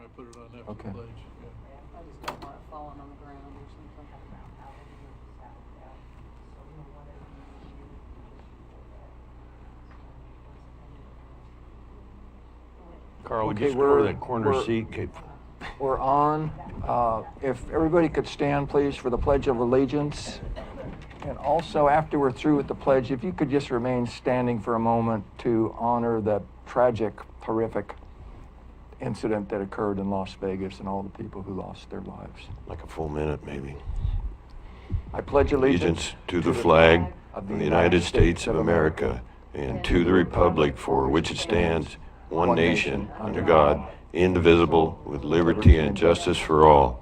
I put it on after Okay. the pledge. Yeah. I just don't want it falling on the ground or something. Carl, would Okay, you just go over we're- that corner we're- seat? Okay. We're on. If everybody could stand, please, for the Pledge of Allegiance. And also, after we're through with the pledge, if you could just remain standing for a moment to honor the tragic, horrific incident that occurred in Las Vegas and all the people who lost their lives. Like a full minute, maybe. I pledge allegiance To the flag of the United States of America and to the republic for which it stands, one nation, under God, indivisible, with liberty and justice for all.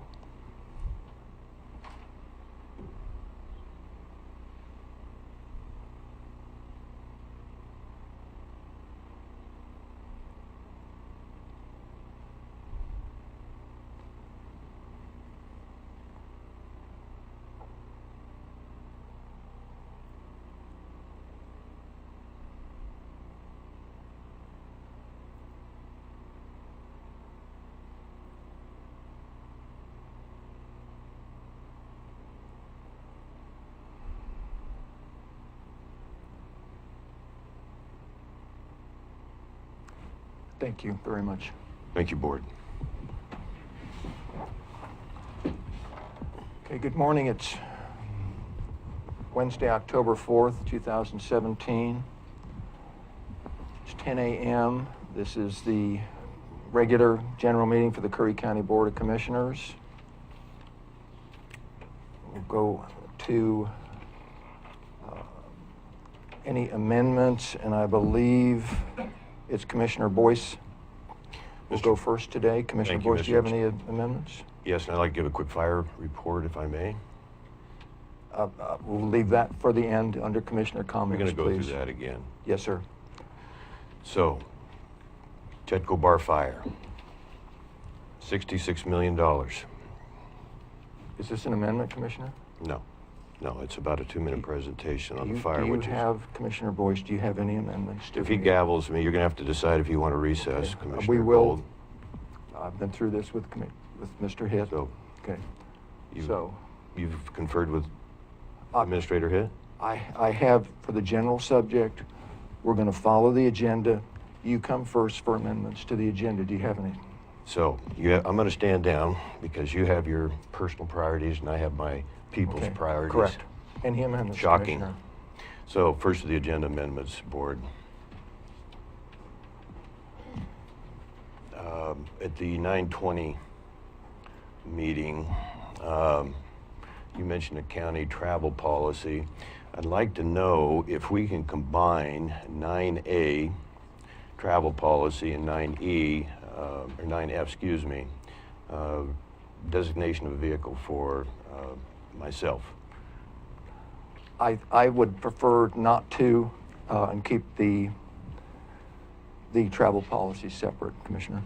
Thank you very much. Thank you, Board. Okay, good morning. It's Wednesday, October 4th, 2017. It's 10 a.m. This is the regular general meeting for the Curry County Board of Commissioners. We'll go to any amendments, and I believe it's Commissioner Boyce. We'll go first today. Commissioner Thank you, Boyce, do you have Mr. any amendments? Yes, and I'd like to give a quick fire report, if I may. We'll leave that for the end under Commissioner We're comments, going to go please. through that again. Yes, sir. So, Chetco Bar Fire, $66 million. Is this an amendment, Commissioner? No, it's about a 2-minute presentation on the fire, Do you which is... have, Commissioner Boyce, do you have any amendments? to If he the- gavels me, you're going to have to decide if you want to recess, Okay. Commissioner We will. Gold. I've been through this with Mr. Hitt. So, Okay. you- So, you've conferred with Uh, Administrator Hitt? I have, for the general subject, we're going to follow the agenda. You come first for amendments to the agenda. Do you have any? So, I'm going to stand down because you have your personal priorities and I have my people's Okay, priorities. correct. Any amendments, Shocking. Commissioner? So, first of the agenda amendments, Board. At the 9:20 meeting, you mentioned a county travel policy. I'd like to know if we can combine 9A, travel policy, and 9E, or 9F, excuse me, designation of a vehicle for myself. I would prefer not to, and keep the travel policy separate, Commissioner.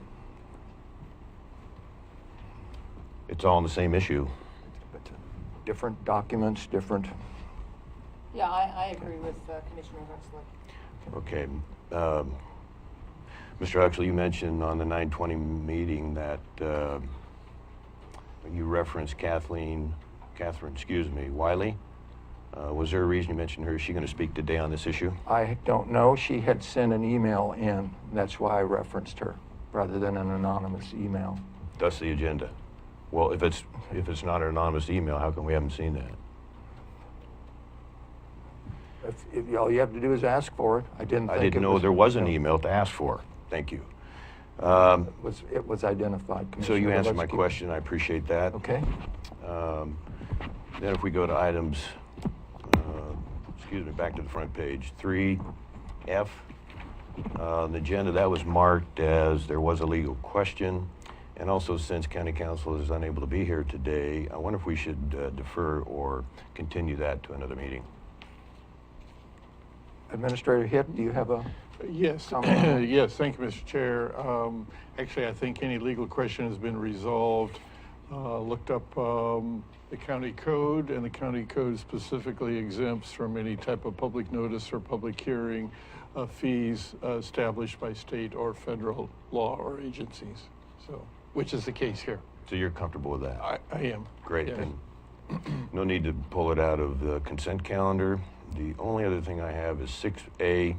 It's all on the same issue. But different documents, different. Yeah, I agree with Commissioner Huxley. Okay. Mr. Huxley, you mentioned on the 9:20 meeting that you referenced Catherine, Wiley. Was there a reason you mentioned her? Is she going to speak today on this issue? I don't know. She had sent an email in. That's why I referenced her, rather than an anonymous email. That's the agenda. Well, if it's not an anonymous email, how come we haven't seen that? If all you have to do is ask for it. I didn't think I didn't it know there was an no. email to ask for. Thank you. It was identified, So Commissioner. you but answered let's my keep- question. I appreciate that. Okay. Then if we go to items, back to the front page, 3F, the agenda, that was marked as there was a legal question. And also, since County Council is unable to be here today, I wonder if we should defer or continue that to another meeting. Administrator Hitt, do you have a? Yes, Comment? yes, thank you, Mr. Chair. Actually, I think any legal question has been resolved. Looked up the county code, and the county code specifically exempts from any type of public notice or public hearing fees established by state or federal law or agencies. So which is the case here. So you're comfortable with that? I am. Great. Yes. Then no need to pull it out of the consent calendar. The only other thing I have is 6A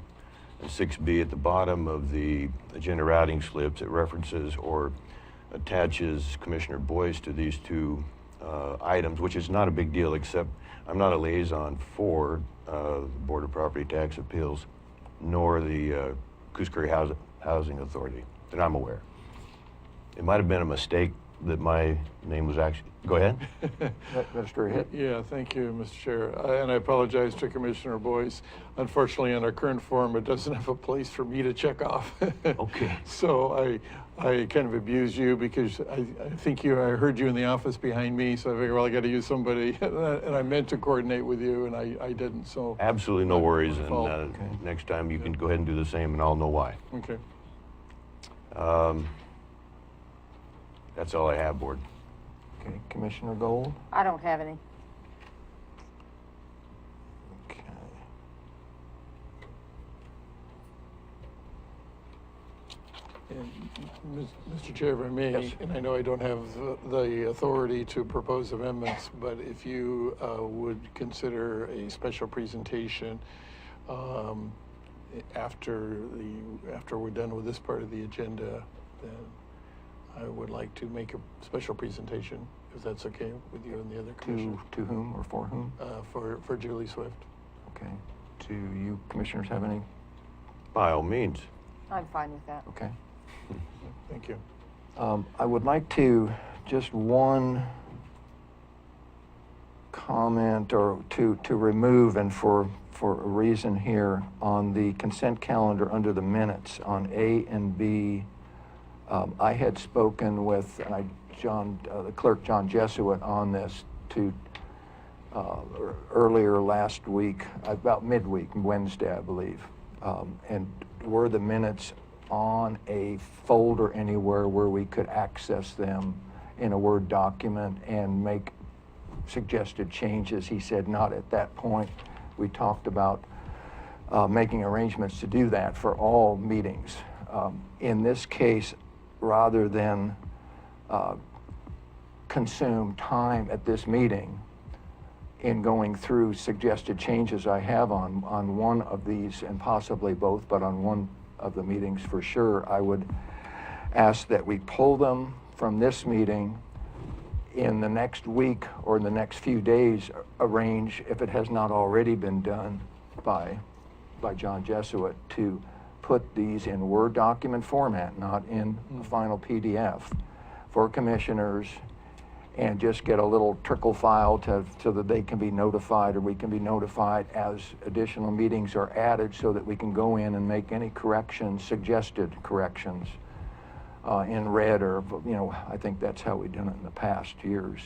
and 6B at the bottom of the agenda routing slips. It references or attaches Commissioner Boyce to these two items, which is not a big deal, except I'm not a liaison for the Board of Property Tax Appeals, nor the Cooskary Housing Authority, that I'm aware. It might have been a mistake that my name was actually, go ahead. Mr. Hitt? Yeah, thank you, Mr. Chair. And I apologize to Commissioner Boyce. Unfortunately, in our current form, it doesn't have a place for me to check off. Okay. So I kind of abused you because I think I heard you in the office behind me, so I figured, well, I got to use somebody. And I meant to coordinate with you, and I didn't, so. Absolutely no worries, and fault. Okay. next time you can go ahead and do the same, and I'll know why. Okay. That's all I have, Board. Okay, Commissioner Gold? I don't have any. Okay. And Mr. Chair, if I may, Yes. and I know I don't have the authority to propose amendments, but if you would consider a special presentation after we're done with this part of the agenda, then I would like to make a special presentation, if that's okay with you and the other commissioners. To whom or for whom? For Julie Swift. Okay. Do you commissioners have any? By all means. I'm fine with that. Okay. Thank you. I would like to, just one comment or to remove, and for a reason here, on the consent calendar under the minutes on A and B. I had spoken with the clerk, John Jesuit, on this earlier last week, about midweek, Wednesday, I believe. And were the minutes on a folder anywhere where we could access them in a Word document and make suggested changes? He said not at that point. We talked about making arrangements to do that for all meetings. In this case, rather than consume time at this meeting in going through suggested changes I have on one of these, and possibly both, but on one of the meetings for sure, I would ask that we pull them from this meeting in the next week or in the next few days, arrange, if it has not already been done by John Jesuit, to put these in Word document format, not in a final PDF, for commissioners, and just get a little trickle file so that they can be notified, or we can be notified as additional meetings are added, so that we can go in and make any corrections, suggested corrections, in red, or, I think that's how we've done it in the past years,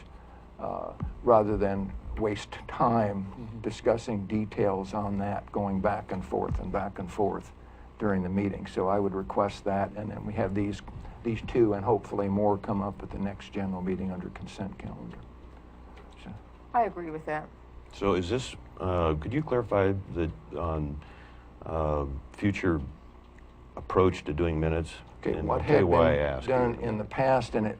rather than waste time discussing details on that, going back and forth during the meeting. So I would request that, and then we have these two, and hopefully more come up at the next general meeting under consent calendar. So, I agree with that. So is this, could you clarify on future approach to doing minutes? okay, And what I'll tell you had why I been asked. done in the past, and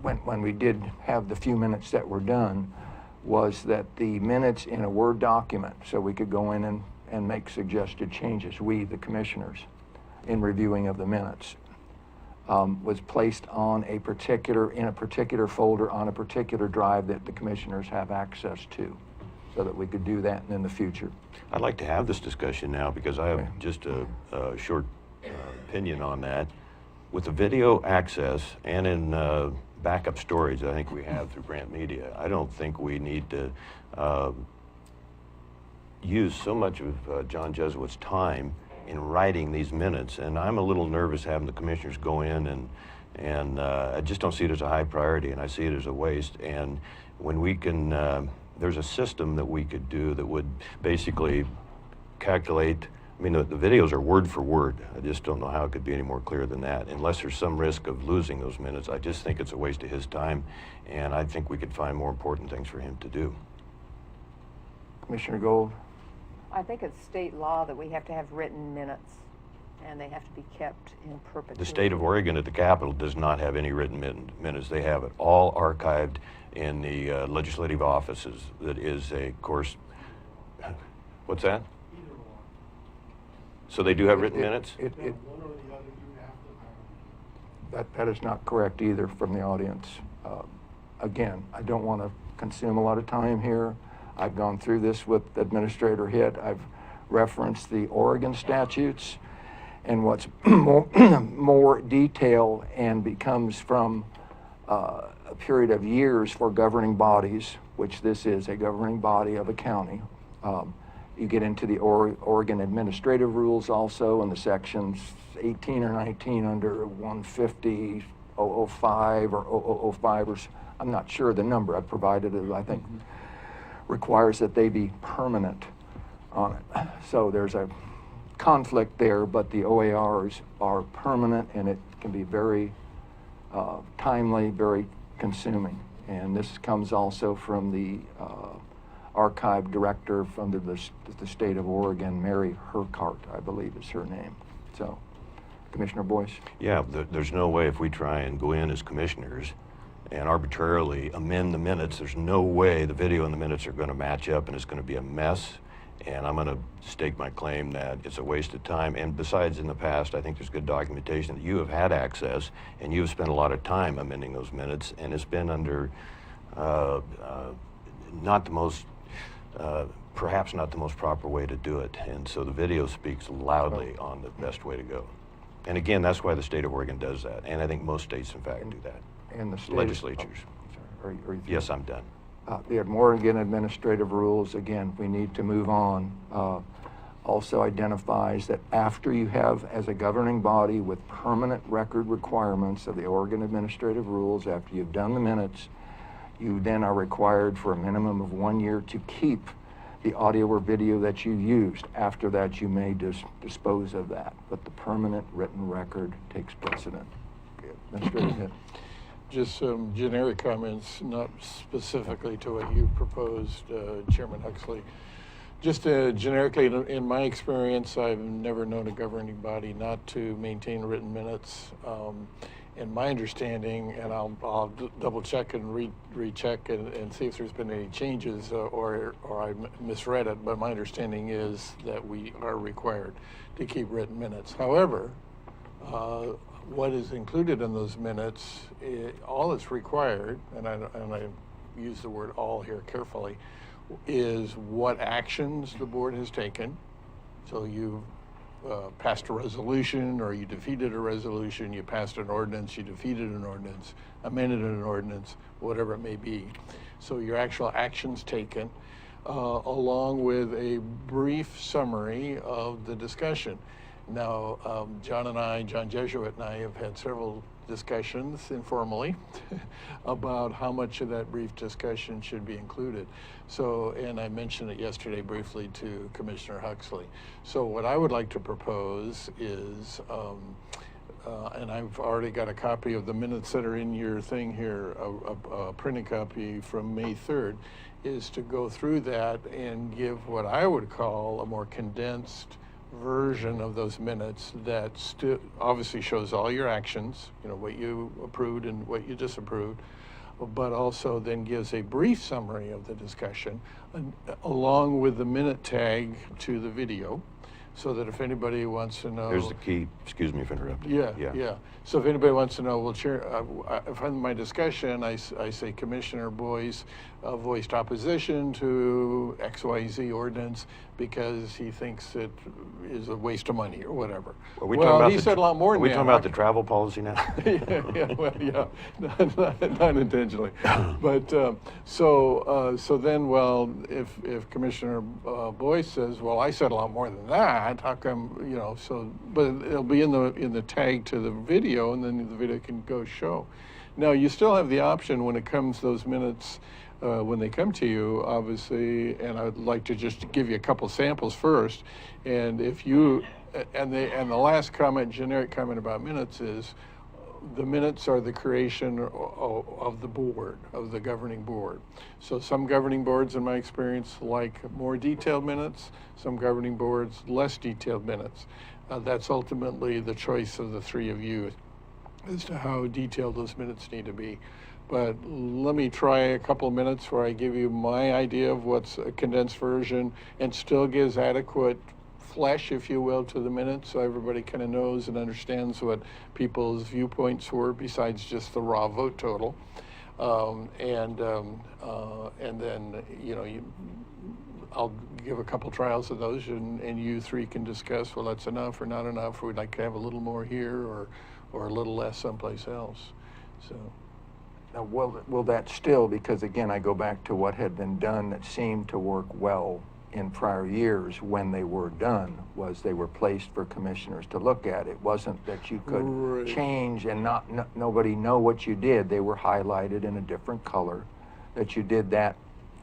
when we did have the few minutes that were done, was that the minutes in a Word document, so we could go in and make suggested changes, we, the commissioners, in reviewing of the minutes, was placed on in a particular folder on a particular drive that the commissioners have access to, so that we could do that in the future. I'd like to have this discussion now, because I have Okay. just a short opinion on that. With the video access and in backup storage I think we have through Grant Media, I don't think we need to use so much of John Jesuit's time in writing these minutes, and I'm a little nervous having the commissioners go in and I just don't see it as a high priority, and I see it as a waste. And when we can, there's a system that we could do that would basically calculate. I mean, the videos are word for word. I just don't know how it could be any more clear than that, unless there's some risk of losing those minutes. I just think it's a waste of his time, and I think we could find more important things for him to do. Commissioner Gold? I think it's state law that we have to have written minutes. and they have to be kept in perpetuity. The state of Oregon at the Capitol does not have any written minutes. They have it all archived in the legislative offices. That is a course. What's that? So they do have written minutes? That is not correct either from the audience. Again, I don't want to consume a lot of time here. I've gone through this with Administrator Hitt. I've referenced the Oregon statutes and what's more detail and becomes from a period of years for governing bodies, which this is a governing body of a county. You get into the Oregon administrative rules also in the sections 18 or 19 under 150, 005 or 005 or I'm not sure the number. I've provided it, I think, requires that they be permanent on it. So there's a conflict there, but the OARs are permanent and it can be very timely, very consuming. And this comes also from the archive director from the state of Oregon, Mary Hercart, I believe is her name. So, Commissioner Boyce. Yeah, there's no way if we try and go in as commissioners and arbitrarily amend the minutes, there's no way the video and the minutes are going to match up and it's going to be a mess. And I'm going to stake my claim that it's a waste of time. And besides, in the past, I think there's good documentation that you have had access and you have spent a lot of time amending those minutes, and it's been under not the most, perhaps not the most proper way to do it. And so the video speaks loudly on the best way to go. And again, that's why the state of Oregon does that. And I think most states, in fact, do that. And the state legislatures. Are you Yes, I'm done. The Oregon administrative rules, again, we need to move on. Also identifies that after you have, as a governing body with permanent record requirements of the Oregon administrative rules, after you've done the minutes, you then are required for a minimum of 1 year to keep the audio or video that you used. After that, you may dispose of that, but the permanent written record takes precedent. Administrator Hitt. Just some generic comments, not specifically to what you proposed, Chairman Huxley. Just generically, in my experience, I've never known a governing body not to maintain written minutes. In my understanding, and I'll double check and recheck and see if there's been any changes or I misread it, but my understanding is that we are required to keep written minutes. However, what is included in those minutes, all that's required, and I use the word all here carefully, is what actions the board has taken. So you passed a resolution, or you defeated a resolution, you passed an ordinance, you defeated an ordinance, amended an ordinance, whatever it may be. So your actual actions taken, along with a brief summary of the discussion. Now, John Jesuit and I have had several discussions informally about how much of that brief discussion should be included. So, and I mentioned it yesterday briefly to Commissioner Huxley. So what I would like to propose is, and I've already got a copy of the minutes that are in your thing here, a printed copy from May 3rd, is to go through that and give what I would call a more condensed version of those minutes that obviously shows all your actions, you know, what you approved and what you disapproved, but also then gives a brief summary of the discussion along with the minute tag to the video, so that if anybody wants to know. There's the key. Excuse me for interrupting. Yeah. So if anybody wants to know, well, Chair, if in my discussion I say Commissioner Boyce voiced opposition to XYZ ordinance because he thinks it is a waste of money or whatever. Are we talking about he said a lot more than that. Are we talking about the travel policy now? Not intentionally. But so then, well, if Commissioner Boyce says, well, I said a lot more than that, how come, you know, so, but it'll be in the tag to the video, and then the video can go show. Now, you still have the option when it comes, those minutes, when they come to you, obviously, and I'd like to just give you a couple samples first. And if you, and the last comment, generic comment about minutes is, the minutes are the creation of the board, of the governing board. So some governing boards, in my experience, like more detailed minutes. Some governing boards, less detailed minutes. That's ultimately the choice of the three of you as to how detailed those minutes need to be. But let me try a couple of minutes where I give you my idea of what's a condensed version and still gives adequate flesh, if you will, to the minutes, so everybody kind of knows and understands what people's viewpoints were besides just the raw vote total. And then, I'll give a couple trials of those, and you three can discuss, well, that's enough or not enough, or we'd like to have a little more here or a little less someplace else. So. Now, will that still, because again, I go back to what had been done that seemed to work well in prior years when they were done, was they were placed for commissioners to look at. It wasn't that you could Right. change and nobody know what you did. They were highlighted in a different color, that you did that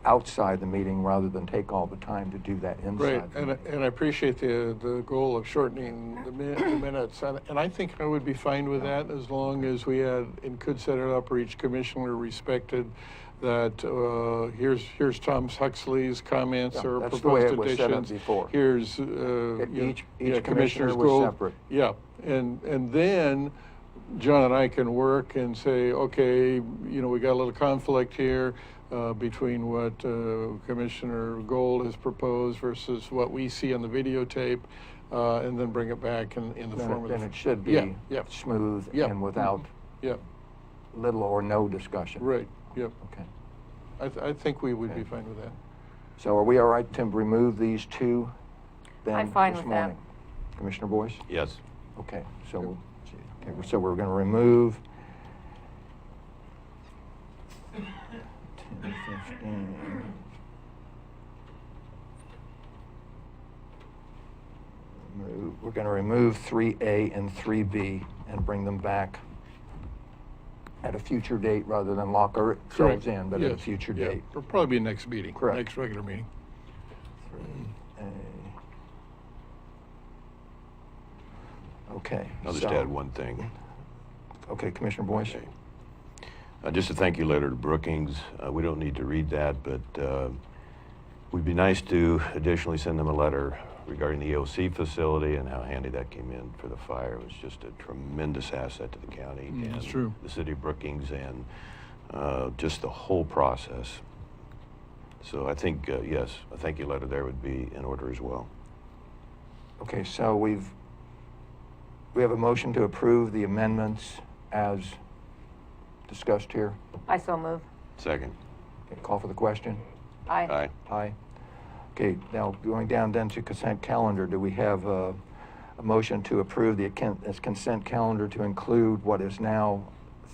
outside the meeting rather than take all the time to do that inside. Right, and I appreciate the goal of shortening the minutes, and I think I would be fine with that as long as we had and could set it up where each commissioner respected that. Here's Tom Huxley's comments Yeah, or that's the way proposed it was set up additions. before. Here's Each yeah, commissioner was goal. separate. Yeah, and then John and I can work and say, okay, we got a little conflict here between what Commissioner Gold has proposed versus what we see on the videotape, and then bring it back in the form of. Then it should be Yeah. smooth Yeah. and without Yeah, little or no discussion. right, yep. Okay. I think we would be fine with that. So are we all right to remove these two then I'm fine this with that. morning? Commissioner Boyce? Yes. Okay, so we'll see. Okay, so we're going to remove 10, 15. We're going to remove 3A and 3B and bring them back at a future date rather than lock ourselves Correct. in, but at a Yes, future yeah. date. It'll probably be next meeting. Correct. Next regular meeting. Okay. I'll just so- add one thing. Okay, Commissioner Boyce. Okay. Just a thank you letter to Brookings. We don't need to read that, but would be nice to additionally send them a letter regarding the EOC facility and how handy that came in for the fire. It was just a tremendous asset to the county and that's true. the city of Brookings and just the whole process. So I think, yes, a thank you letter there would be in order as well. Okay, so we have a motion to approve the amendments as discussed here. I so move. Second. Okay, call for the question. Aye. Aye. Aye. Okay, now going down then to consent calendar, do we have a motion to approve the consent calendar to include what is now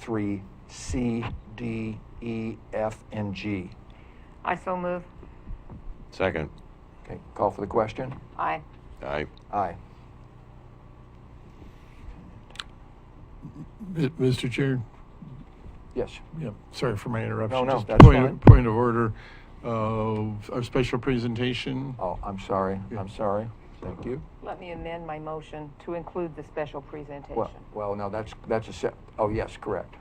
3C, D, E, F, and G? I so move. Second. Okay, call for the question. Aye. Aye. Aye. Mr. Chair? Yes. Yeah, sorry for my interruption. No, Just that's point, fine. point of order of our special presentation. Oh, I'm sorry. Yeah. I'm sorry. Thank you. Let me amend my motion to include the special presentation. Well, no, that's a set, oh, yes, correct.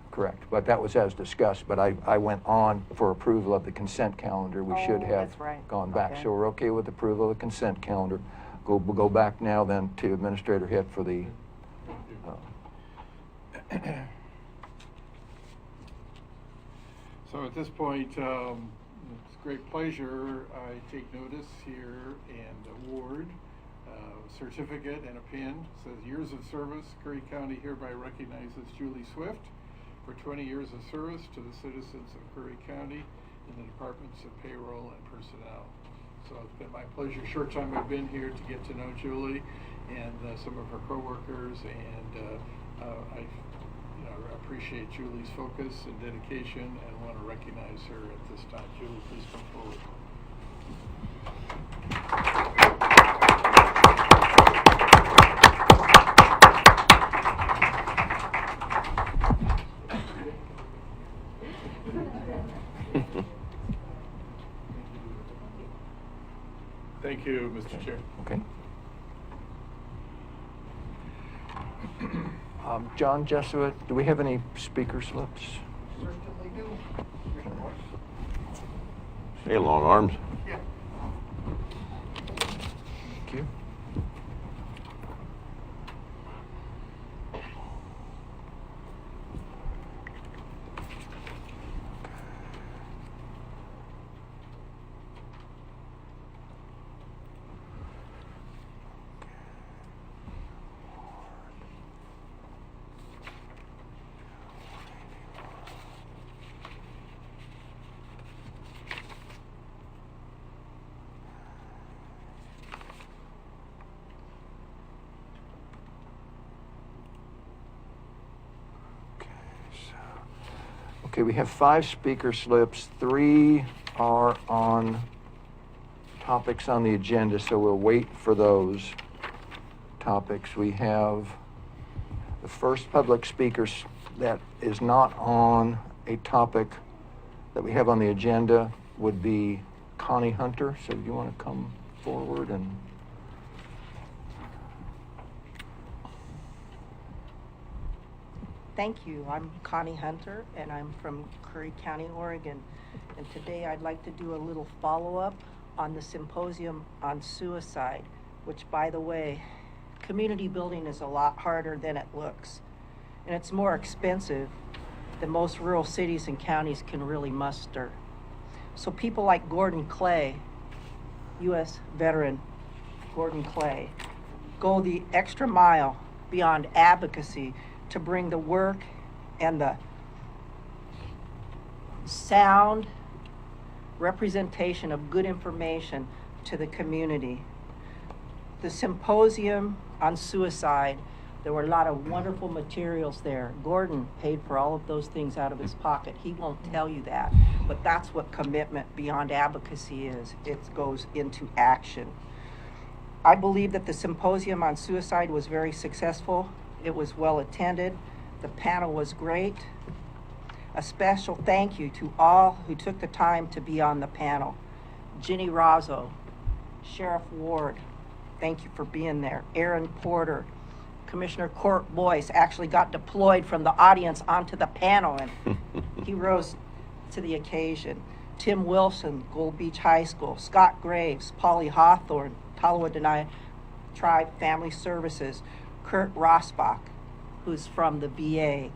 But that was as discussed, but I went on for approval of the consent calendar. We should Oh, have that's right. gone back. Okay. So we're okay with approval of the consent calendar. We'll go back now then to Administrator Hitt for the, So at this point, it's a great pleasure. I take notice here and award certificate and a pin. It says years of service. Curry County hereby recognizes Julie Swift for 20 years of service to the citizens of Curry County in the departments of payroll and personnel. So it's been my pleasure, short time I've been here, to get to know Julie and some of her coworkers, and I appreciate Julie's focus and dedication and want to recognize her at this time. Julie, please come forward. Thank you, Mr. Chair. okay. John Jesuit, do we have any speaker slips? Certainly do. Hey, long arms. Yeah. Thank you. Okay, we have 5 speaker slips. 3 are on topics on the agenda, so we'll wait for those topics. We have the first public speaker that is not on a topic that we have on the agenda would be Connie Hunter. So do you want to come forward and... Thank you. I'm Connie Hunter, and I'm from Curry County, Oregon. And today I'd like to do a little follow-up on the symposium on suicide, which, by the way, community building is a lot harder than it looks. And it's more expensive than most rural cities and counties can really muster. So people like Gordon Clay, U.S. veteran Gordon Clay, go the extra mile beyond advocacy to bring the work and the sound representation of good information to the community. The symposium on suicide, there were a lot of wonderful materials there. Gordon paid for all of those things out of his pocket. He won't tell you that, but that's what commitment beyond advocacy is. It goes into action. I believe that the symposium on suicide was very successful. It was well attended. The panel was great. A special thank you to all who took the time to be on the panel. Ginny Razzo, Sheriff Ward, thank you for being there. Aaron Porter, Commissioner Court Boyce actually got deployed from the audience onto the panel, and he rose to the occasion. Tim Wilson, Gold Beach High School. Scott Graves, Polly Hawthorne, Tolowa Denai Tribe Family Services. Kurt Rosbach, who's from the VA,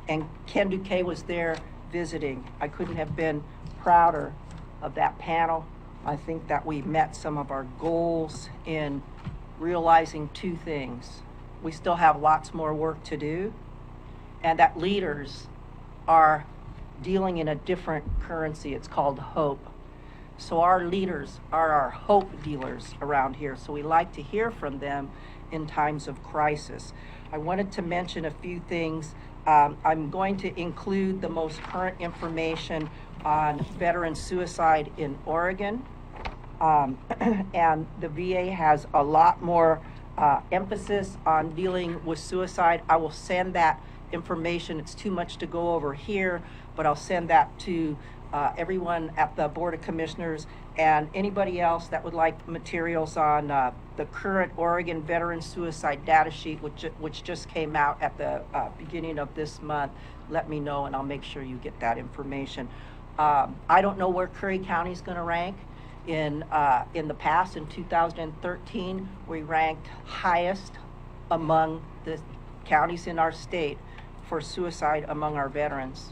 and Ken Duque was there visiting. I couldn't have been prouder of that panel. I think that we met some of our goals in realizing 2 things. We still have lots more work to do, and that leaders are dealing in a different currency. It's called hope. So our leaders are our hope dealers around here, so we like to hear from them in times of crisis. I wanted to mention a few things. I'm going to include the most current information on veteran suicide in Oregon. And the VA has a lot more emphasis on dealing with suicide. I will send that information. It's too much to go over here, but I'll send that to everyone at the Board of Commissioners and anybody else that would like materials on the current Oregon veteran suicide data sheet, which just came out at the beginning of this month. Let me know and I'll make sure you get that information. I don't know where Curry County is going to rank. In the past, in 2013, we ranked highest among the counties in our state for suicide among our veterans.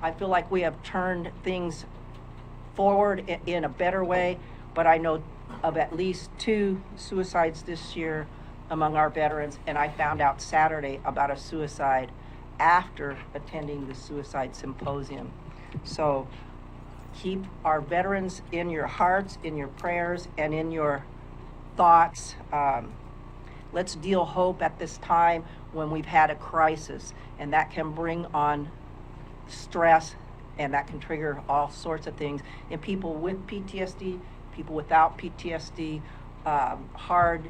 I feel like we have turned things forward in a better way, but I know of at least 2 suicides this year among our veterans, and I found out Saturday about a suicide after attending the suicide symposium. So keep our veterans in your hearts, in your prayers, and in your thoughts. Let's deal hope at this time when we've had a crisis, and that can bring on stress, and that can trigger all sorts of things in people with PTSD, people without PTSD. Hard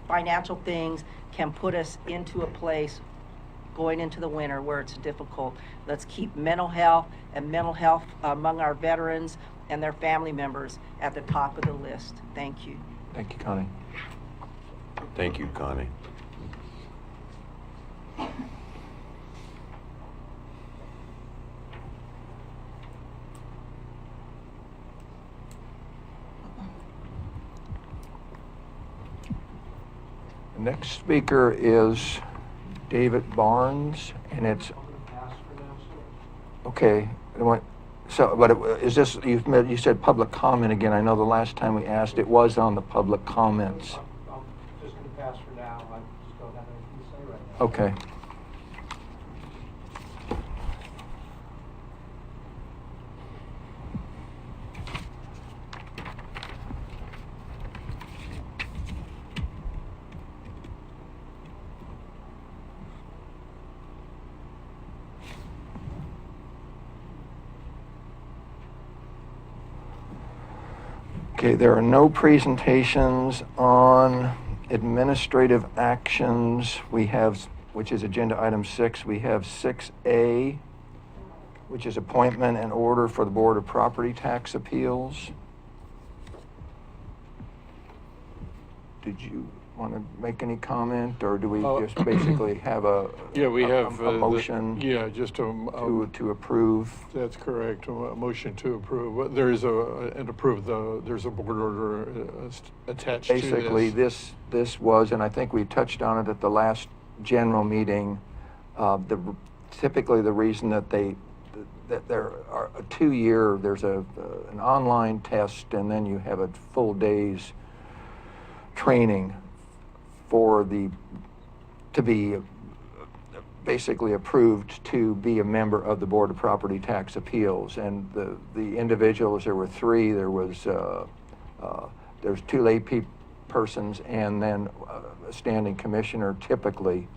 financial things can put us into a place going into the winter where it's difficult. Let's keep mental health among our veterans and their family members at the top of the list. Thank you. Thank you, Connie. Thank you, Connie. The next speaker is David Barnes, and it's okay. So, but is this, you said public comment again? I know the last time we asked, it was on the public comments. I'm just going to pass for now. I just don't have anything to say right now. Okay. Okay, there are no presentations on administrative actions. We have, which is agenda item 6, we have 6A, which is appointment and order for the Board of Property Tax Appeals. Did you want to make any comment, or do we just basically have a Yeah, we have a motion yeah, just to approve? that's correct. A motion to approve. There is and approve there's a board order attached Basically, to this. this was, and I think we touched on it at the last general meeting. Typically, the reason that there are a 2-year, there's an online test, and then you have a full day's training to be basically approved to be a member of the Board of Property Tax Appeals. And the individuals, there were 3. There's 2 lay persons and then a standing commissioner typically.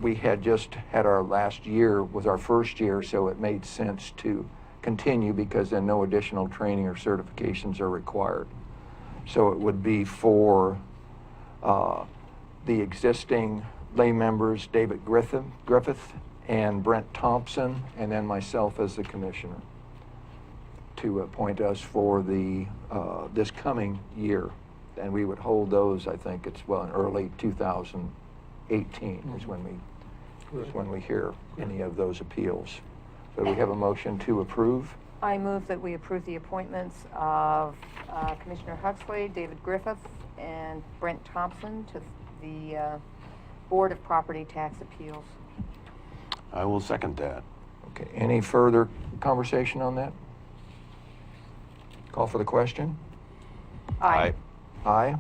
We had just had our last year, was our first year, so it made sense to continue because then no additional training or certifications are required. So it would be for the existing lay members, David Griffith and Brent Thompson, and then myself as the commissioner, to appoint us for the this coming year. And we would hold those, I think it's in early 2018 is when we hear any of those appeals. So we have a motion to approve. I move that we approve the appointments of Commissioner Huxley, David Griffith, and Brent Thompson to the Board of Property Tax Appeals. I will second that. Okay, any further conversation on that? Call for the question? Aye. Aye.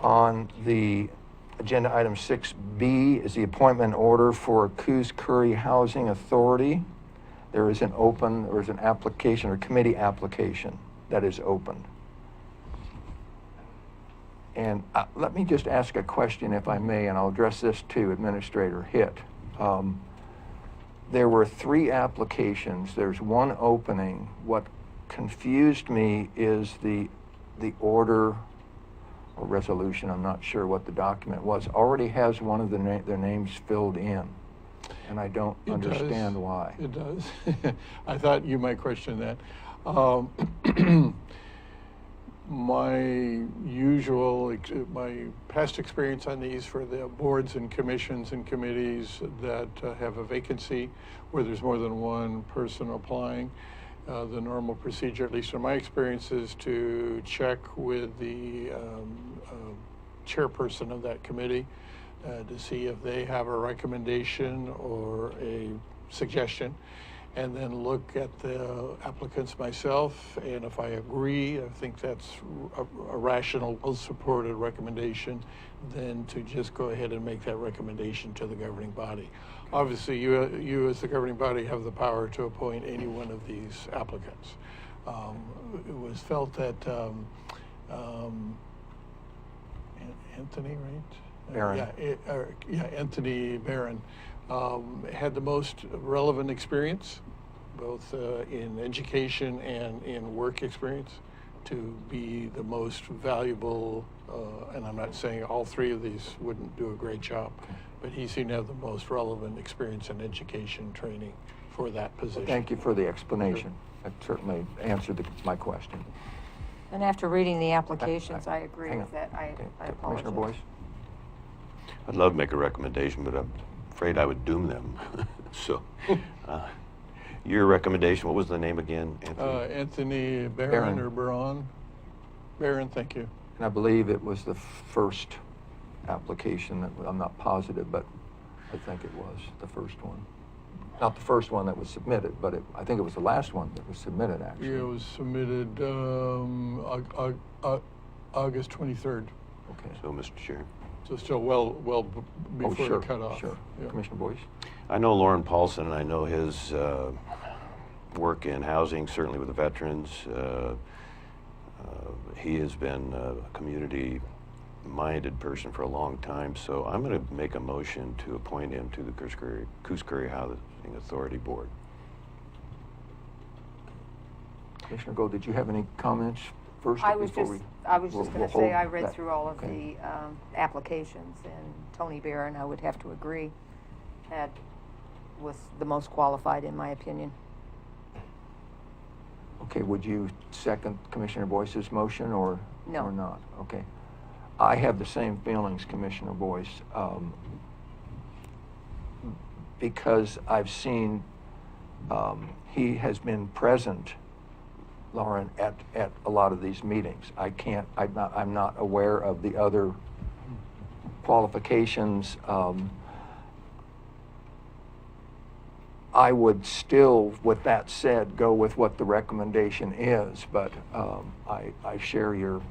On the agenda item 6B is the appointment order for Coos Curry Housing Authority. There is an application or committee application that is open. And let me just ask a question if I may, and I'll address this to Administrator Hitt. There were 3 applications. There's 1 opening. What confused me is the order or resolution, I'm not sure what the document was, already has one of their names filled in. And I don't understand why. It does. I thought you might question that. My past experience on these for the boards and commissions and committees that have a vacancy where there's more than 1 person applying, the normal procedure, at least in my experience, is to check with the chairperson of that committee to see if they have a recommendation or a suggestion, and then look at the applicants myself, and if I agree, I think that's a rational, well-supported recommendation, then to just go ahead and make that recommendation to the governing body. Obviously, you as the governing body have the power to appoint any one of these applicants. It was felt that Anthony, right? Barron. Anthony Barron had the most relevant experience, both in education and in work experience, to be the most valuable, and I'm not saying all 3 of these wouldn't do a great job, but he seemed to have the most relevant experience in education training for that position. Thank you for the explanation. That certainly answered my question. And after reading the applications, I agree Hang with on. that. I Okay, apologize. Commissioner Boyce? I'd love to make a recommendation, but I'm afraid I would doom them. So, your recommendation, what was the name again, Anthony? Anthony Barron Barron. or Barron? Barron, thank you. And I believe it was the first application that, I'm not positive, but I think it was the first one. Not the first one that was submitted, but I think it was the last one that was submitted, actually. Yeah, it was submitted August 23rd. Okay. So, Mr. Chair. So still well before sure, the cutoff. Sure. Yeah. Commissioner Boyce? I know Lauren Paulson, and I know his work in housing, certainly with the veterans. He has been a community minded person for a long time, so I'm going to make a motion to appoint him to the Coos Curry Housing Authority Board. Commissioner Gold, did you have any comments first? I was before just, we- I was we'll- just gonna we'll say, hold I read that. through all of Okay. the applications, and Tony Barron, I would have to agree, was the most qualified, in my opinion. Okay, would you second Commissioner Boyce's motion or? No. Or not? Okay. I have the same feelings, Commissioner Boyce. Because I've seen, he has been present, Lauren, at a lot of these meetings. I'm not aware of the other qualifications. I would still, with that said, go with what the recommendation is, but I share your,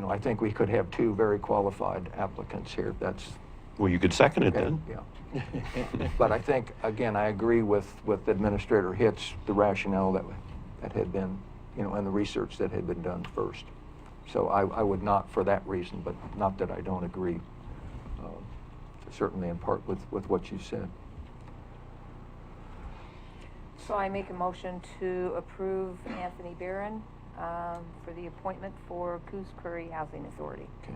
I think we could have two very qualified applicants here. That's Well, you could second it okay, then. yeah. But I think, again, I agree with Administrator Hitz, the rationale that had been, and the research that had been done first. So I would not for that reason, but not that I don't agree, certainly in part with what you said. So I make a motion to approve Anthony Barron for the appointment for Coos Curry Housing Authority. Okay.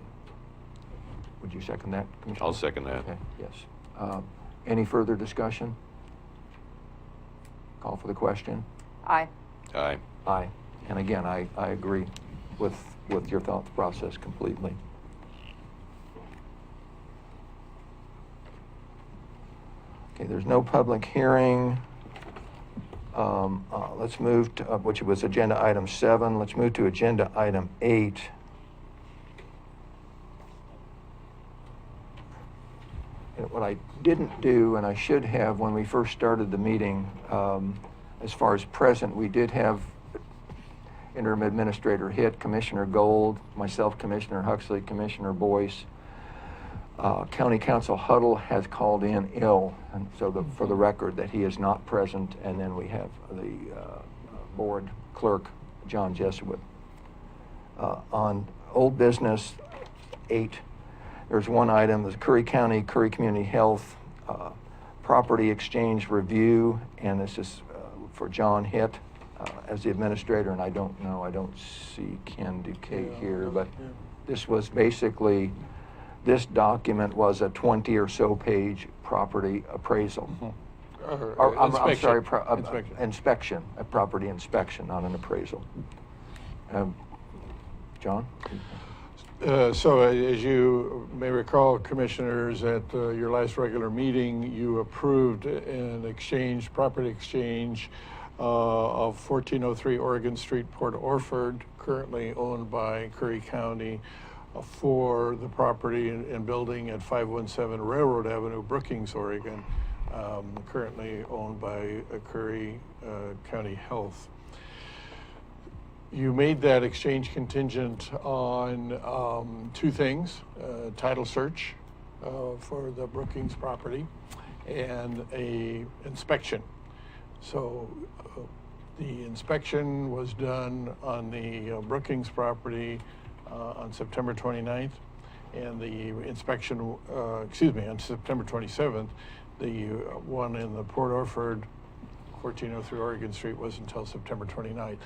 Would you second that, Commissioner? I'll second that. Okay, yes. Any further discussion? Call for the question? Aye. Aye. Aye. And again, I agree with your thought process completely. Okay, there's no public hearing. Let's move to, which was agenda item 7. Let's move to agenda item 8. And what I didn't do, and I should have when we first started the meeting, as far as present, we did have Interim Administrator Hitt, Commissioner Gold, myself, Commissioner Huxley, Commissioner Boyce. County Council Huddle has called in ill, and so for the record that he is not present, and then we have the board clerk, John Jesuit. On old business 8, there's one item, the Curry County, Curry Community Health Property Exchange Review, and this is for John Hitt as the administrator, and I don't see Ken Duque here, but this was basically, this document was a 20 or so page property appraisal. Or, I'm sorry, inspection, a property inspection, not an appraisal. John? So as you may recall, Commissioners, at your last regular meeting, you approved an exchange, property exchange of 1403 Oregon Street, Port Orford, currently owned by Curry County, for the property and building at 517 Railroad Avenue, Brookings, Oregon, currently owned by Curry County Health. You made that exchange contingent on two things, title search for the Brookings property and a inspection. So the inspection was done on the Brookings property on September 29th, and the inspection, on September 27th. The one in the Port Orford, 1403 Oregon Street, was until September 29th.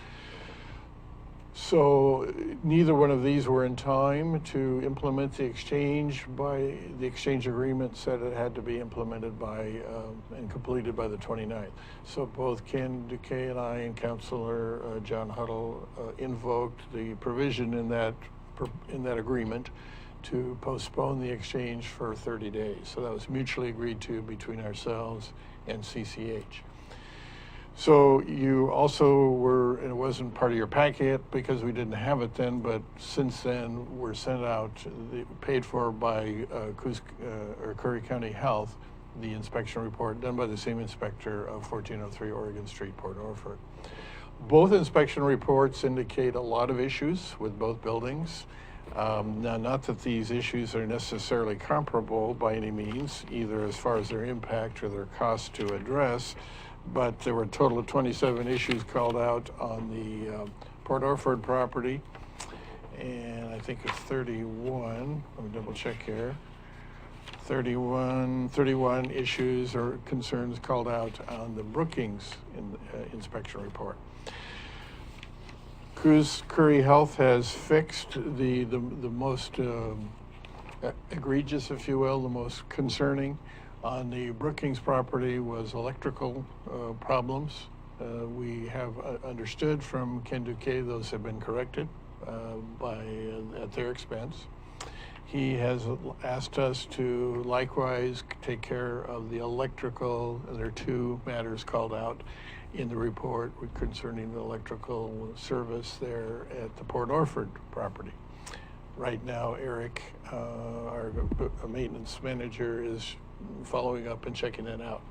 So neither one of these were in time to implement the exchange. By the exchange agreement said it had to be implemented by and completed by the 29th. So both Ken Duque and I and Councilor John Huddle invoked the provision in that agreement to postpone the exchange for 30 days. So that was mutually agreed to between ourselves and CCH. So you also were, and it wasn't part of your packet because we didn't have it then, but since then were sent out, paid for by Curry County Health, the inspection report done by the same inspector of 1403 Oregon Street, Port Orford. Both inspection reports indicate a lot of issues with both buildings. Now, not that these issues are necessarily comparable by any means, either as far as their impact or their cost to address, but there were a total of 27 issues called out on the Port Orford property, and I think it's 31. Let me double check here. 31 issues or concerns called out on the Brookings inspection report. Curry Health has fixed the most egregious, if you will, the most concerning on the Brookings property was electrical problems. We have understood from Ken Duque those have been corrected at their expense. He has asked us to likewise take care of the electrical. There are two matters called out in the report concerning the electrical service there at the Port Orford property. Right now, Eric, our maintenance manager, is following up and checking it out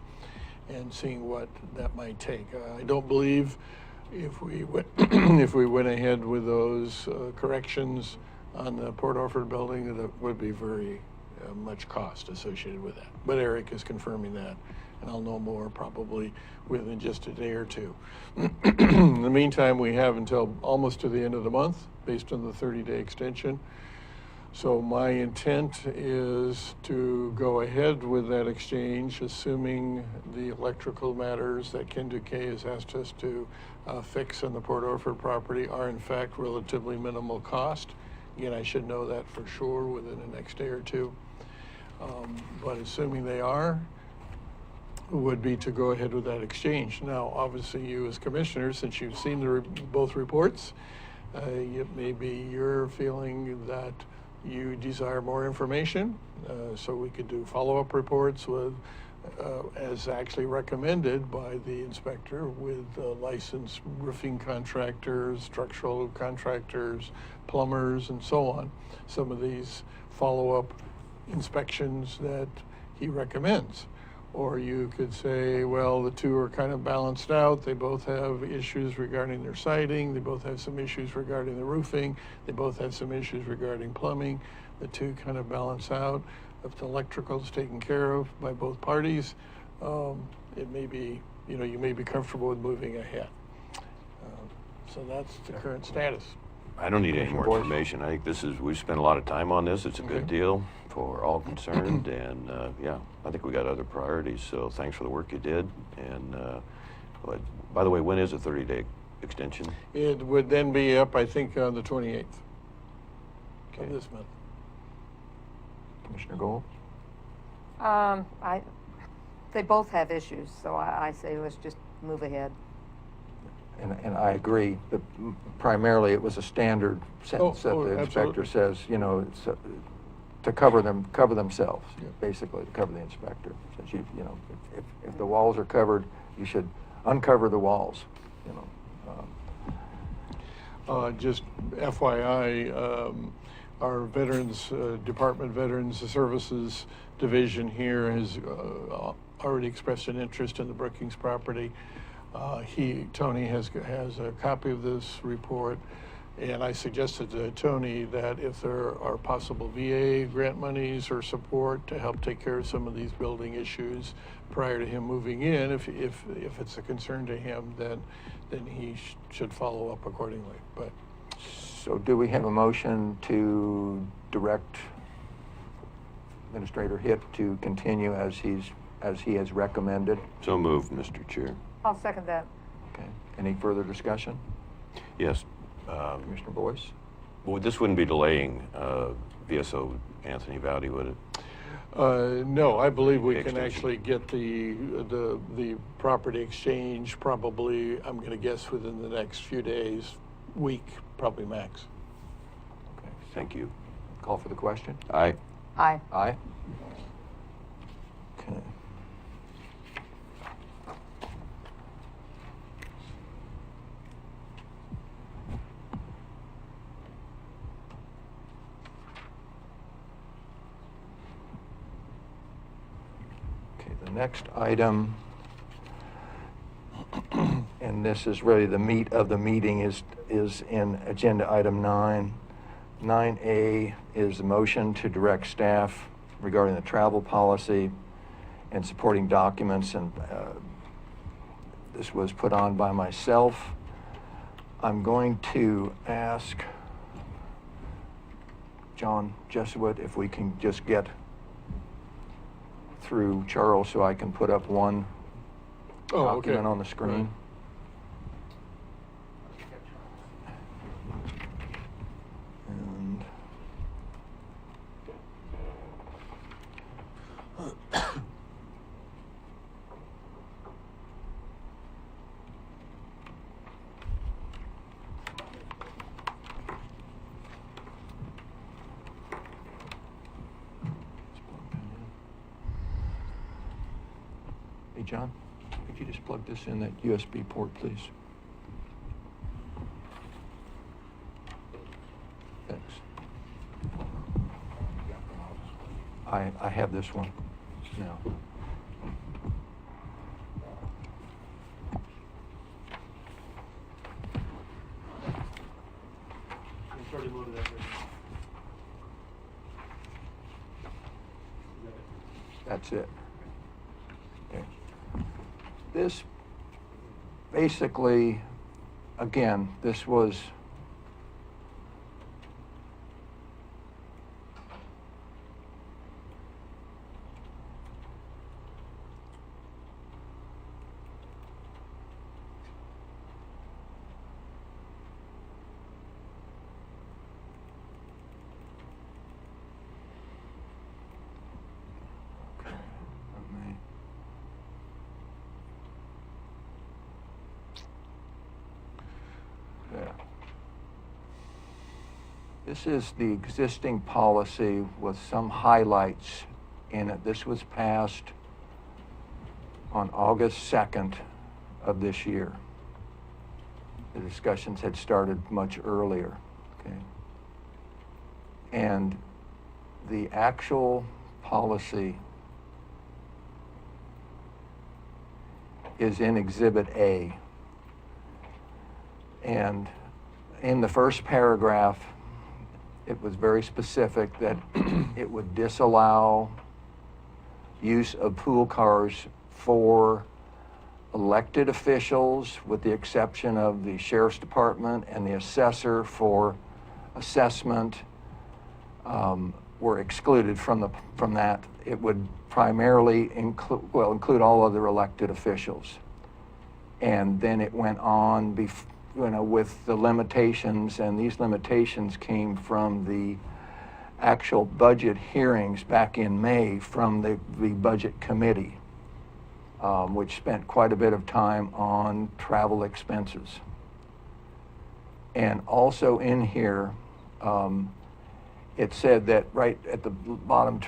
and seeing what that might take. I don't believe if we went if we went ahead with those corrections on the Port Orford building, that would be very much cost associated with that. But Eric is confirming that, and I'll know more probably within just a day or two. In the meantime, we have until almost to the end of the month, based on the 30-day extension. So my intent is to go ahead with that exchange, assuming the electrical matters that Ken Duque has asked us to fix on the Port Orford property are in fact relatively minimal cost. Again, I should know that for sure within the next day or two. But assuming they are, would be to go ahead with that exchange. Now, obviously, you as commissioners, since you've seen both reports, maybe you're feeling that you desire more information, so we could do follow-up reports with, as actually recommended by the inspector, with licensed roofing contractors, structural contractors, plumbers, and so on. Some of these follow-up inspections that he recommends. Or you could say, well, the two are kind of balanced out. They both have issues regarding their siding. They both have some issues regarding the roofing. They both have some issues regarding plumbing. The two kind of balance out. If the electrical is taken care of by both parties, it may be, you may be comfortable with moving ahead. So that's the current status. I don't need any more Boyce? information. I think we've spent a lot of time on this. It's a good Okay. deal for all concerned, and yeah, I think we got other priorities, so thanks for the work you did. And by the way, when is a 30-day extension? It would then be up, I think, on the 28th Okay. of this month. Commissioner Gold? They both have issues, so I say let's just move ahead. And I agree, but primarily it was a standard sentence that the inspector absolutely. says, it's, to cover themselves, Yeah. basically, to cover the inspector. Since if the walls are covered, you should uncover the walls, Just FYI, our Veterans Department Veterans Services Division here has already expressed an interest in the Brookings property. Tony has a copy of this report, and I suggested to Tony that if there are possible VA grant monies or support to help take care of some of these building issues prior to him moving in, if it's a concern to him, then he should follow up accordingly. But So do we have a motion to direct Administrator Hitt to continue as he has recommended? So moved, Mr. Chair. I'll second that. Okay. Any further discussion? Yes. Commissioner Boyce? Well, this wouldn't be delaying VSO Anthony Vowdy, would it? no, I believe we can Extension. actually get the property exchange probably, I'm going to guess, within the next few days, week, probably max. Okay. Thank you. Call for the question? Aye. Aye. Aye. Okay. Okay, the next item, and this is really the meat of the meeting, is in agenda item 9. 9A is the motion to direct staff regarding the travel policy and supporting documents, and this was put on by myself. I'm going to ask John Jesuit, if we can just get through Charles so I can put up one Oh, okay. document on the screen. And hey, John, could you just plug this in that USB port, please? Thanks. I have this one now. It's already loaded up there. That's it. Okay. This basically, again, this was there. This is the existing policy with some highlights in it. This was passed on August 2nd of this year. The discussions had started much earlier, okay? And the actual policy is in Exhibit A. And in the first paragraph, it was very specific that it would disallow use of pool cars for elected officials, with the exception of the sheriff's department and the assessor for assessment, were excluded from that. It would primarily include all other elected officials. And then it went on with the limitations, and these limitations came from the actual budget hearings back in May from the budget committee, which spent quite a bit of time on travel expenses. And also in here, it said that right at the bottom,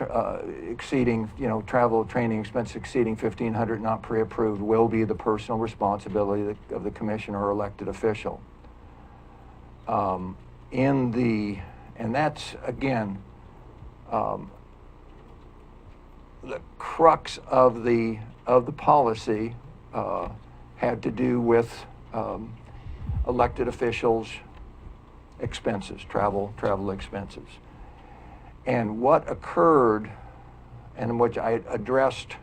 exceeding, travel, training expense exceeding $1,500 not pre-approved will be the personal responsibility of the commissioner or elected official. And that's, again, the crux of the policy had to do with elected officials' expenses, travel expenses. And what occurred, and which I addressed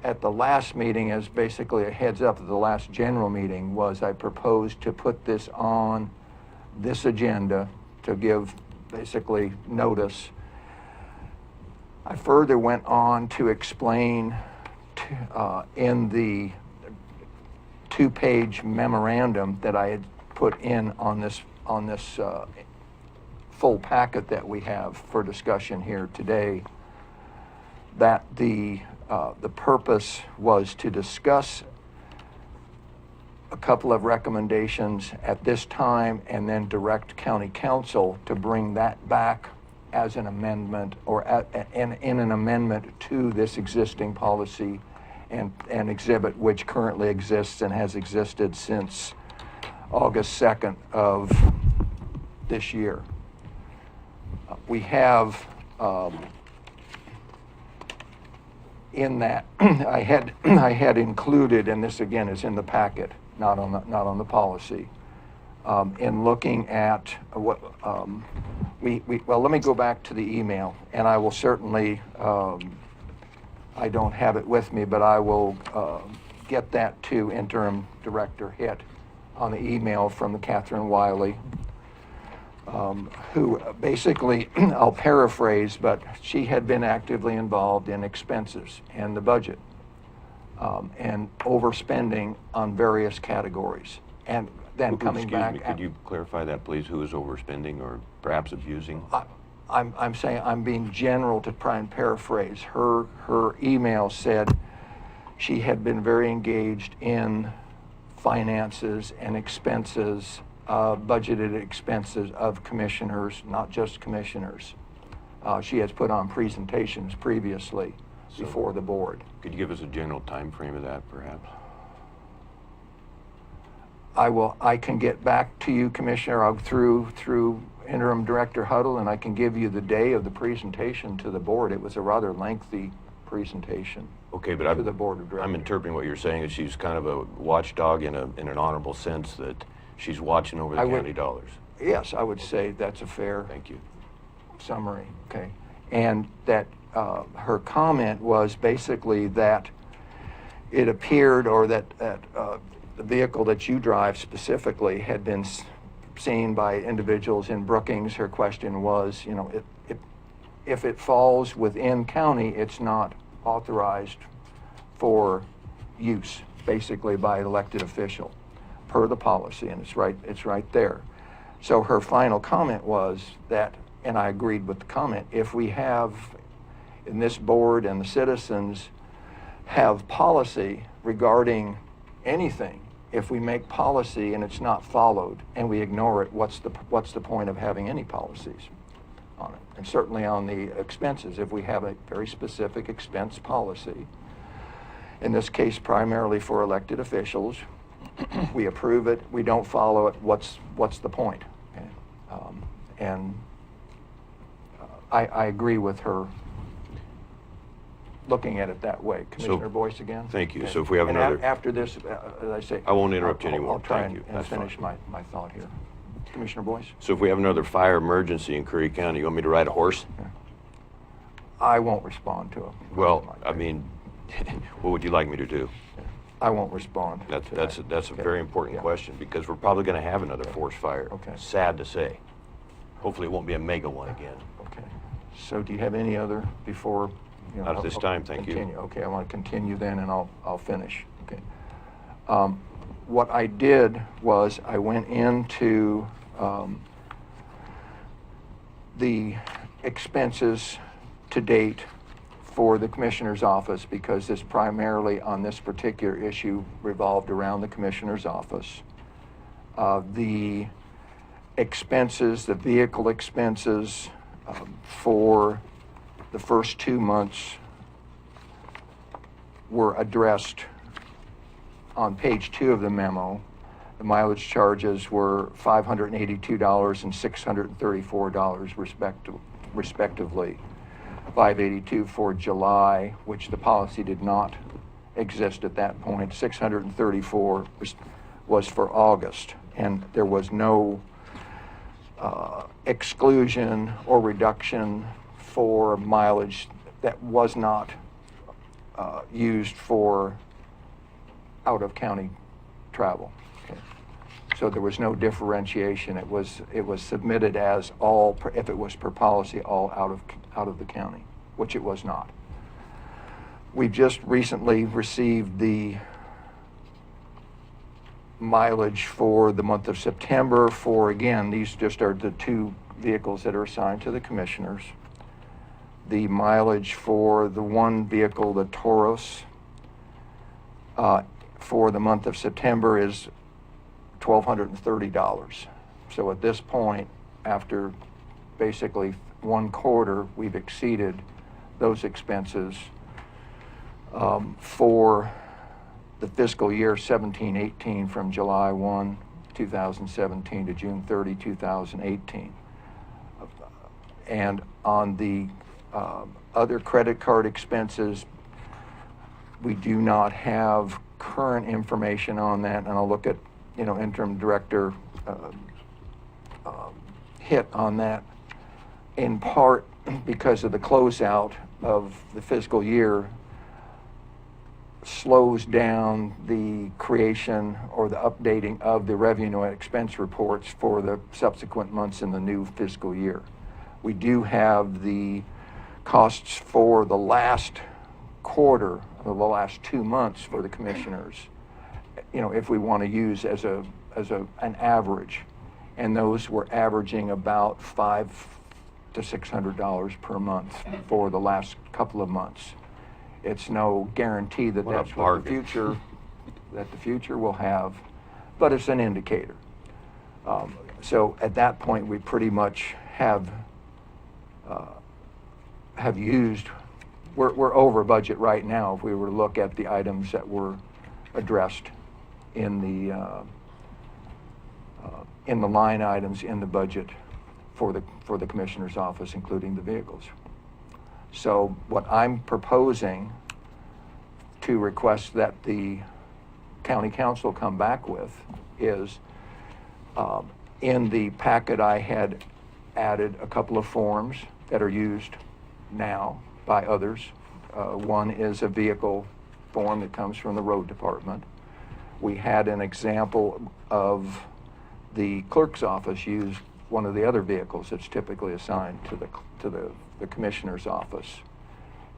at the last meeting as basically a heads up at the last general meeting, was I proposed to put this on this agenda to give basically notice. I further went on to explain in the 2-page memorandum that I had put in on this full packet that we have for discussion here today, that the purpose was to discuss a couple of recommendations at this time and then direct county council to bring that back as an amendment or in an amendment to this existing policy and exhibit, which currently exists and has existed since August 2nd of this year. We have in that I had included, and this again is in the packet, not on the policy. In looking at what well, let me go back to the email, and I will certainly I don't have it with me, but I will get that to Interim Director Hitt on the email from the Catherine Wiley. who basically, I'll paraphrase, but she had been actively involved in expenses and the budget, and overspending on various categories. And then coming back. Excuse me, could you clarify that, please? Who is overspending or perhaps abusing? I'm saying, I'm being general to try and paraphrase. Her email said she had been very engaged in finances and expenses, budgeted expenses of commissioners, not just commissioners. She has put on presentations previously before the board. Could you give us a general time frame of that, perhaps? I can get back to you, Commissioner, through Interim Director Huddle, and I can give you the day of the presentation to the board. It was a rather lengthy presentation. Okay, but to the board of directors. I'm interpreting what you're saying as she's kind of a watchdog in an honorable sense, that she's watching over the county dollars. Yes, I would say that's a fair Thank you. summary. Okay, and that her comment was basically that it appeared, or that the vehicle that you drive specifically had been seen by individuals in Brookings. Her question was, you know, if it falls within county, it's not authorized for use, basically by an elected official, per the policy, and it's right there. So her final comment was that, and I agreed with the comment, if we have, in this board and the citizens have policy regarding anything, if we make policy and it's not followed and we ignore it, what's the point of having any policies on it? And certainly on the expenses, if we have a very specific expense policy, in this case primarily for elected officials, we approve it, we don't follow it, what's the point? Okay? I agree with her looking at it that way. Commissioner Boyce again? Thank you. Okay. So if we have And another... After this, as I say... I won't interrupt you anymore. I'll try Thank you. and That's finish fine. my thought here. Commissioner Boyce? So if we have another fire emergency in Curry County, you want me to ride a horse? I won't respond to it. Well, I mean, what would you like me to do? I won't respond. That's to a that. Okay. very important Yeah. question, because we're probably going to have another forest fire. Okay. Sad to say. Hopefully it won't be a mega one again. Okay. So do you have any other before? You know, Not at this I'll time, thank you. continue. Okay, I want to continue then, and I'll finish. Okay. What I did was I went into the expenses to date for the commissioner's office, because this primarily on this particular issue revolved around the commissioner's office. The expenses, the vehicle expenses for the first 2 months were addressed on page 2 of the memo. The mileage charges were $582 and $634 respectively. $582 for July, which the policy did not exist at that point. $634 was for August, and there was no exclusion or reduction for mileage that was not used for out-of-county travel. Okay. So there was no differentiation. It was submitted as all, if it was per policy, all out of the county, which it was not. We just recently received the mileage for the month of September for, again, these just are the 2 vehicles that are assigned to the commissioners. The mileage for the one vehicle, the Taurus, for the month of September is $1,230. So at this point, after basically 1 quarter, we've exceeded those expenses for the fiscal year 17-18 from July 1, 2017 to June 30, 2018. And on the other credit card expenses, we do not have current information on that, and I'll look at, you know, interim director hit on that, in part because of the closeout of the fiscal year. slows down the creation or the updating of the revenue and expense reports for the subsequent months in the new fiscal year. We do have the costs for the last quarter, or the last 2 months for the commissioners, if we want to use as an average. And those were averaging about $500 to $600 per month for the last couple of months. It's no guarantee that What a that's what the bargain. future will have, but it's an indicator. So at that point, we pretty much have used. We're over budget right now if we were to look at the items that were addressed in the line items in the budget for the commissioner's office, including the vehicles. So what I'm proposing to request that the county council come back with is, in the packet I had added a couple of forms that are used now by others. One is a vehicle form that comes from the road department. We had an example of the clerk's office use one of the other vehicles that's typically assigned to the commissioner's office.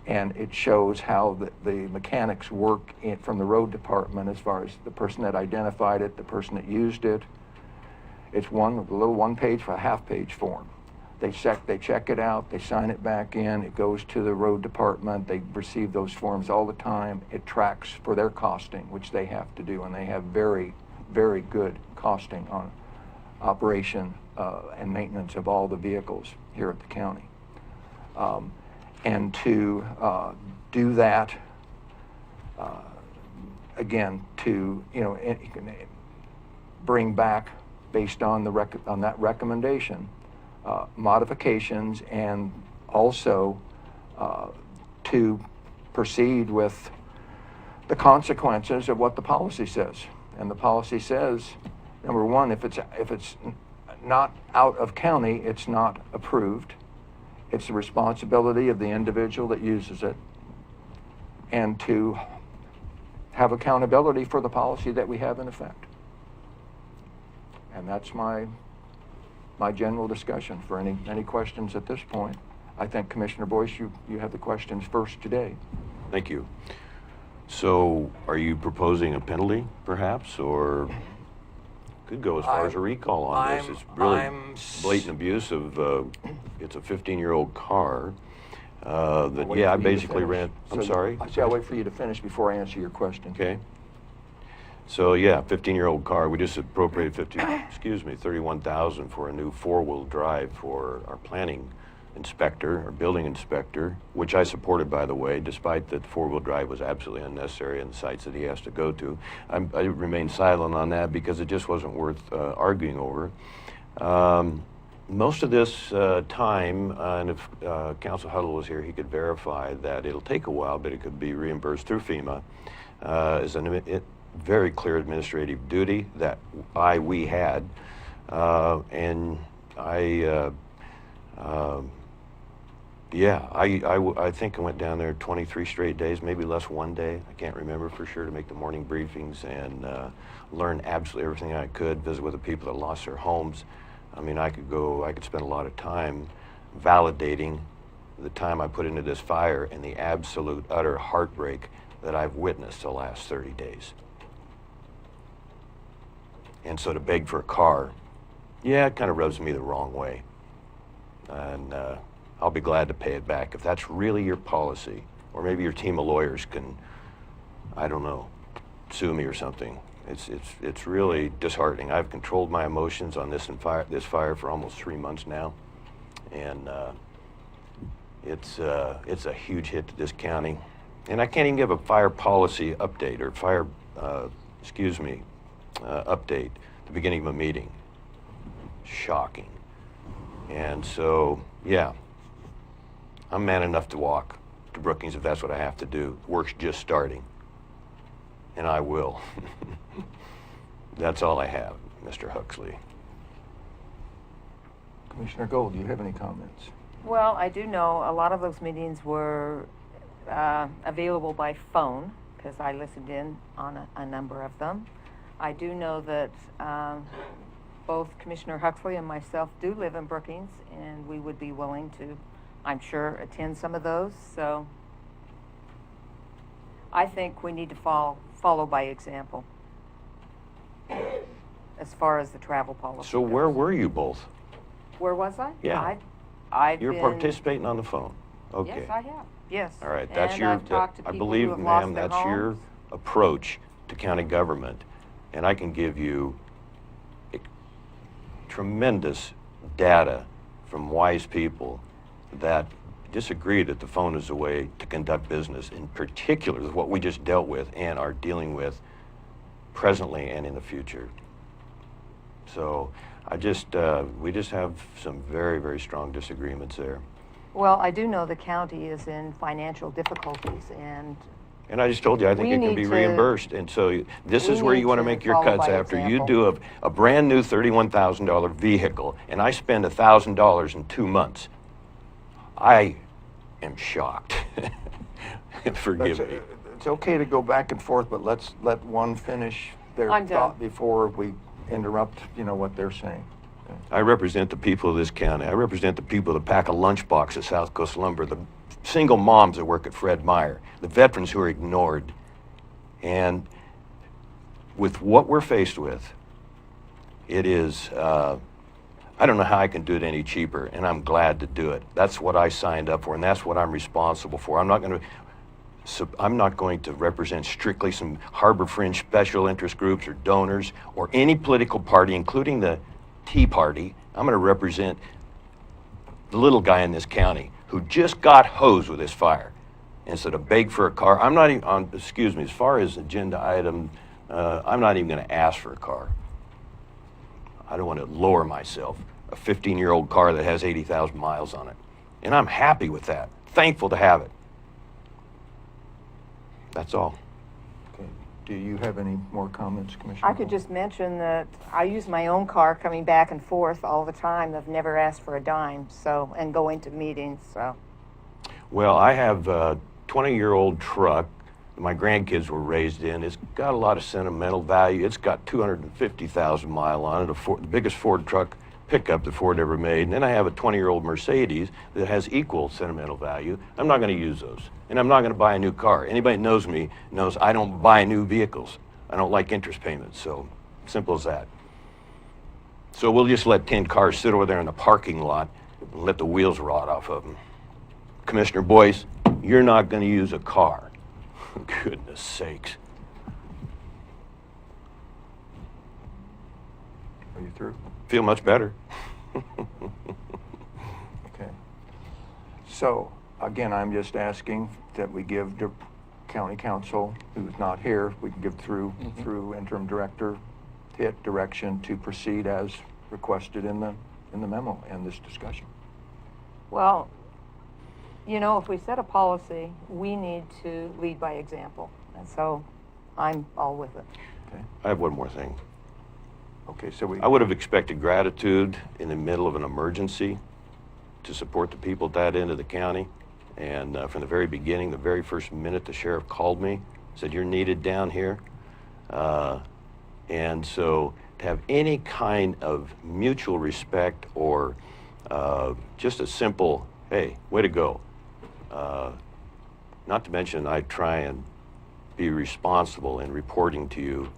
And it shows how the mechanics work from the road department as far as the person that identified it, the person that used it. It's a little one-page, a half-page form. They check it out, they sign it back in, it goes to the road department, they receive those forms all the time. It tracks for their costing, which they have to do, and they have very, very good costing on operation and maintenance of all the vehicles here at the county. And to do that, again, to bring back, based on on that recommendation, modifications, and also to proceed with the consequences of what the policy says. And the policy says, number one, if it's not out of county, it's not approved. It's the responsibility of the individual that uses it, and to have accountability for the policy that we have in effect. And that's my general discussion. For any questions at this point, I think Commissioner Boyce, you have the questions first today. Thank you. So are you proposing a penalty, perhaps, or could go as far as a recall on this? It's really blatant abuse of, it's a 15-year-old car that, yeah, I basically ran, I'm sorry? I'll wait for you to finish before I answer your question. Okay. So, yeah, 15-year-old car. We just appropriated $31,000 for a new four-wheel drive for our planning inspector, or building inspector, which I supported, by the way, despite that four-wheel drive was absolutely unnecessary in the sites that he has to go to. I remained silent on that because it just wasn't worth arguing over. Most of this time, and if Council Huddle was here, he could verify that it'll take a while, but it could be reimbursed through FEMA, is a very clear administrative duty that we had, and I think I went down there 23 straight days, maybe less one day. I can't remember for sure, to make the morning briefings and learn absolutely everything I could, visit with the people that lost their homes. I mean, I could spend a lot of time validating the time I put into this fire and the absolute, utter heartbreak that I've witnessed the last 30 days. And so to beg for a car, yeah, it kind of rubs me the wrong way. And I'll be glad to pay it back if that's really your policy. Or maybe your team of lawyers can, I don't know, sue me or something. It's really disheartening. I've controlled my emotions on this fire for almost 3 months now, and it's a huge hit to this county. And I can't even give a fire policy update or update at the beginning of a meeting. Shocking. And so, yeah, I'm man enough to walk to Brookings if that's what I have to do. Work's just starting, and I will. That's all I have, Mr. Huxley. Commissioner Gold, do you have any comments? Well, I do know a lot of those meetings were available by phone, because I listened in on a number of them. I do know that both Commissioner Huxley and myself do live in Brookings, and we would be willing to, I'm sure, attend some of those. So I think we need to follow by example as far as the travel policy So where goes. were you both? Where was I? Yeah. I've You're been, participating on the phone. Okay. Yes, I have. Yes. All right, that's And your, I've talked to I people believe, who have lost ma'am, their that's your homes. approach to county government. And I can give you tremendous data from wise people that disagree that the phone is a way to conduct business, in particular what we just dealt with and are dealing with presently and in the future. So we just have some very, very strong disagreements there. Well, I do know the county is in financial difficulties, and And I just told you, I think We it can need be to- reimbursed. And so this we is where need you want to to make your follow cuts by after you example. do a brand new $31,000 vehicle and I spend $1,000 in 2 months. I am shocked. Forgive me. It's okay to go back and forth, but let's let one finish their I'm done. thought before we interrupt, what they're saying. Okay. I represent the people of this county. I represent the people that pack a lunchbox at South Coast Lumber, the single moms that work at Fred Meyer, the veterans who are ignored. And with what we're faced with, it is, I don't know how I can do it any cheaper, and I'm glad to do it. That's what I signed up for, and that's what I'm responsible for. I'm not going to represent strictly some harbor fringe special interest groups or donors or any political party, including the Tea Party. I'm going to represent the little guy in this county who just got hosed with this fire. Instead of beg for a car, I'm not even on, excuse me, as far as agenda item, I'm not even going to ask for a car. I don't want to lower myself. A 15-year-old car that has 80,000 miles on it. And I'm happy with that. Thankful to have it. That's all. Okay. Do you have any more comments, Commissioner? I could just mention that I use my own car coming back and forth all the time. I've never asked for a dime, so, and going to meetings, so. Well, I have a 20-year-old truck that my grandkids were raised in. It's got a lot of sentimental value. It's got 250,000 miles on it, the biggest Ford truck pickup that Ford ever made. And then I have a 20-year-old Mercedes that has equal sentimental value. I'm not going to use those. And I'm not going to buy a new car. Anybody that knows me knows I don't buy new vehicles. I don't like interest payments. So simple as that. So we'll just let 10 cars sit over there in the parking lot and let the wheels rot off of them. Commissioner Boyce, you're not going to use a car. Goodness sakes. Are you through? Feel much better. Okay. So, again, I'm just asking that we give the county council, who's not here, we can give through interim director, hit direction to proceed as requested in the memo and this discussion. Well, if we set a policy, we need to lead by example. And so I'm all with it. Okay. I have one more thing. Okay, so I would have expected gratitude in the middle of an emergency to support the people at that end of the county. And from the very beginning, the very first minute the sheriff called me, said, "You're needed down here." And so to have any kind of mutual respect or just a simple, "Hey, way to go." Not to mention I try and be responsible in reporting to you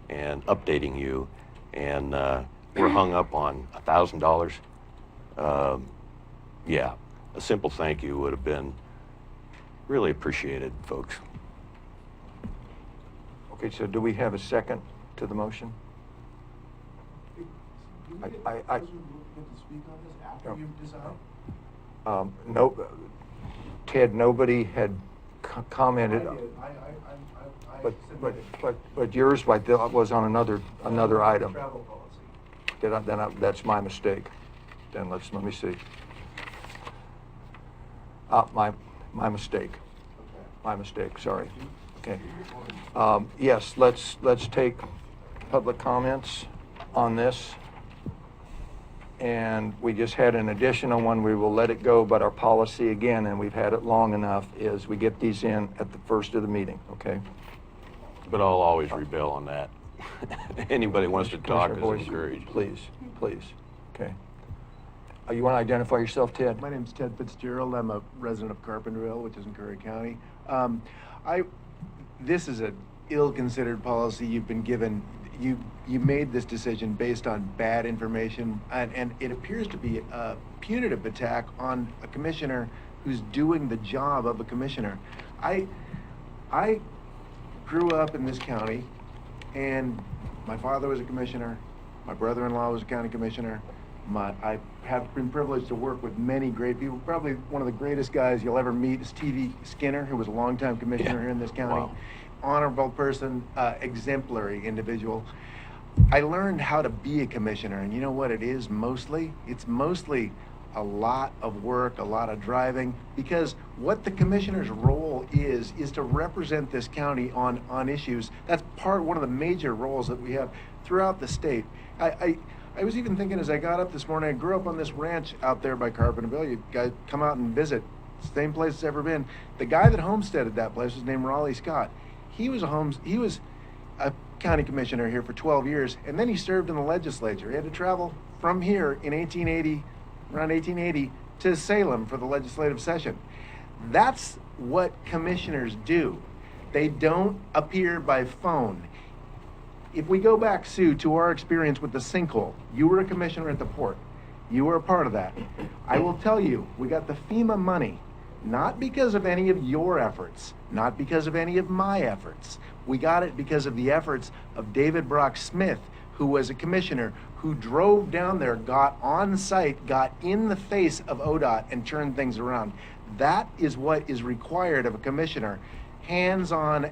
and updating you. And we're hung up on $1,000. Yeah, a simple thank you would have been really appreciated, folks. Okay, so do we have a second to the motion? You get I- to speak on this after you decide? No, Ted, nobody had commented. I did. But, submitted. but yours was on another item. Travel policy. That's my mistake. Then let me see. My mistake. Okay. My mistake, sorry. Okay. Yes, let's take public comments on this. And we just had an additional one, we will let it go, but our policy again, and we've had it long enough, is we get these in at the first of the meeting, okay? But I'll always rebel on that. Anybody wants to talk is Commissioner Boyce, encouraged. Please. Okay. You want to identify yourself, Ted? My name's Ted Fitzgerald. I'm a resident of Carpenterville, which is in Curry County. This is an ill-considered policy you've been given. You made this decision based on bad information, and it appears to be a punitive attack on a commissioner who's doing the job of a commissioner. I grew up in this county, and my father was a commissioner. My brother-in-law was a county commissioner. I have been privileged to work with many great people. Probably one of the greatest guys you'll ever meet is T.V. Skinner, who was a longtime commissioner here in this county. Wow. Honorable person, exemplary individual. I learned how to be a commissioner, and you know what it is mostly? It's mostly a lot of work, a lot of driving, because what the commissioner's role is to represent this county on issues. That's one of the major roles that we have throughout the state. I was even thinking as I got up this morning, I grew up on this ranch out there by Carpenterville. You guys come out and visit. Same place it's ever been. The guy that homesteaded that place was named Raleigh Scott. He was a county commissioner here for 12 years, and then he served in the legislature. He had to travel from here in around 1880 to Salem for the legislative session. That's what commissioners do. They don't appear by phone. If we go back, Sue, to our experience with the sinkhole, you were a commissioner at the port. You were a part of that. I will tell you, we got the FEMA money, not because of any of your efforts, not because of any of my efforts. We got it because of the efforts of David Brock Smith, who was a commissioner, who drove down there, got on site, got in the face of ODOT and turned things around. That is what is required of a commissioner, hands-on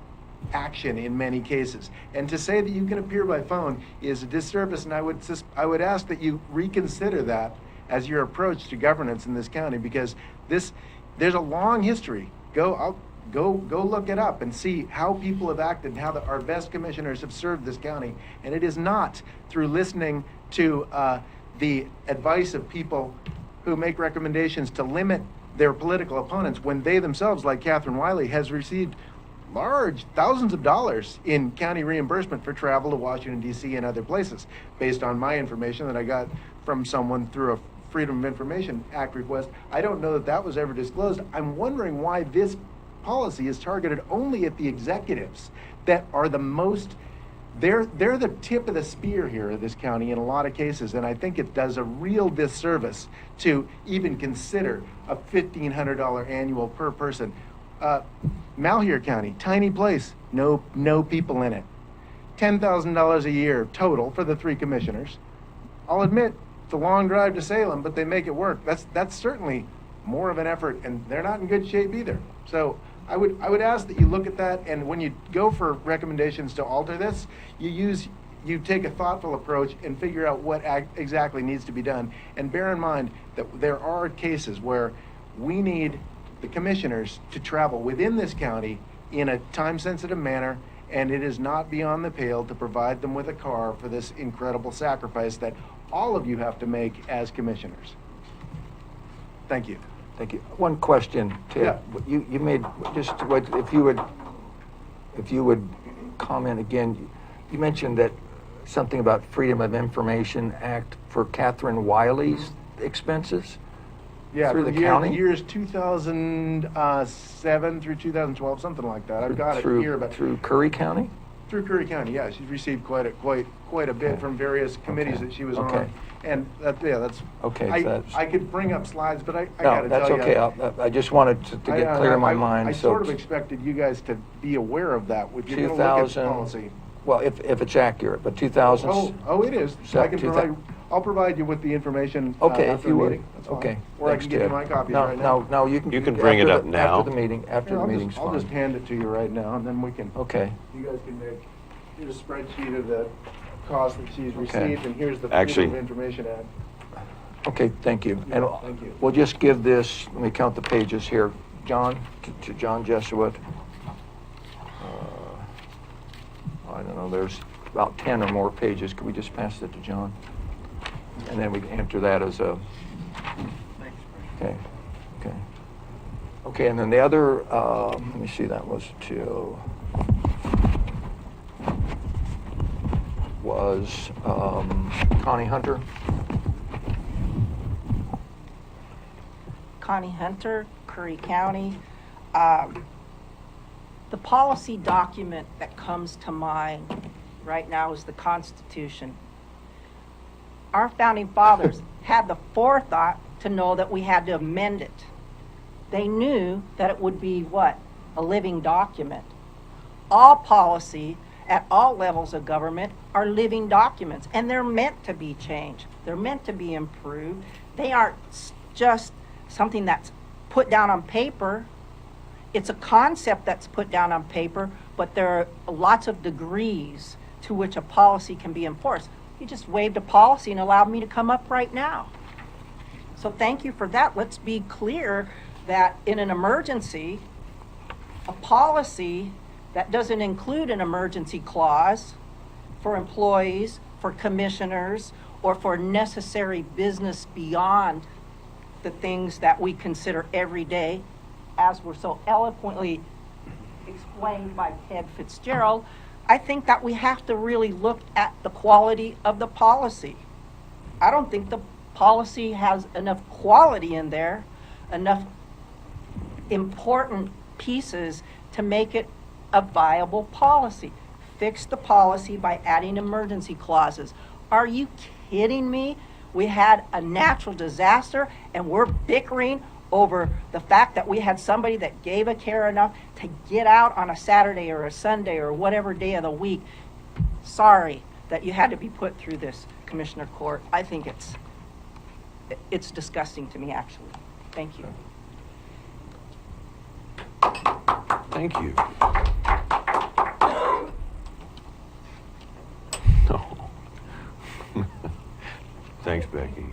action in many cases. And to say that you can appear by phone is a disservice, and I would ask that you reconsider that as your approach to governance in this county, because there's a long history. Go look it up and see how people have acted and how our best commissioners have served this county. And it is not through listening to the advice of people who make recommendations to limit their political opponents when they themselves, like Catherine Wiley, has received large thousands of dollars in county reimbursement for travel to Washington, D.C. and other places, based on my information that I got from someone through a Freedom of Information Act request. I don't know that was ever disclosed. I'm wondering why this policy is targeted only at the executives that are the most, they're the tip of the spear here in this county in a lot of cases, and I think it does a real disservice to even consider a $1,500 annual per person. Malheur County, tiny place, no people in it. $10,000 a year total for the 3 commissioners. I'll admit, it's a long drive to Salem, but they make it work. That's certainly more of an effort, and they're not in good shape either. So I would ask that you look at that, and when you go for recommendations to alter this, you take a thoughtful approach and figure out what exactly needs to be done. And bear in mind that there are cases where we need the commissioners to travel within this county in a time-sensitive manner, and it is not beyond the pale to provide them with a car for this incredible sacrifice that all of you have to make as commissioners. Thank you. Thank you. One question, Ted. Yeah. You made, just if you would comment again, you mentioned that something about Freedom of Information Act for Catherine Wiley's expenses? Yeah, Through for the county? years 2007 through 2012, something like that. I've got it here, but Through Curry County? through Curry County, yeah, she's received quite a bit Okay. from various committees Okay. that she was Okay. on, and that's. Okay, I could bring up slides, but I No, gotta that's tell you. okay. I just wanted to get clear in my mind. I so sort of expected you guys to be aware of that. If you're gonna look at 2000 policy. Well, if it's accurate, but 2000. Oh, it is. So I can I'll provide you with the information Okay, after if you the would. meeting. That's fine. Okay. Or I Thanks, can give you Ted. my copies right now. No, you can. You can bring it after up now. After the meeting, after Yeah, the meeting's I'll just fine. hand it to you right now, and then we can. Okay. You guys can here's a spreadsheet of the cost that she's Okay. received, and here's the Actually- Freedom of Information Act. Okay, thank you. And Yeah, thank you. we'll just give this, let me count the pages here. John, to John Jesuit. I don't know, there's about 10 or more pages. Could we just pass it to John? And then we can enter that as a, okay. Okay, and then the other, let me see, that was to, was Connie Hunter. Connie Hunter, Curry County. The policy document that comes to mind right now is the Constitution. Our founding fathers had the forethought to know that we had to amend it. They knew that it would be what? A living document. All policy at all levels of government are living documents, and they're meant to be changed. They're meant to be improved. They aren't just something that's put down on paper. It's a concept that's put down on paper, but there are lots of degrees to which a policy can be enforced. You just waived a policy and allowed me to come up right now. So thank you for that. Let's be clear that in an emergency, a policy that doesn't include an emergency clause for employees, for commissioners, or for necessary business beyond the things that we consider every day, as were so eloquently explained by Ted Fitzgerald, I think that we have to really look at the quality of the policy. I don't think the policy has enough quality in there, enough important pieces to make it a viable policy. Fix the policy by adding emergency clauses. Are you kidding me? We had a natural disaster and we're bickering over the fact that we had somebody that gave a care enough to get out on a Saturday or a Sunday or whatever day of the week. Sorry that you had to be put through this, Commissioner Court. I think it's disgusting to me, actually. Thank you. Thank you. No. Thanks, Becky.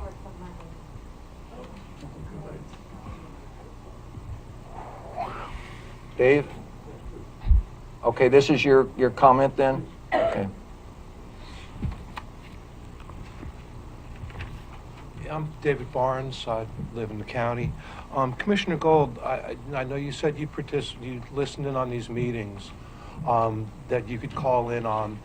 Dave? Okay, this is your comment then? Okay. I'm David Barnes. I live in the county. Commissioner Gold, I know you said you listened in on these meetings that you could call in on.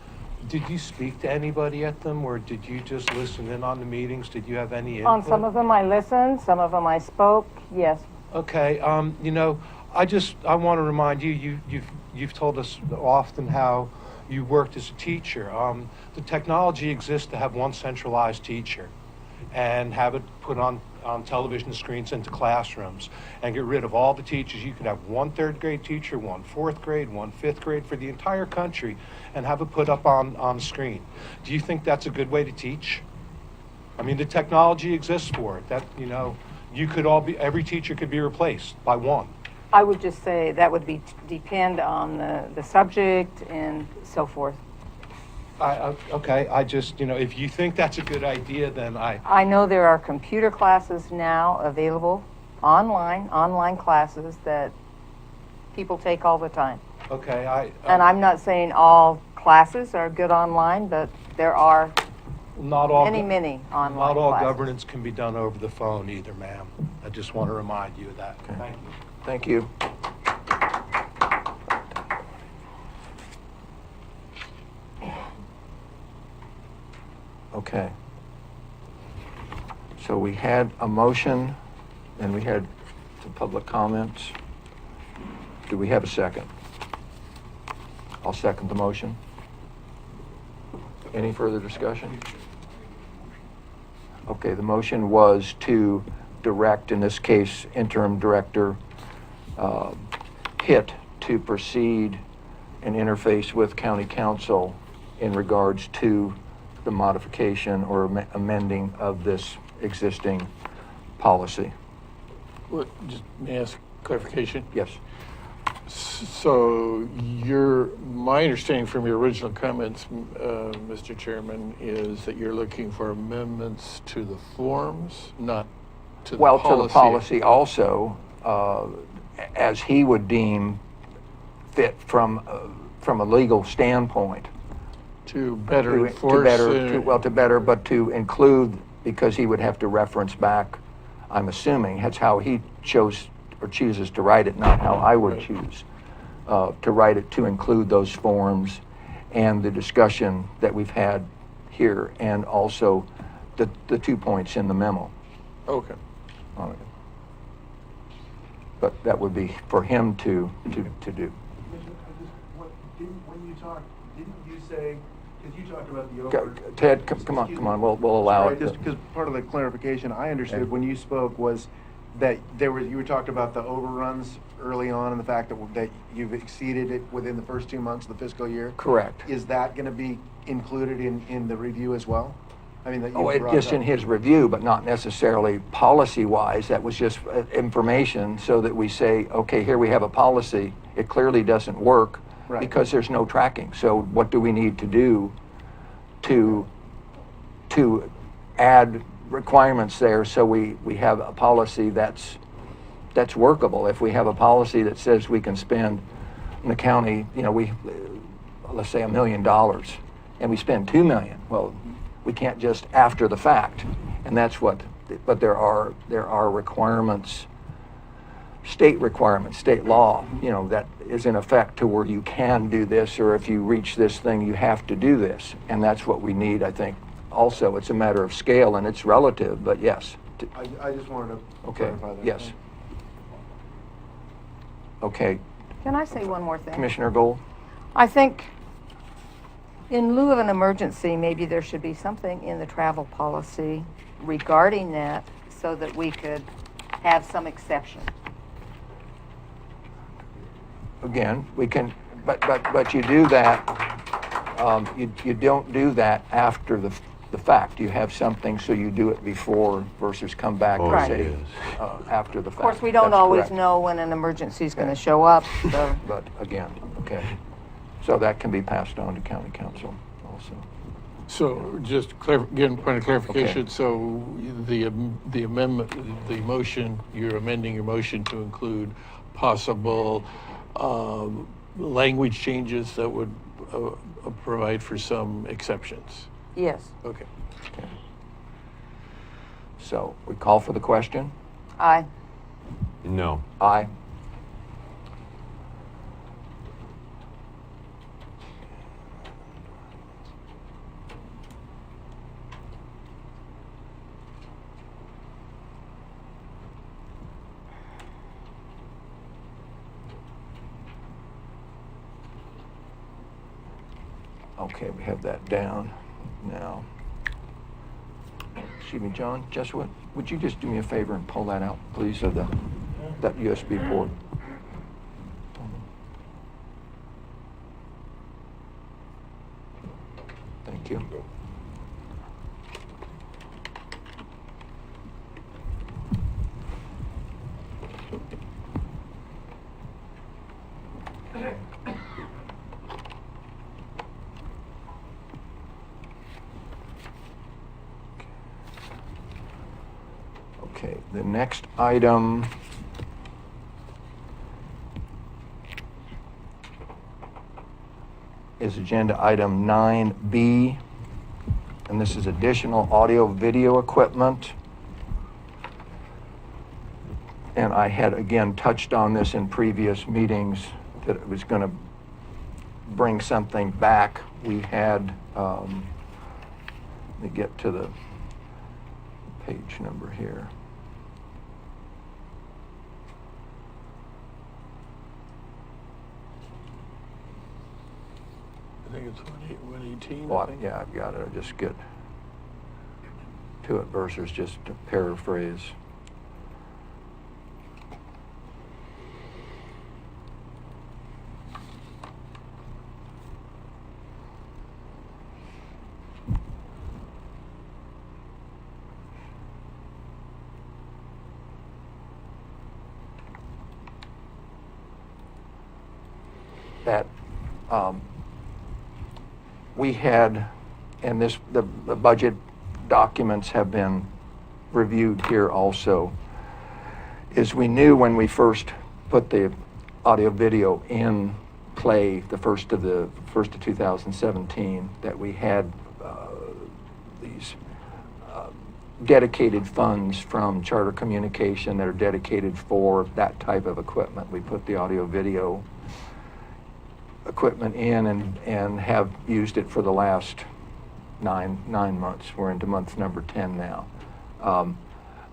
Did you speak to anybody at them, or did you just listen in on the meetings? Did you have any input? On some of them I listened, some of them I spoke, yes. Okay, you know, I want to remind you, you've told us often how you worked as a teacher. The technology exists to have one centralized teacher and have it put on television screens into classrooms and get rid of all the teachers. You could have one third grade teacher, one fourth grade, one fifth grade for the entire country and have it put up on the screen. Do you think that's a good way to teach? I mean, the technology exists for it. That, you know, every teacher could be replaced by one. I would just say that would depend on the subject and so forth. Okay, I just, you know, if you think that's a good idea, then I know there are computer classes now available online classes that people take all the time. Okay, And I'm not saying all classes are good online, but there are not all many online Not all classes. governance can be done over the phone either, ma'am. I just want to remind you of that. Okay. Thank you. Thank you. Okay. So we had a motion, and we had some public comments. Do we have a second? I'll second the motion. Any further discussion? Okay, the motion was to direct, in this case, interim director Hitt to proceed and interface with county council in regards to the modification or amending of this existing policy. What, just may I ask clarification? Yes. So my understanding from your original comments, Mr. Chairman, is that you're looking for amendments to the forms, not to the policy. Well, to the policy also, as he would deem fit from a legal standpoint. To better To enforce. better, but to include, because he would have to reference back, I'm assuming, that's how he chose or chooses to write it, not how I would choose to write it, to include those forms and the discussion that we've had here, and also the 2 points in the memo Okay. on it. But that would be for him to do. When you talked, didn't you say, because you talked about the Go- Ted, come on, we'll allow it. Just because part of the clarification I understood when you spoke was that you were talking about the overruns early on and the fact that you've exceeded it within the first 2 months of the fiscal year. Correct. Is that going to be included in the review as well? I mean, that you Oh, brought just up. in his review, but not necessarily policy-wise. That was just information so that we say, okay, here we have a policy. It clearly doesn't work Right. because there's no tracking. So what do we need to do to add requirements there so we have a policy that's workable? If we have a policy that says we can spend in the county, let's say $1 million, and we spend $2 million, well, we can't just after the fact, and that's what. But there are requirements, state requirements, state law, that is in effect to where you can do this, or if you reach this thing, you have to do this, and that's what we need. I think. Also, it's a matter of scale and it's relative, but yes. I just wanted to Okay. clarify that. Yes. Okay, Can I say one more thing? Commissioner Gold. I think in lieu of an emergency, maybe there should be something in the travel policy regarding that so that we could have some exception. Again, we can, but you do that. You don't do that after the fact. You have something, so you do it before versus come back Oh, and say yes. after the fact. Of course, we don't That's always correct. know when an emergency is going to show up, so. But again, okay. So that can be passed on to county council also. So just again, point of clarification, Okay. so the amendment, the motion, you're amending your motion to include possible language changes that would provide for some exceptions. Yes. Okay. Okay. So we call for the question? Aye. No. Aye. Okay, we have that down now. Excuse me, John, Jesuit, would you just do me a favor and pull that out, please, of that USB port? Thank you. Okay, the next item is agenda item 9B, and this is additional audio-video equipment. And I had, again, touched on this in previous meetings, that it was going to bring something back. We had, let me get to the page number here. I think it's 118. Well, yeah, I've got it. I'll just get to it versus just to paraphrase. That we had, and the budget documents have been reviewed here also, is we knew when we first put the audio video in play, the first of 2017, that we had these dedicated funds from Charter Communication that are dedicated for that type of equipment. We put the audio video equipment in and have used it for the last nine months. We're into month number 10 now.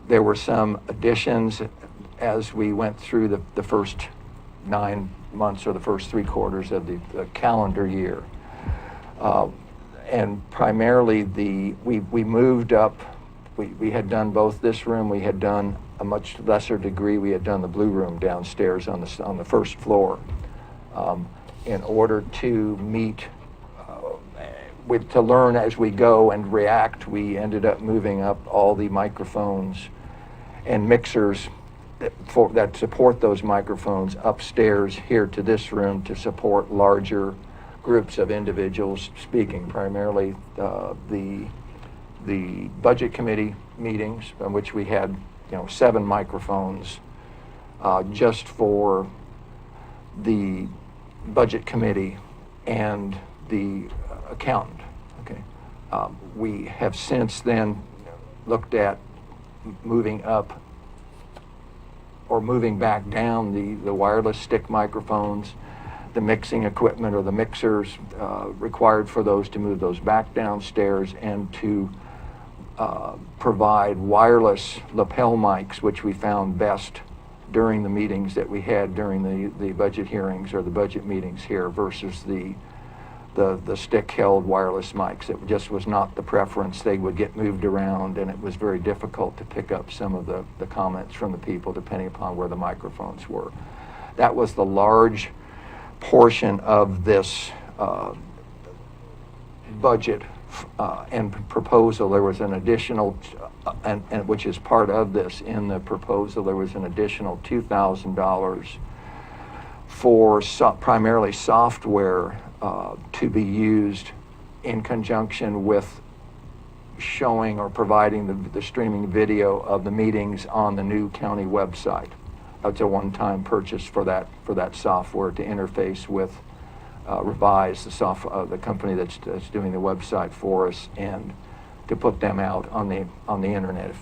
There were some additions as we went through the first 9 months or the first 3 quarters of the calendar year. And primarily we moved up, we had done both this room, we had done a much lesser degree, we had done the blue room downstairs on the first floor. In order to meet, to learn as we go and react, we ended up moving up all the microphones and mixers that support those microphones upstairs here to this room to support larger groups of individuals speaking, primarily the budget committee meetings, in which we had 7 microphones just for the budget committee and the accountant. Okay, we have since then looked at moving up or moving back down the wireless stick microphones, the mixing equipment or the mixers required for those, to move those back downstairs, and to provide wireless lapel mics, which we found best during the meetings that we had during the budget hearings or the budget meetings here versus the stick-held wireless mics. It just was not the preference. They would get moved around, and it was very difficult to pick up some of the comments from the people depending upon where the microphones were. That was the large portion of this budget and proposal. There was an additional, and which is part of this in the proposal, there was an additional $2,000 for primarily software to be used in conjunction with showing or providing the streaming video of the meetings on the new county website. That's a one-time purchase for that software to interface with Revise, the company that's doing the website for us, and to put them out on the internet.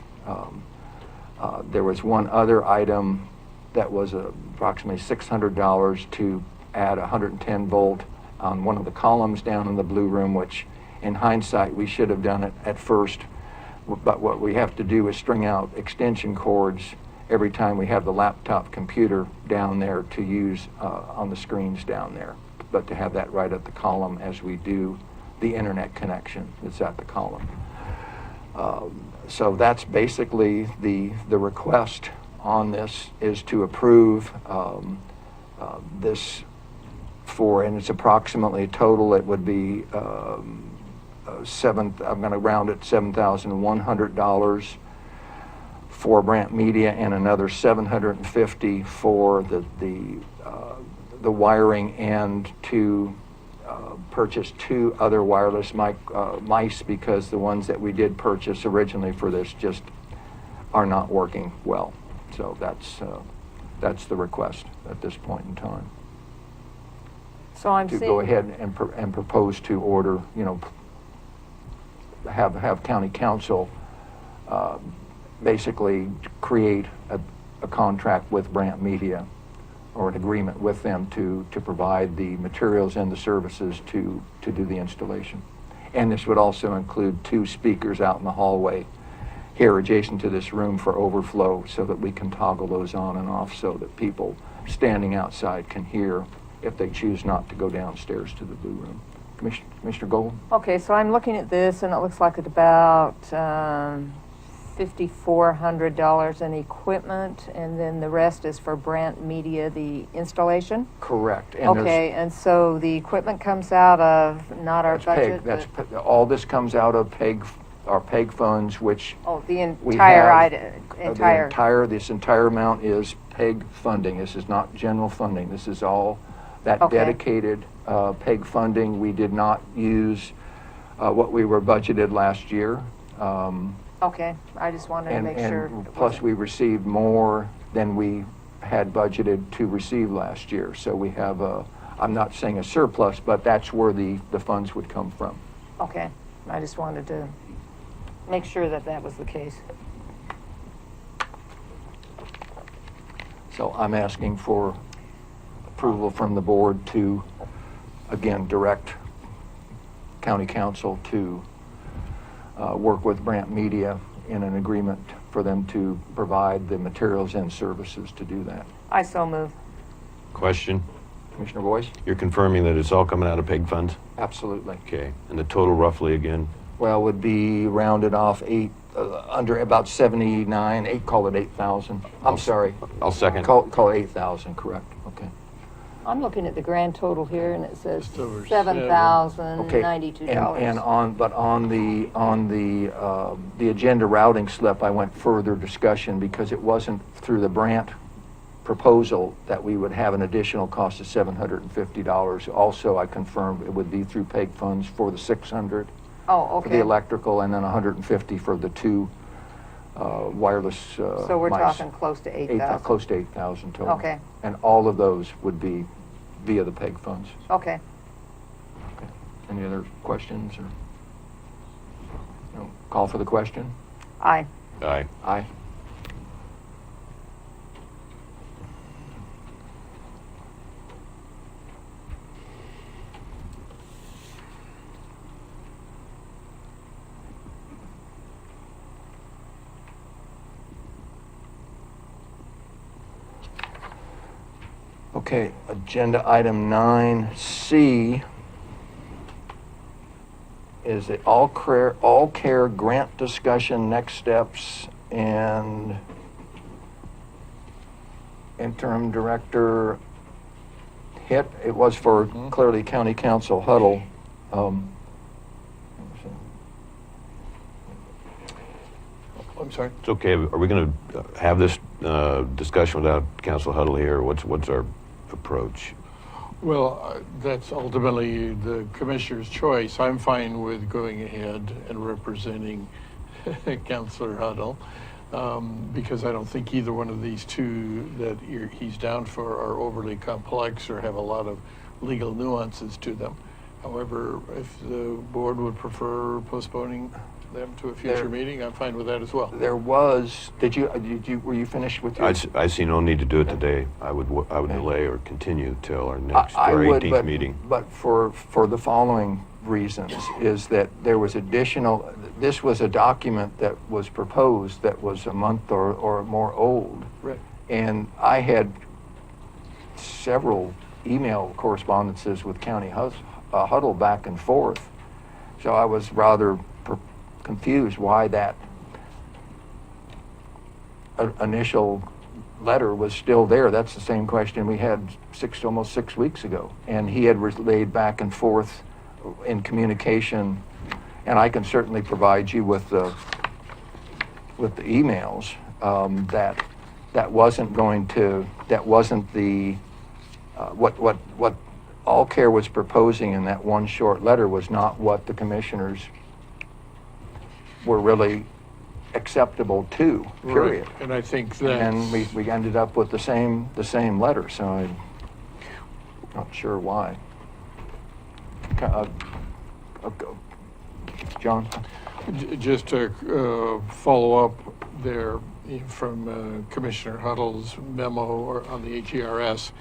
There was one other item that was approximately $600 to add 110 volt on one of the columns down in the blue room, which in hindsight we should have done it at first, but what we have to do is string out extension cords every time we have the laptop computer down there to use on the screens down there, but to have that right at the column as we do the internet connection. It's at the column. So that's basically the request on this, is to approve this and it's approximately total, it would be I'm going to round it, $7,100 for Brant Media, and another $750 for the wiring, and to purchase 2 other wireless mice, because the ones that we did purchase originally for this just are not working well. So that's the request at this point in time. So I'm To seeing. go ahead and propose to order, have county council basically create a contract with Brant Media, or an agreement with them to provide the materials and the services to do the installation. And this would also include 2 speakers out in the hallway here adjacent to this room for overflow, so that we can toggle those on and off so that people standing outside can hear if they choose not to go downstairs to the blue room. Commissioner Gold? Okay, so I'm looking at this, and it looks like it's about $5,400 in equipment, and then the rest is for Brant Media, the installation? Correct. And Okay, and so the equipment comes out of not our budget? All this comes out of our PEG funds, which Oh, the we entire have, item, this entire amount is PEG funding. This is not general funding. This is all that Okay. dedicated PEG funding. We did not use what we were budgeted last year. Okay, I just wanted to make sure. And it plus wasn't- we received more than we had budgeted to receive last year. So we have I'm not saying a surplus, but that's where the funds would come from. Okay, I just wanted to make sure that was the case. So I'm asking for approval from the board to, again, direct county council to work with Brant Media in an agreement for them to provide the materials and services to do that. I so move. Question? Commissioner Boyce? You're confirming that it's all coming out of PEG funds? Absolutely. Okay. And the total roughly again? Well, would be rounded off under about 79, call it 8,000. I'm sorry. I'll second. Call it 8,000, correct, okay. I'm looking at the grand total here, and it says Just over $7,092. Okay, and on the agenda routing slip, I went further discussion because it wasn't through the Brant proposal that we would have an additional cost of $750. Also, I confirmed it would be through PEG funds for the 600 Oh, for the okay. electrical, and then 150 for the two wireless So we're mice. talking close to 8,000. Close to 8,000 total. Okay. And all of those would be via the PEG funds. Okay. Okay. Any other questions or? No. Call for the question? Aye. Aye. Aye. Okay, agenda item 9C is the all care grant discussion, next steps, and interim director hit. It was for clearly county council huddle. I'm sorry. It's okay. Are we going to have this discussion without Council Huddle here? What's our approach? Well, that's ultimately the commissioner's choice. I'm fine with going ahead and representing Councilor Huddle, because I don't think either one of these two that he's down for are overly complex or have a lot of legal nuances to them. However, if the board would prefer postponing them to a future meeting, I'm fine with that as well. There was, were you finished with your? I see no need to do it today. I would delay or continue till our next, our 18th meeting. But for the following reasons, is that there was additional, this was a document that was proposed that was a month or more old. Right. And I had several email correspondences with County Huddle back and forth. So I was rather confused why that initial letter was still there. That's the same question we had almost 6 weeks ago. And he had relayed back and forth in communication, and I can certainly provide you with the emails, that wasn't the what All Care was proposing in that one short letter was not what the commissioners were really acceptable to, period. Right. And I think that. And we ended up with the same letter, so I'm not sure why. John? Just to follow up there from Commissioner Huddle's memo on the HERS,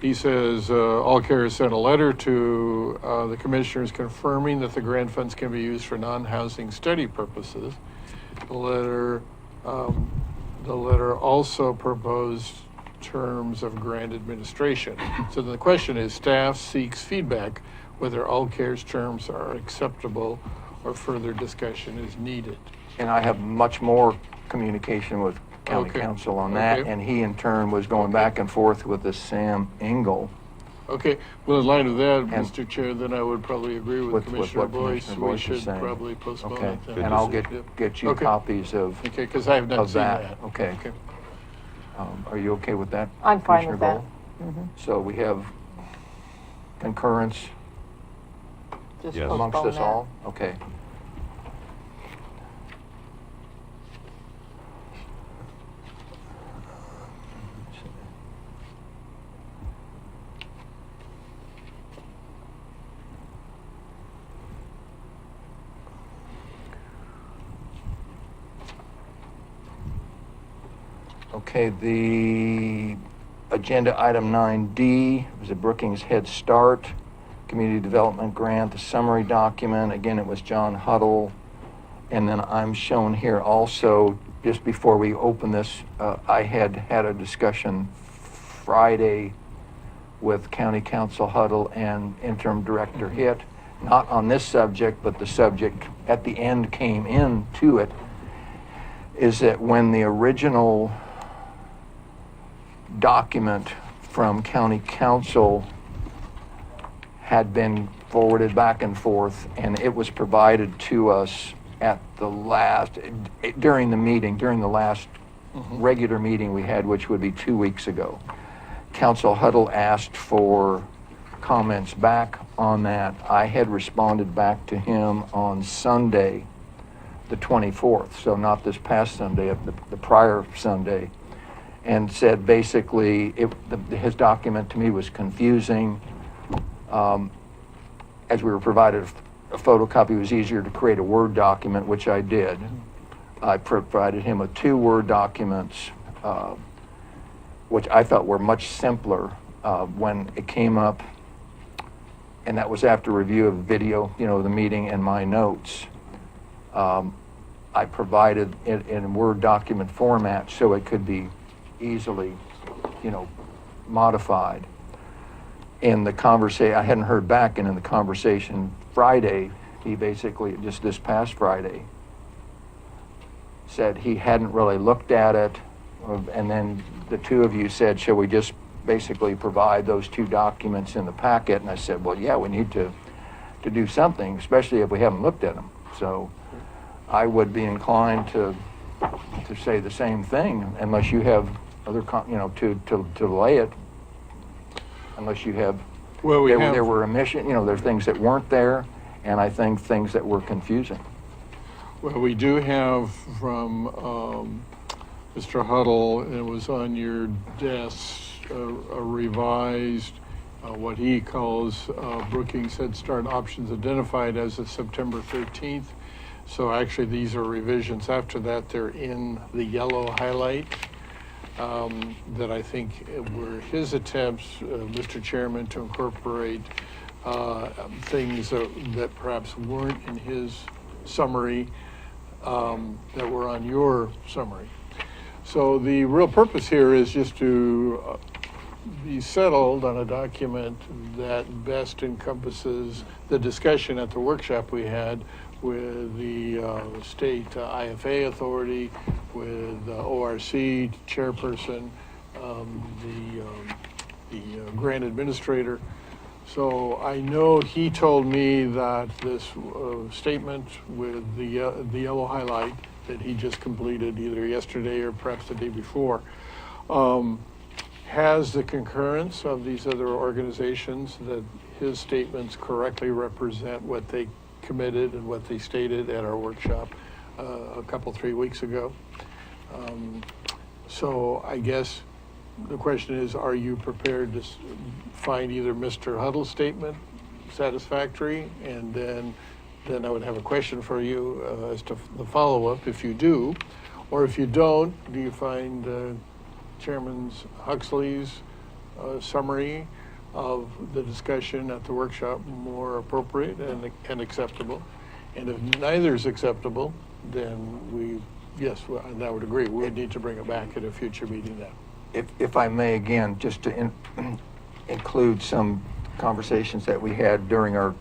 he says, All Care has sent a letter to the commissioners confirming that the grant funds can be used for non-housing study purposes. The letter also proposed terms of grant administration. So the question is, staff seeks feedback whether All Care's terms are acceptable or further discussion is needed. And I have much more communication with County Council on that, Okay. and he in turn was going back and forth with this Sam Engel. Okay, well, in light of that, And- Mr. Chair, then I would probably agree with With Commissioner what Boyce. Commissioner We Boyce is should saying. probably postpone Okay, it then. and I'll Yep. get you Okay. copies of Okay, because I have not seen that. Okay. Are you okay with that? I'm fine Commissioner with that. Bowe? Mhm. So we have concurrence Just Yes. amongst postpone us that. all? Okay. Okay, the agenda item 9D was a Brookings Head Start Community Development Grant, the summary document. Again, it was John Huddle And then I'm shown here also, just before we open this, I had a discussion Friday with County Council Huddle and Interim Director Hitt, not on this subject, but the subject at the end came into it, is that when the original document from County Council had been forwarded back and forth, and it was provided to us at the last, during the last regular meeting we had, which would be 2 weeks ago. Council Huddle asked for comments back on that. I had responded back to him on Sunday, the 24th, so not this past Sunday, the prior Sunday, and said basically his document to me was confusing. As we were provided a photocopy, it was easier to create a Word document, which I did. I provided him with 2 Word documents, which I felt were much simpler when it came up, and that was after review of video, the meeting and my notes. I provided it in Word document format so it could be easily, modified. In the conversation, I hadn't heard back, and in the conversation Friday, he basically, just this past Friday, said he hadn't really looked at it, and then the 2 of you said, shall we just basically provide those 2 documents in the packet? And I said, well, yeah, we need to do something, especially if we haven't looked at them. So I would be inclined to say the same thing, unless you have other, to lay it, unless you have, Well, there were omission, there's things that weren't there, and I think things that were confusing. Well, we do have from Mr. Huddle, and it was on your desk, a revised, what he calls Brookings Head Start options identified as of September 13th. So actually, these are revisions. After that, they're in the yellow highlight. That I think were his attempts, Mr. Chairman, to incorporate things that perhaps weren't in his summary that were on your summary. So the real purpose here is just to be settled on a document that best encompasses the discussion at the workshop we had with the state IFA authority, with ORC chairperson, the grant administrator. So I know he told me that this statement with the yellow highlight that he just completed either yesterday or perhaps the day before has the concurrence of these other organizations, that his statements correctly represent what they committed and what they stated at our workshop a couple, 3 weeks ago. So I guess the question is, are you prepared to find either Mr. Huddle's statement satisfactory, and then I would have a question for you as to the follow-up if you do, or if you don't, do you find Chairman Huxley's summary of the discussion at the workshop more appropriate and acceptable? And if neither is acceptable, then and I would agree, we would need to bring it back at a future meeting then. If I may, again, just to include some conversations that we had during our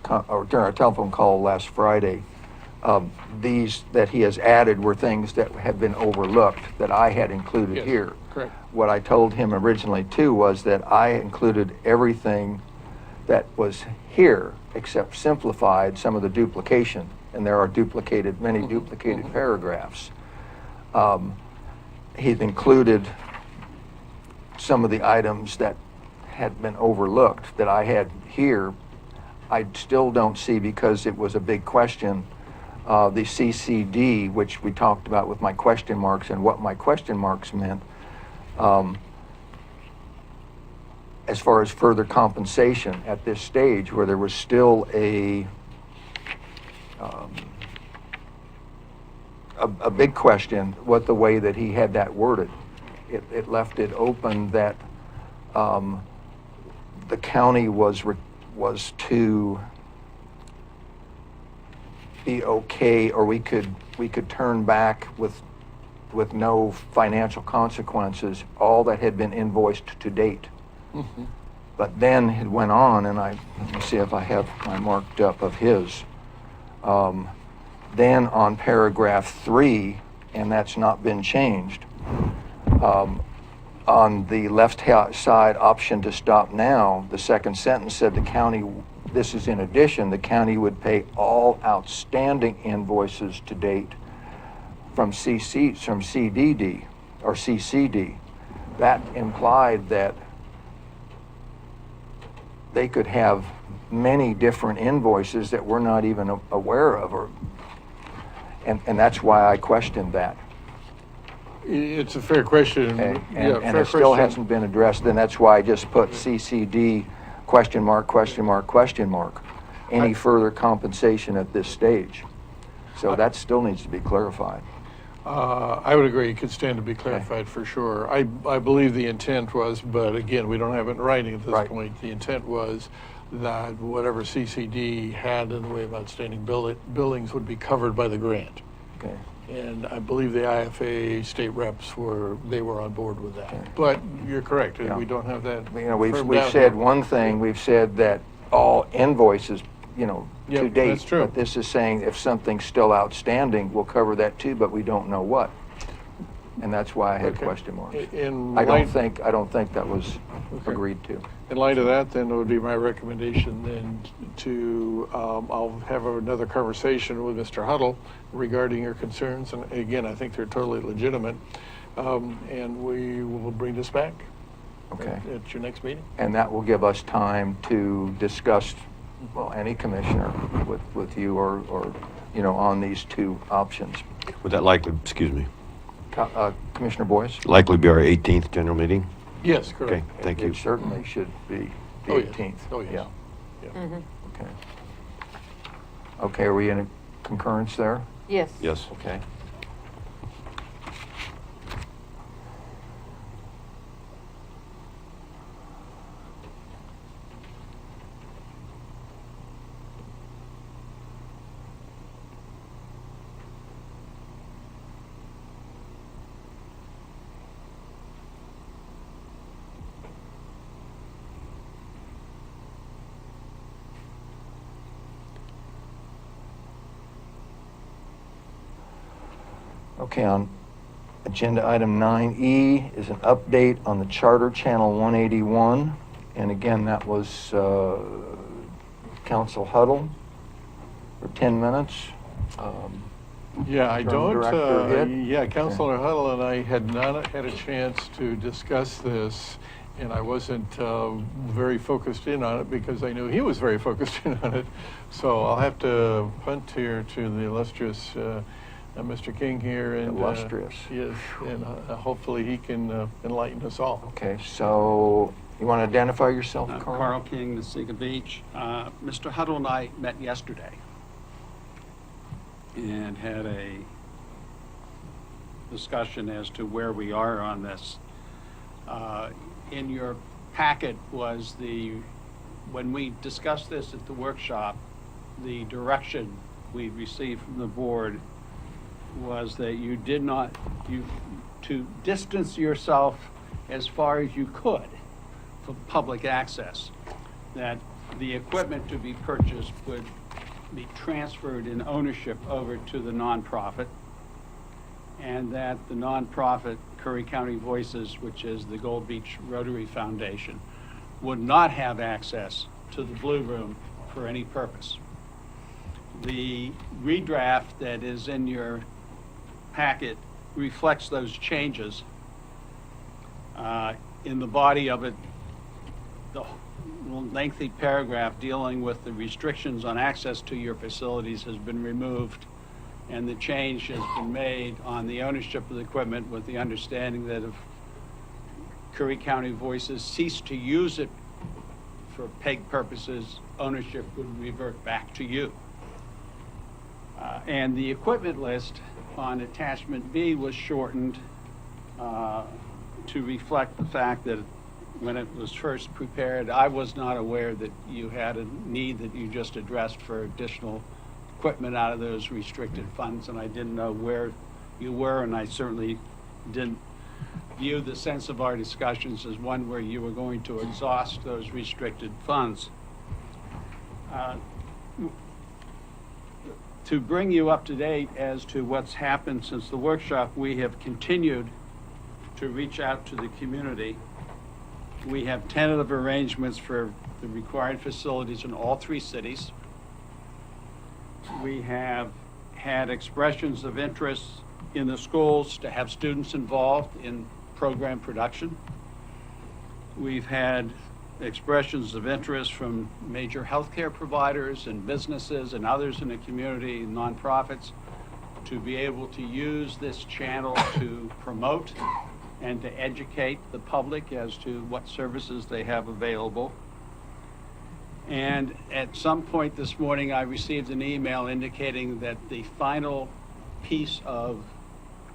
telephone call last Friday. These that he has added were things that had been overlooked that I had included Yes, here. correct. What I told him originally too was that I included everything that was here except simplified some of the duplication, and there are many duplicated paragraphs. He's included some of the items that had been overlooked that I had here. I still don't see, because it was a big question, the CCD, which we talked about with my question marks and what my question marks meant, as far as further compensation at this stage, where there was still a big question, what the way that he had that worded. It left it open that the county was to be okay, or we could we could turn back with no financial consequences all that had been invoiced to date. Mhm. But then it went on, and let me see if I have my marked up of his. Then on paragraph 3, and that's not been changed, on the left side option to stop now, the second sentence said the county, this is in addition, the county would pay all outstanding invoices to date from CDD or CCD. That implied that they could have many different invoices that we're not even aware of, and that's why I questioned that. It's a fair question. Okay, Yeah, and fair it still question. hasn't been addressed, and that's why I just put CCD question mark, question mark, question mark. Any further compensation at this stage? So that still needs to be clarified. I would agree, it could stand to be clarified for sure. I believe the intent was, but again, we don't have it in writing at this Right. point. The intent was that whatever CCD had in the way of outstanding billings would be covered by the grant. Okay. And I believe the IFA state reps were on board with that. Okay. But you're correct, Yeah. we don't have that. You know, we've firmed out said yet. one thing, we've said that all invoices, to Yep, date. that's true. But this is saying if something's still outstanding, we'll cover that too, but we don't know what. And that's why I had Okay. question marks. In I light- don't think that was Okay. agreed to. In light of that, then it would be my recommendation then to, I'll have another conversation with Mr. Huddle regarding your concerns. And again, I think they're totally legitimate. And we will bring this back Okay. at your next meeting. And that will give us time to discuss, well, any commissioner with you or on these two options. Would that likely, excuse me, Commissioner Boyce? likely be our 18th general meeting? Yes, correct. Okay, thank you. It certainly should be the Oh, yes. 18th. Oh, yes. Yeah, Yeah. okay. Okay, are we in a concurrence there? Yes. Yes. Okay. Okay, on agenda item 9E is an update on the Charter Channel 181. And again, that was Council Huddle for 10 minutes. Yeah, I Term don't, Director Hitt? yeah, Councilor Huddle and I had not had a chance to discuss this, and I wasn't very focused in on it because I knew he was very focused in on it. So I'll have to punt here to the illustrious Mr. King here. And, Illustrious. Yes, and hopefully he can enlighten us all. Okay, so you want to identify yourself, Carl? Carl King, Nasika Beach. Mr. Huddle and I met yesterday and had a discussion as to where we are on this. In your packet was when we discussed this at the workshop, the direction we received from the board was that you to distance yourself as far as you could for public access, that the equipment to be purchased would be transferred in ownership over to the nonprofit, and that the nonprofit Curry County Voices, which is the Gold Beach Rotary Foundation, would not have access to the Blue Room for any purpose. The redraft that is in your packet reflects those changes. In the body of it, the lengthy paragraph dealing with the restrictions on access to your facilities has been removed, and the change has been made on the ownership of the equipment with the understanding that if Curry County Voices cease to use it for PEG purposes, ownership would revert back to you. And the equipment list on attachment B was shortened to reflect the fact that when it was first prepared, I was not aware that you had a need that you just addressed for additional equipment out of those restricted funds, and I didn't know where you were, and I certainly didn't view the sense of our discussions as one where you were going to exhaust those restricted funds. To bring you up to date as to what's happened since the workshop, we have continued to reach out to the community. We have tentative arrangements for the required facilities in all 3 cities. We have had expressions of interest in the schools to have students involved in program production. We've had expressions of interest from major healthcare providers and businesses and others in the community, nonprofits, to be able to use this channel to promote and to educate the public as to what services they have available. And at some point this morning, I received an email indicating that the final piece of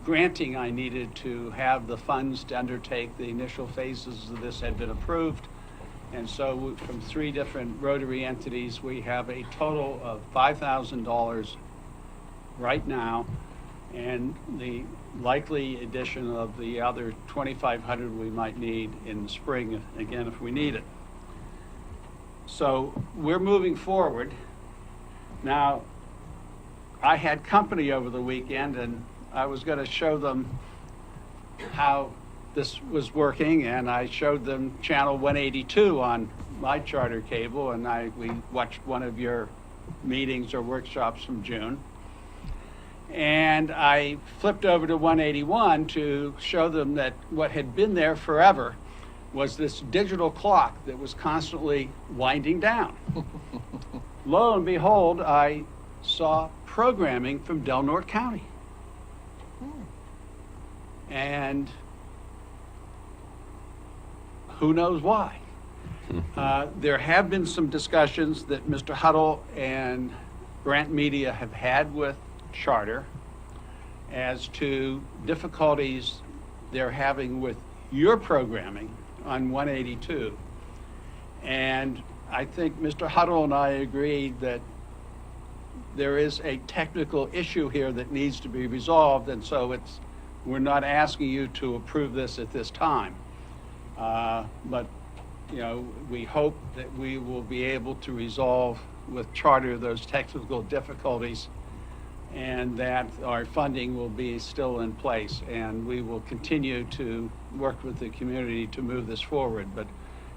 granting I needed to have the funds to undertake the initial phases of this had been approved. And so from 3 different Rotary entities, we have a total of $5,000 right now, and the likely addition of the other $2,500 we might need in the spring, again, if we need it. So we're moving forward. Now, I had company over the weekend, and I was going to show them how this was working, and I showed them channel 182 on my charter cable, and we watched one of your meetings or workshops from June. And I flipped over to 181 to show them that what had been there forever was this digital clock that was constantly winding down. Lo and behold, I saw programming from Del Norte County. And who knows why? There have been some discussions that Mr. Huddle and Grant Media have had with Charter as to difficulties they're having with your programming on 182. And I think Mr. Huddle and I agreed that there is a technical issue here that needs to be resolved, and so we're not asking you to approve this at this time. But we hope that we will be able to resolve with Charter those technical difficulties, and that our funding will be still in place, and we will continue to work with the community to move this forward. But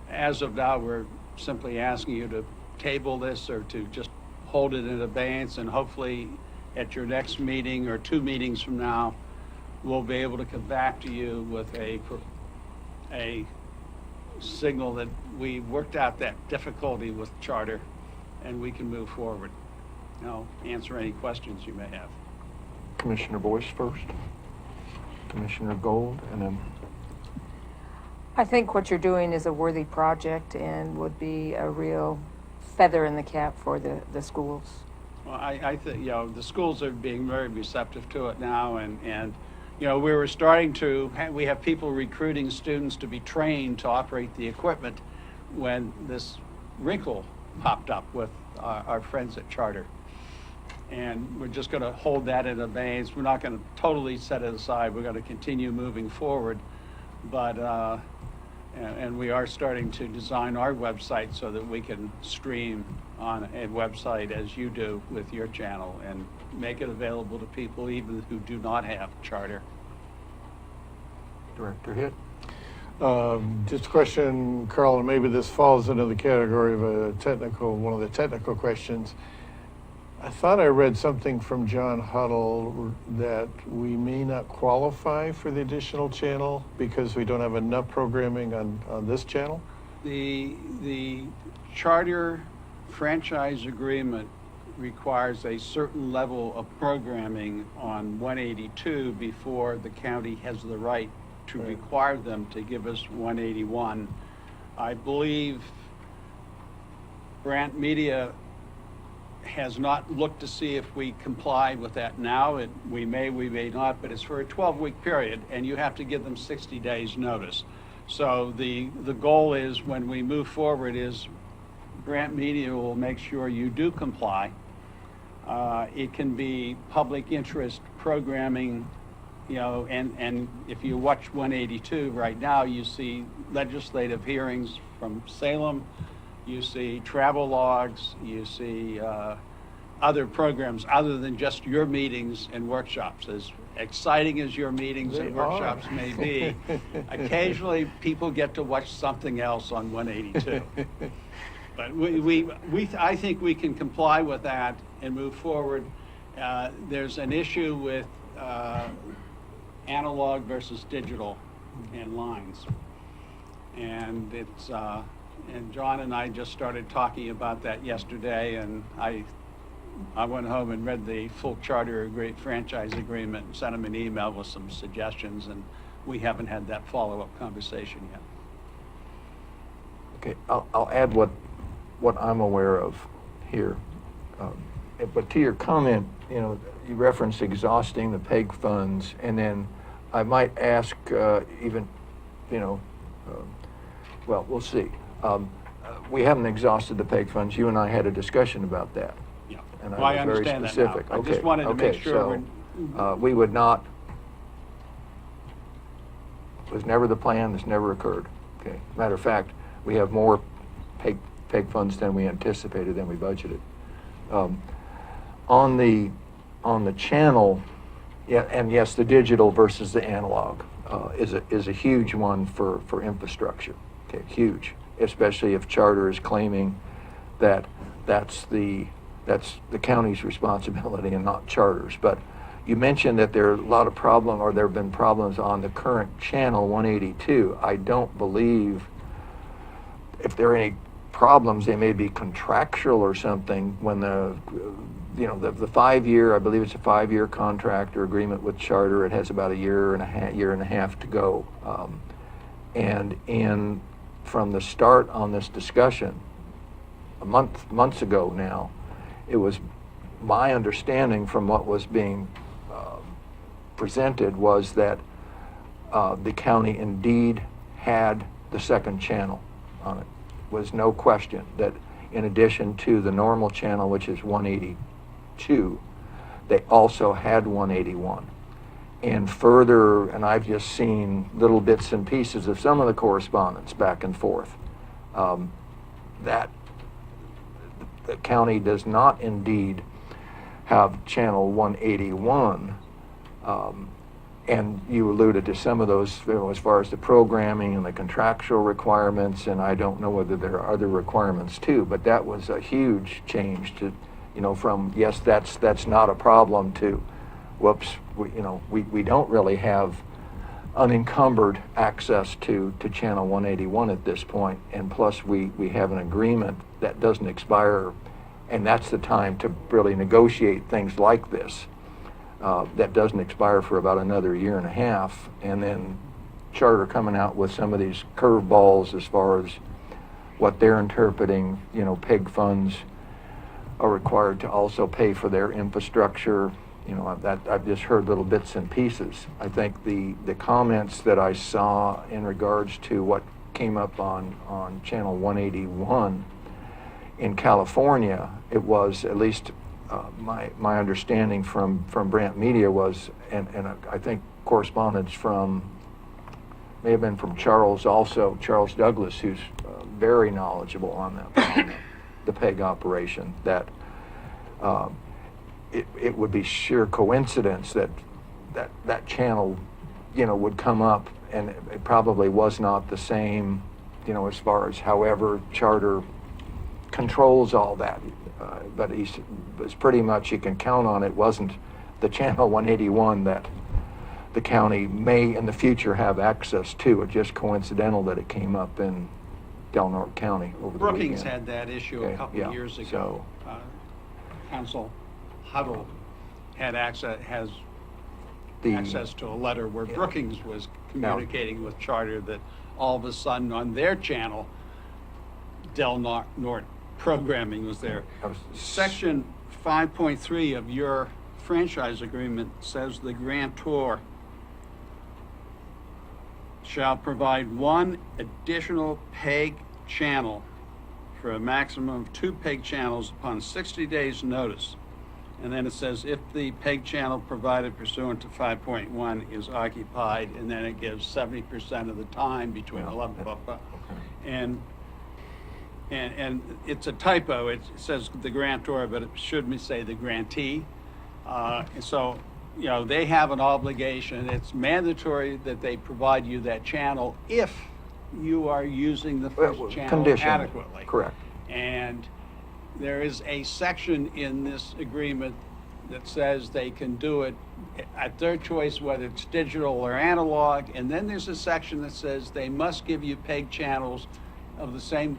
as of now, we're simply asking you to table this or to just hold it in abeyance, and hopefully at your next meeting or 2 meetings from now, we'll be able to come back to you with a signal that we worked out that difficulty with Charter and we can move forward. I'll answer any questions you may have. Commissioner Boyce first, Commissioner Gold, and then I think what you're doing is a worthy project and would be a real feather in the cap for the schools. Well, I think, the schools are being very receptive to it now, and we were starting to, we have people recruiting students to be trained to operate the equipment when this wrinkle popped up with our friends at Charter. And we're just going to hold that in abeyance. We're not going to totally set it aside. We're going to continue moving forward. But, and we are starting to design our website so that we can stream on a website as you do with your channel and make it available to people even who do not have Charter. Director Hitt. Just a question, Carl, and maybe this falls into the category of one of the technical questions. I thought I read something from John Huddle that we may not qualify for the additional channel because we don't have enough programming on this channel? The Charter franchise agreement requires a certain level of programming on 182 before the county has the right to require them to give us 181. I believe Grant Media has not looked to see if we comply with that now. We may not, but it's for a 12-week period, and you have to give them 60 days notice. So the goal is, when we move forward, is Grant Media will make sure you do comply. It can be public interest programming, you know, and if you watch 182 right now, you see legislative hearings from Salem, you see travel logs, you see other programs other than just your meetings and workshops. As exciting as your meetings and They are. workshops may be, occasionally people get to watch something else on 182. But I think we can comply with that and move forward. There's an issue with analog versus digital and lines. And it's, and John and I just started talking about that yesterday, and I went home and read the full charter franchise agreement and sent him an email with some suggestions, and we haven't had that follow-up conversation yet. Okay, I'll add what I'm aware of here. But to your comment, you know, you referenced exhausting the PEG funds, and then I might ask even, you know, well, we'll see. We haven't exhausted the PEG funds. You and I had a discussion about that. Yeah. And Well, I was very understand that specific. now. I just wanted to make sure so, we would not, it was never the plan, this never occurred. Okay. Matter of fact, we have more PEG funds than we anticipated, than we budgeted. On the channel, yeah, and yes, the digital versus the analog is a huge one for infrastructure. Okay, huge, especially if Charter is claiming that that's the county's responsibility and not Charter's. But you mentioned that there are a lot of problems, or there have been problems on the current channel 182. I don't believe, if there are any problems, they may be contractual or something. When the 5-year, I believe it's a 5-year contract or agreement with Charter, it has about a year and a half to go. And from the start on this discussion, months ago now, it was my understanding from what was being presented was that the county indeed had the second channel on it. Was no question that in addition to the normal channel, which is 182, they also had 181. And further, and I've just seen little bits and pieces of some of the correspondence back and forth, that the county does not indeed have channel 181. And you alluded to some of those, you know, as far as the programming and the contractual requirements, and I don't know whether there are other requirements too, but that was a huge change to, you know, from, yes, that's not a problem, to, whoops, we don't really have unencumbered access to channel 181 at this point, and plus we have an agreement that doesn't expire, and that's the time to really negotiate things like this. That doesn't expire for about another year and a half, and then Charter coming out with some of these curveballs as far as what they're interpreting, you know, PEG funds are required to also pay for their infrastructure. You know, that I've just heard little bits and pieces. I think the comments that I saw in regards to what came up on channel 181 in California, it was at least my understanding from Brant Media was, and I think correspondence from, may have been from Charles also, Charles Douglas, who's very knowledgeable on the PEG operation, that it would be sheer coincidence that channel, you know, would come up, and it probably was not the same, you know, as far as however Charter controls all that. But it's pretty much, you can count on it, wasn't the channel 181 that the county may in the future have access to. It's just coincidental that it came up in Del Norte County over the weekend. Brookings had that issue a couple of years ago. Council Huddle has access to a letter where Brookings was communicating with Charter that all of a sudden on their channel, Del Norte programming was there. Section 5.3 of your franchise agreement says the grantor shall provide one additional PEG channel for a maximum of 2 PEG channels upon 60 days notice And then it says, if the PEG channel provided pursuant to 5.1 is occupied, and then it gives 70% of the time between 11, blah, blah. And it's a typo. It says the grantor, but it should say the grantee. And so, you know, they have an obligation. It's mandatory that they provide you that channel if you are using the first channel Conditioned. adequately. Correct. And there is a section in this agreement that says they can do it at their choice, whether it's digital or analog. And then there's a section that says they must give you PEG channels of the same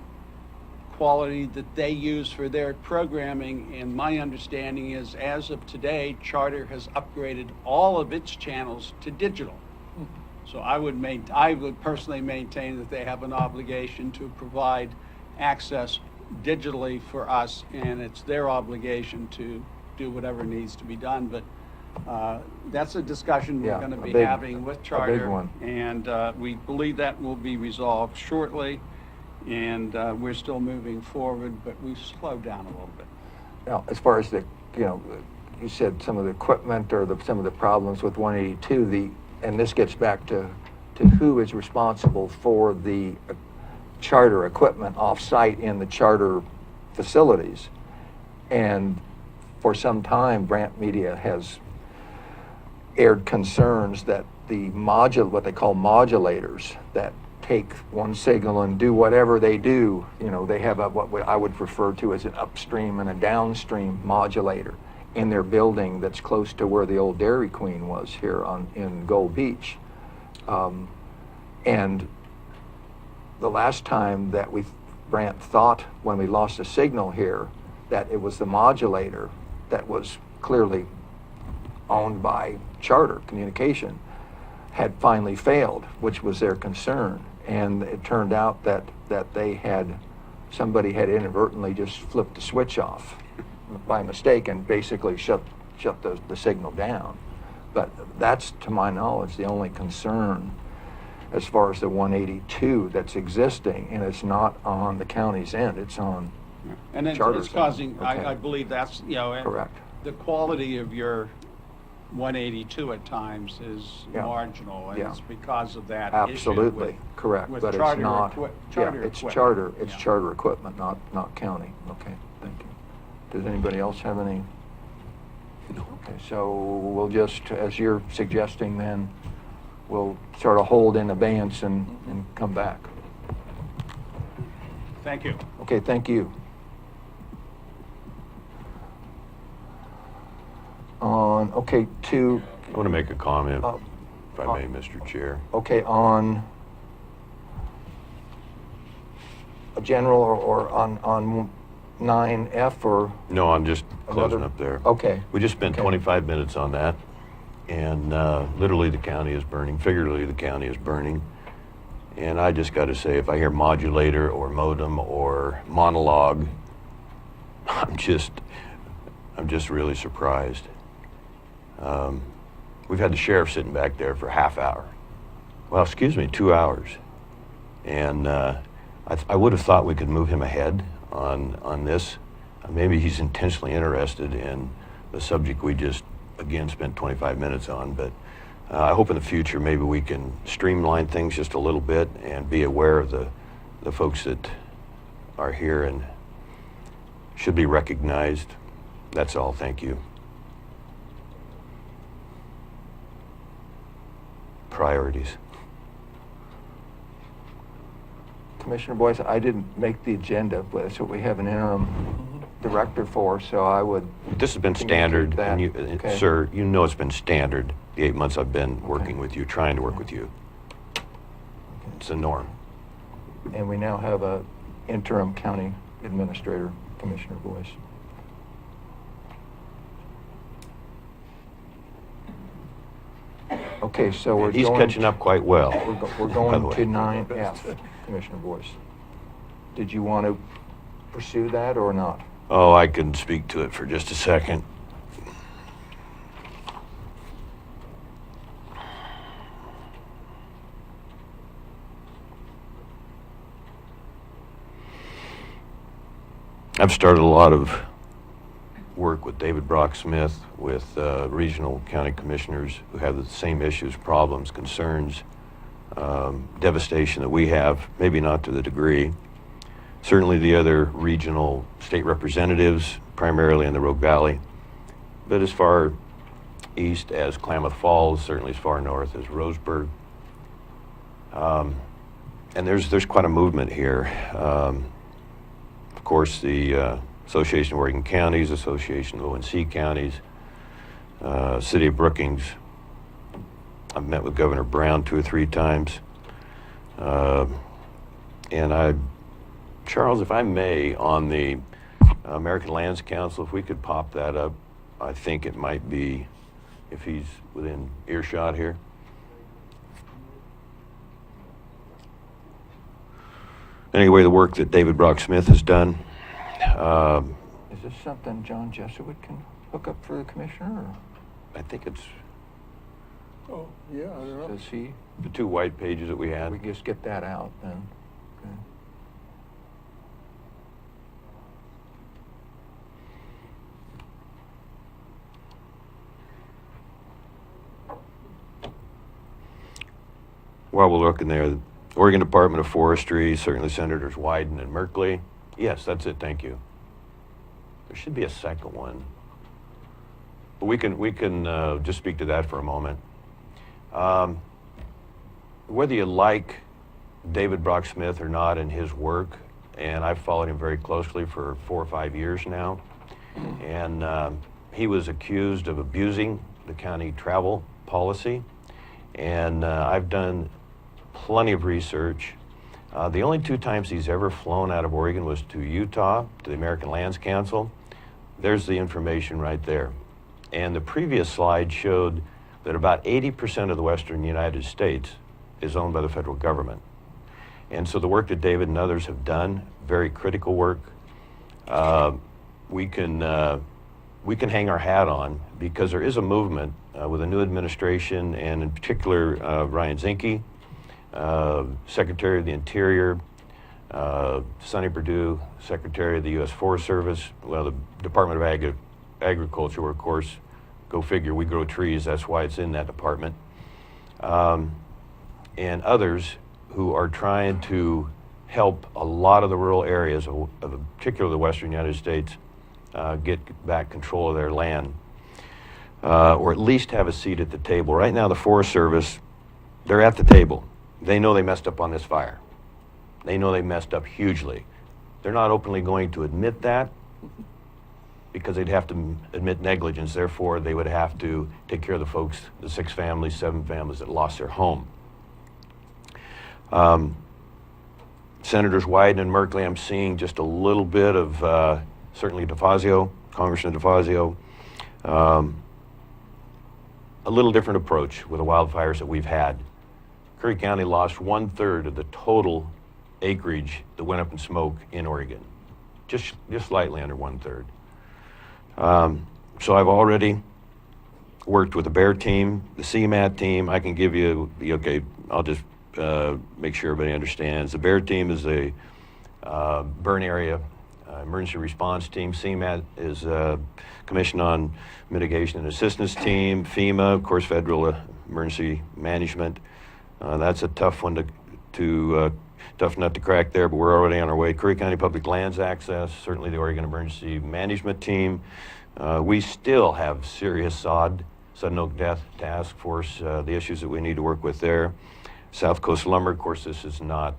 quality that they use for their programming. And my understanding is, as of today, Charter has upgraded all of its channels to digital. So I would personally maintain that they have an obligation to provide access digitally for us, and it's their obligation to do whatever needs to be done. But that's a discussion we're Yeah, going to a be big- having with a big Charter, one. and we believe that will be resolved shortly. And we're still moving forward, but we've slowed down a little bit. Now, as far as you said some of the equipment or some of the problems with 182, and this gets back to who is responsible for the Charter equipment off-site in the Charter facilities. And for some time, Brant Media has aired concerns that what they call modulators that take one signal and do whatever they do, they have what I would refer to as an upstream and a downstream modulator in their building that's close to where the old Dairy Queen was here in Gold Beach. And the last time that Brant thought, when we lost a signal here, that it was the modulator that was clearly owned by Charter Communication, had finally failed, which was their concern. And it turned out that somebody had inadvertently just flipped the switch off by mistake and basically shut the signal down. But that's, to my knowledge, the only concern as far as the 182 that's existing, and it's not on the county's end, it's on And Charter's it's causing, end. Okay. I believe that's, and Correct. the quality of your 182 at times is Yeah. marginal, and Yeah. it's because of that Absolutely, issue correct, with but it's Charter not, Charter it's equipment. Charter, it's Yeah. Charter equipment, not county. Okay, thank you. Does anybody else have any? Okay, so we'll just, as you're suggesting then, we'll sort of hold in abeyance and come back. Thank you. Okay, thank you. I want to make a comment, if I may, Mr. Chair. Okay, on a general or on 9F or? No, I'm just closing Another- up there. Okay. We just spent Okay. 25 minutes on that, and literally the county is burning, figuratively the county is burning. And I just got to say, if I hear modulator or modem or monologue, I'm just really surprised. We've had the sheriff sitting back there for a half hour. Well, excuse me, 2 hours. And I would have thought we could move him ahead on this. Maybe he's intentionally interested in the subject we just, again, spent 25 minutes on. But I hope in the future maybe we can streamline things just a little bit and be aware of the folks that are here and should be recognized. That's all. Thank you. Priorities. Commissioner Boyce, I didn't make the agenda, but that's what we have an interim director for, so I would. This has been communicate standard, that. and you, Okay. sir, you know it's been standard the 8 months I've been working with you, trying to work with you. It's the norm. And we now have a interim county administrator, Commissioner Boyce. Okay, so we're He's going. catching up quite well. We're by the going way. to 9F, Commissioner Boyce. Did you want to pursue that or not? Oh, I can speak to it for just a second. I've started a lot of work work with David Brock Smith, with regional county commissioners who have the same issues, problems, concerns, devastation that we have, maybe not to the degree. Certainly the other regional state representatives, primarily in the Rogue Valley, but as far east as Klamath Falls, certainly as far north as Roseburg. And there's quite a movement here. Of course, the Association of Oregon Counties, Association of ONC Counties, City of Brookings. I've met with Governor Brown 2 or 3 times. And Charles, if I may, on the American Lands Council, if we could pop that up, I think it might be, if he's within earshot here. Anyway, the work that David Brock Smith has done. Is this something John Jesuit can hook up for the commissioner, or I think it's Oh, yeah, I don't know. does he? the 2 white pages that we had. We just get that out then. Okay. While we're looking there, the Oregon Department of Forestry, certainly Senators Wyden and Merkley. Yes, that's it, thank you. There should be a second one. But we can just speak to that for a moment. Whether you like David Brock Smith or not in his work, and I've followed him very closely for 4 or 5 years now, and he was accused of abusing the county travel policy, and I've done plenty of research. The only 2 times he's ever flown out of Oregon was to Utah, to the American Lands Council. There's the information right there. And the previous slide showed that about 80% of the western United States is owned by the federal government. And so the work that David and others have done, very critical work, we can hang our hat on, because there is a movement with a new administration, and in particular Ryan Zinke, Secretary of the Interior, Sonny Perdue, Secretary of the U.S. Forest Service, well, the Department of Agriculture, where, of course, go figure, we grow trees, that's why it's in that department, and others who are trying to help a lot of the rural areas, of particularly the western United States, get back control of their land, or at least have a seat at the table. Right now, the Forest Service, they're at the table. They know they messed up on this fire. They know they messed up hugely. They're not openly going to admit that, because they'd have to admit negligence. Therefore, they would have to take care of the folks, the 6 families, 7 families that lost their home. Senators Wyden and Merkley, I'm seeing just a little bit of, certainly DeFazio, Congressman DeFazio, a little different approach with the wildfires that we've had. Curry County lost 1/3 of the total acreage that went up in smoke in Oregon, just slightly under 1/3. So I've already worked with the BEAR team, the CMAT team. I can give you, okay, I'll just make sure everybody understands. The BEAR team is a burn area emergency response team. CMAT is Commission on Mitigation and Assistance team. FEMA, of course, Federal Emergency Management. That's a tough one tough nut to crack there, but we're already on our way. Curry County Public Lands Access, certainly the Oregon Emergency Management Team. We still have serious sudden oak death task force, the issues that we need to work with there. South Coast Lumber, of course, this is not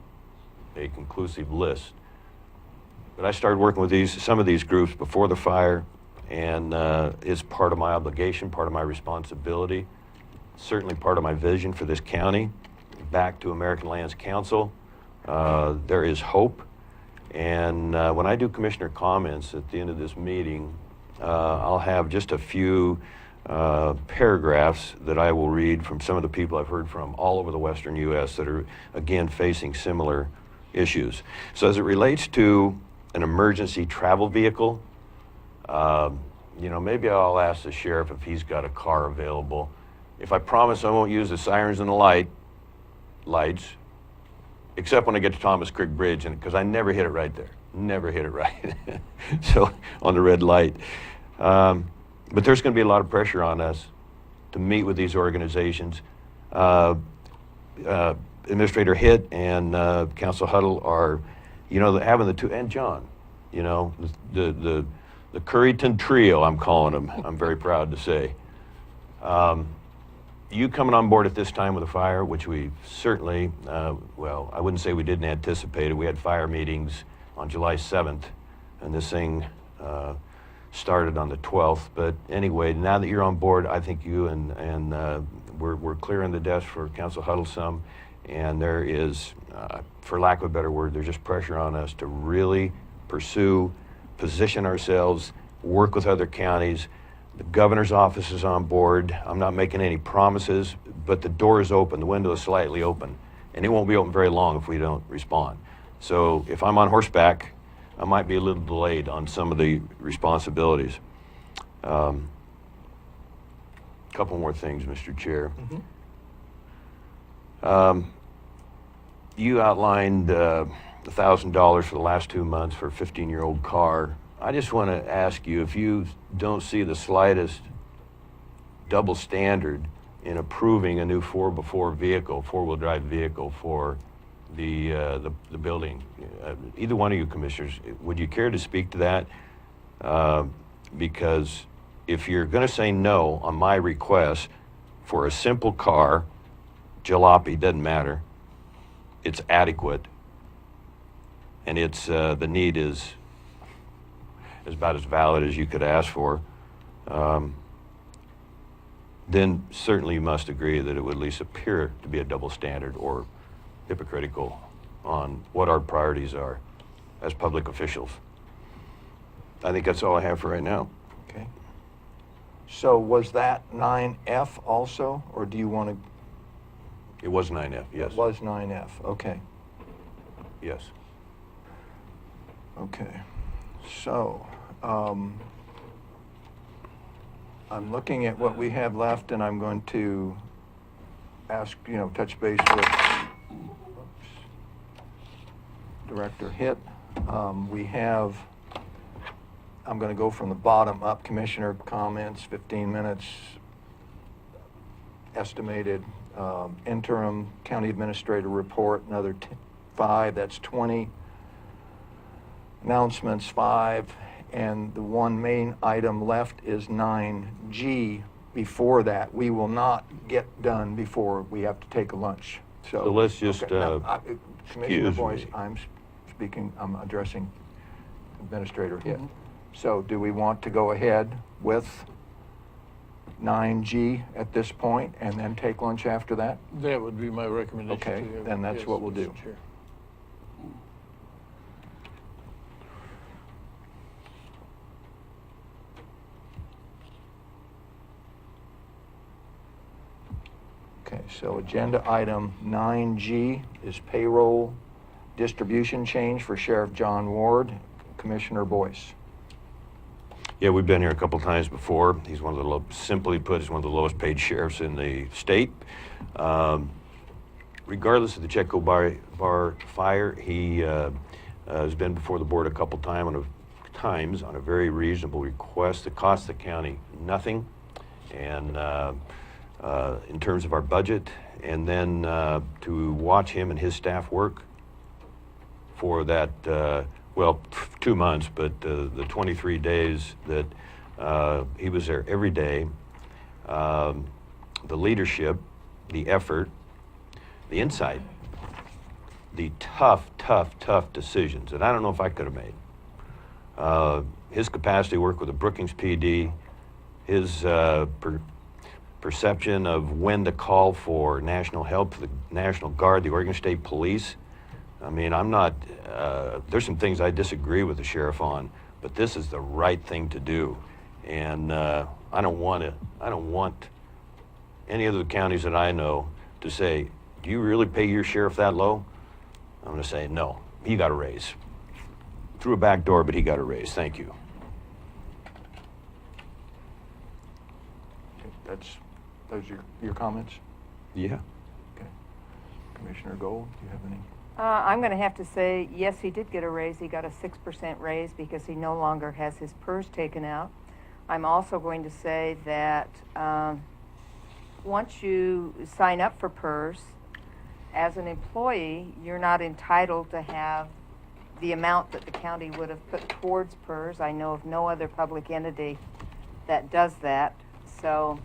a conclusive list, but I started working with some of these groups before the fire, and it's part of my obligation, part of my responsibility, certainly part of my vision for this county. Back to American Lands Council. There is hope, and when I do commissioner comments at the end of this meeting, I'll have just a few paragraphs that I will read from some of the people I've heard from all over the western U.S. that are, again, facing similar issues. So as it relates to an emergency travel vehicle, maybe I'll ask the sheriff if he's got a car available. If I promise I won't use the sirens and the lights, except when I get to Thomas Creek Bridge, and because I never hit it right there, never hit it right. So on the red light, But there's going to be a lot of pressure on us to meet with these organizations. Administrator Hitt and Council Huddle are, having the two, and John, the Curryton trio, I'm calling them. I'm very proud to say. You coming on board at this time with a fire, which we certainly, well, I wouldn't say we didn't anticipate it. We had fire meetings on July 7th, and this thing started on the 12th. But anyway, now that you're on board, I think you and we're clearing the desk for Council Huddle some, and there is, for lack of a better word, there's just pressure on us to really pursue, position ourselves, work with other counties. The governor's office is on board. I'm not making any promises, but the door is open, the window is slightly open, and it won't be open very long if we don't respond. So if I'm on horseback, I might be a little delayed on some of the responsibilities. Couple more things, Mr. Chair. You outlined $1,000 for the last 2 months for a 15-year-old car. I just want to ask you if you don't see the slightest double standard in approving a new 4x4 vehicle, four-wheel drive vehicle for the building. Either one of you commissioners, would you care to speak to that? Because if you're going to say no on my request for a simple car, jalopy, doesn't matter, it's adequate, and it's the need is about as valid as you could ask for, then certainly you must agree that it would at least appear to be a double standard or hypocritical on what our priorities are as public officials. I think that's all I have for right now. Okay. So was that 9F also, or do you want to? It was 9F, yes. It was 9F, okay. Yes. Okay. So, I'm looking at what we have left, and I'm going to ask, touch base with Director Hitt. We have, I'm going to go from the bottom up, Commissioner comments, 15 minutes, estimated interim county administrator report, another 5, that's 20. Announcements 5, and the one main item left is 9G. Before that, we will not get done before we have to take a lunch. So let's just, Commissioner excuse Boyce, me. I'm addressing Administrator Hitt. So do we want to go ahead with 9G at this point and then take lunch after that? That would be my recommendation. Okay, to you. then that's Yes, what we'll Mr. do. Chair. Okay, so agenda item 9G is payroll distribution change for Sheriff John Ward. Commissioner Boyce. Yeah, we've been here a couple times before. He's one of the, simply put, he's one of the lowest paid sheriffs in the state. Regardless of the Checo Bar fire, he has been before the board a couple times on a very reasonable request that cost the county nothing, and in terms of our budget, and then to watch him and his staff work for that, well, 2 months, but the 23 days that he was there every day, the leadership, the effort, the insight, the tough decisions that I don't know if I could have made. His capacity to work with the Brookings PD, his perception of when to call for national help, for the National Guard, the Oregon State Police. I mean, I'm not, there's some things I disagree with the sheriff on, but this is the right thing to do. And I don't want any of the counties that I know to say, do you really pay your sheriff that low? I'm gonna say, no, he got a raise. Through a back door, but he got a raise, thank you. Those are your comments? Yeah. Okay. Commissioner Gold, do you have any? I'm going to have to say, yes, he did get a raise. He got a 6% raise because he no longer has his PERS taken out. I'm also going to say that once you sign up for PERS, as an employee, you're not entitled to have the amount that the county would have put towards PERS. I know of no other public entity that does that. So,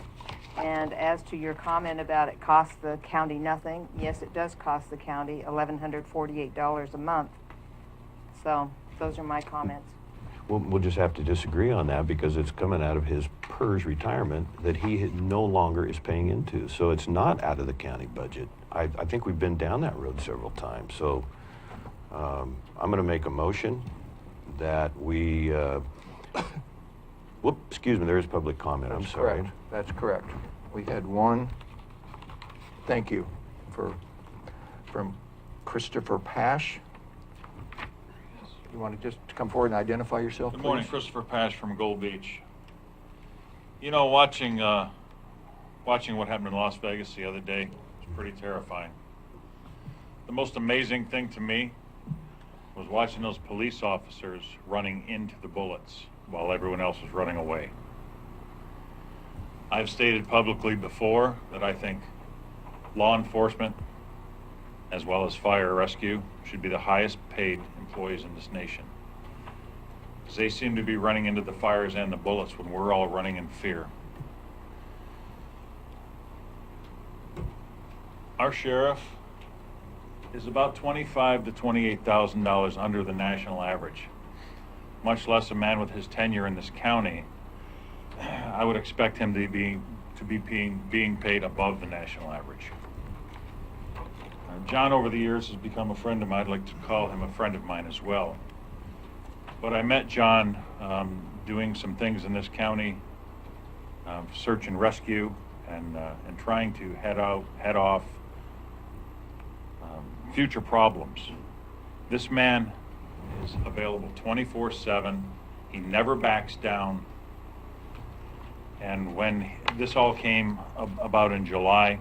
and as to your comment about it costs the county nothing, yes, it does cost the county $1,148 a month. So those are my comments. We'll just have to disagree on that because it's coming out of his PERS retirement that he no longer is paying into. So it's not out of the county budget. I think we've been down that road several times. So I'm going to make a motion that we, excuse me, there is public comment. I'm sorry. Correct. That's correct. We had one. Thank you from Christopher Pash. You want to just come forward and identify yourself, Good morning, please? Christopher Pash from Gold Beach. You know, watching what happened in Las Vegas the other day was pretty terrifying. The most amazing thing to me was watching those police officers running into the bullets while everyone else was running away. I've stated publicly before that I think law enforcement, as well as fire rescue, should be the highest paid employees in this nation. Because they seem to be running into the fires and the bullets when we're all running in fear. Our sheriff is about $25,000 to $28,000 under the national average. Much less a man with his tenure in this county. I would expect him to be being paid above the national average. John, over the years, has become a friend of mine. I'd like to call him a friend of mine as well. But I met John doing some things in this county, search and rescue, and trying to head off future problems. This man is available 24/7. He never backs down. And when this all came about in July,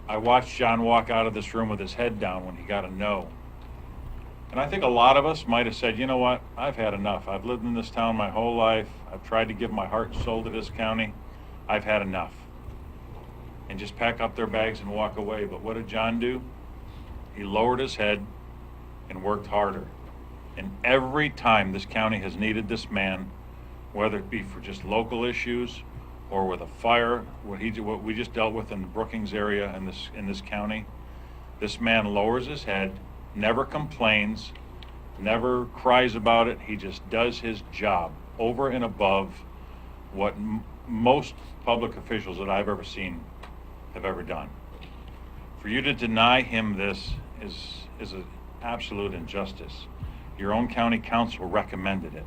I watched John walk out of this room with his head down when he got a no. And I think a lot of us might have said, you know what, I've had enough. I've lived in this town my whole life. I've tried to give my heart and soul to this county. I've had enough. And just pack up their bags and walk away. But what did John do? He lowered his head and worked harder. And every time this county has needed this man, whether it be for just local issues or with a fire, what we just dealt with in the Brookings area in this county, this man lowers his head, never complains, never cries about it. He just does his job over and above what most public officials that I've ever seen have ever done. For you to deny him this is an absolute injustice. Your own county council recommended it.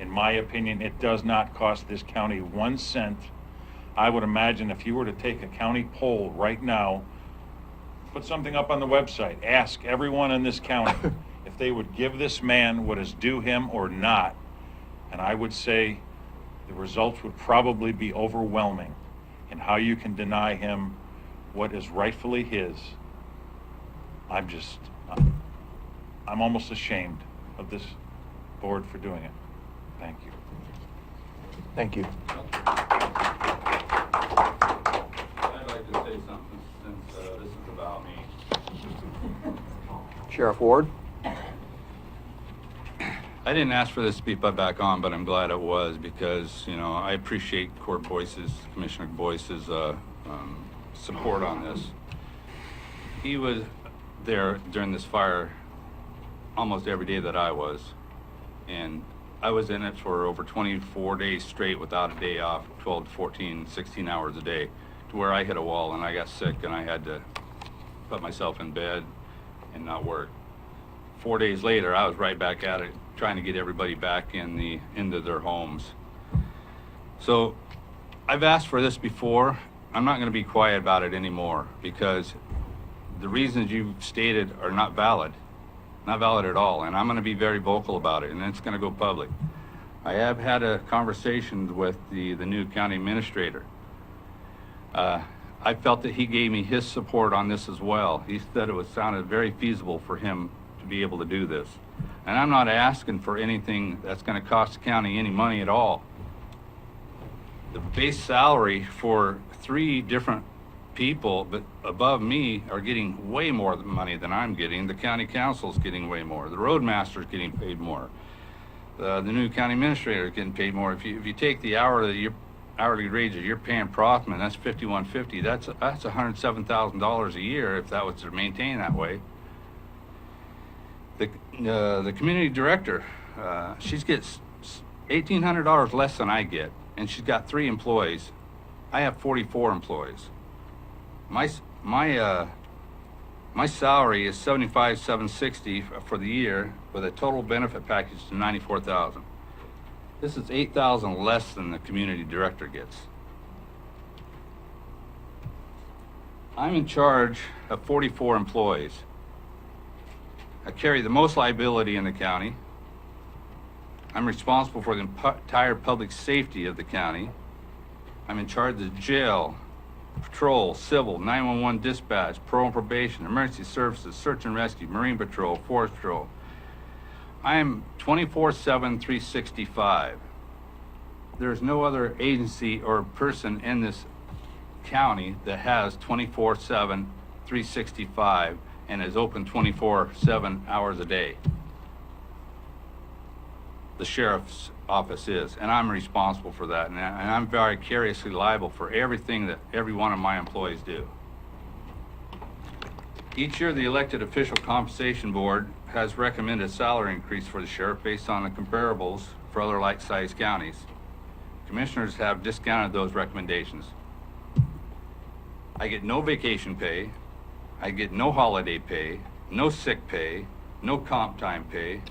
In my opinion, it does not cost this county 1 cent. I would imagine if you were to take a county poll right now, put something up on the website, ask everyone in this county if they would give this man what is due him or not, and I would say the results would probably be overwhelming in how you can deny him what is rightfully his. I'm almost ashamed of this board for doing it. Thank you. Thank you. I'd like to say something since this is about me. Sheriff Ward? I didn't ask for this to be put back on, but I'm glad it was because, you know, I appreciate Commissioner Boyce's support on this. He was there during this fire almost every day that I was, and I was in it for over 24 days straight without a day off, 12 to 14, 16 hours a day, to where I hit a wall and I got sick and I had to put myself in bed and not work. 4 days later, I was right back at it, trying to get everybody back into their homes. So I've asked for this before. I'm not going to be quiet about it anymore because the reasons you've stated are not valid at all, and I'm going to be very vocal about it, and it's going to go public. I have had a conversation with the new county administrator. I felt that he gave me his support on this as well. He said it sounded very feasible for him to be able to do this. And I'm not asking for anything that's going to cost the county any money at all. the base salary for 3 different people, but above me, are getting way more money than I'm getting. The county council's getting way more. The roadmaster's getting paid more. The new county administrator is getting paid more. If you take the hourly wages you're paying Prothman, that's $51.50. That's $107,000 a year if that was to maintain that way. The community director, she gets $1,800 less than I get, and she's got 3 employees. I have 44 employees. My salary is $75,760 for the year, with a total benefit package of $94,000. This is $8,000 less than the community director gets. I'm in charge of 44 employees. I carry the most liability in the county. I'm responsible for the entire public safety of the county. I'm in charge of the jail, patrol, civil, 911 dispatch, parole and probation, emergency services, search and rescue, marine patrol, forest patrol. I am 24/7, 365. There's no other agency or person in this county that has 24/7, 365 and is open 24/7 hours a day. The sheriff's office is, and I'm responsible for that, and I'm vicariously liable for everything that every one of my employees do. Each year, the elected official compensation board has recommended a salary increase for the sheriff based on the comparables for other like-sized counties. Commissioners have discounted those recommendations. I get no vacation pay, I get no holiday pay, no sick pay, no comp time pay.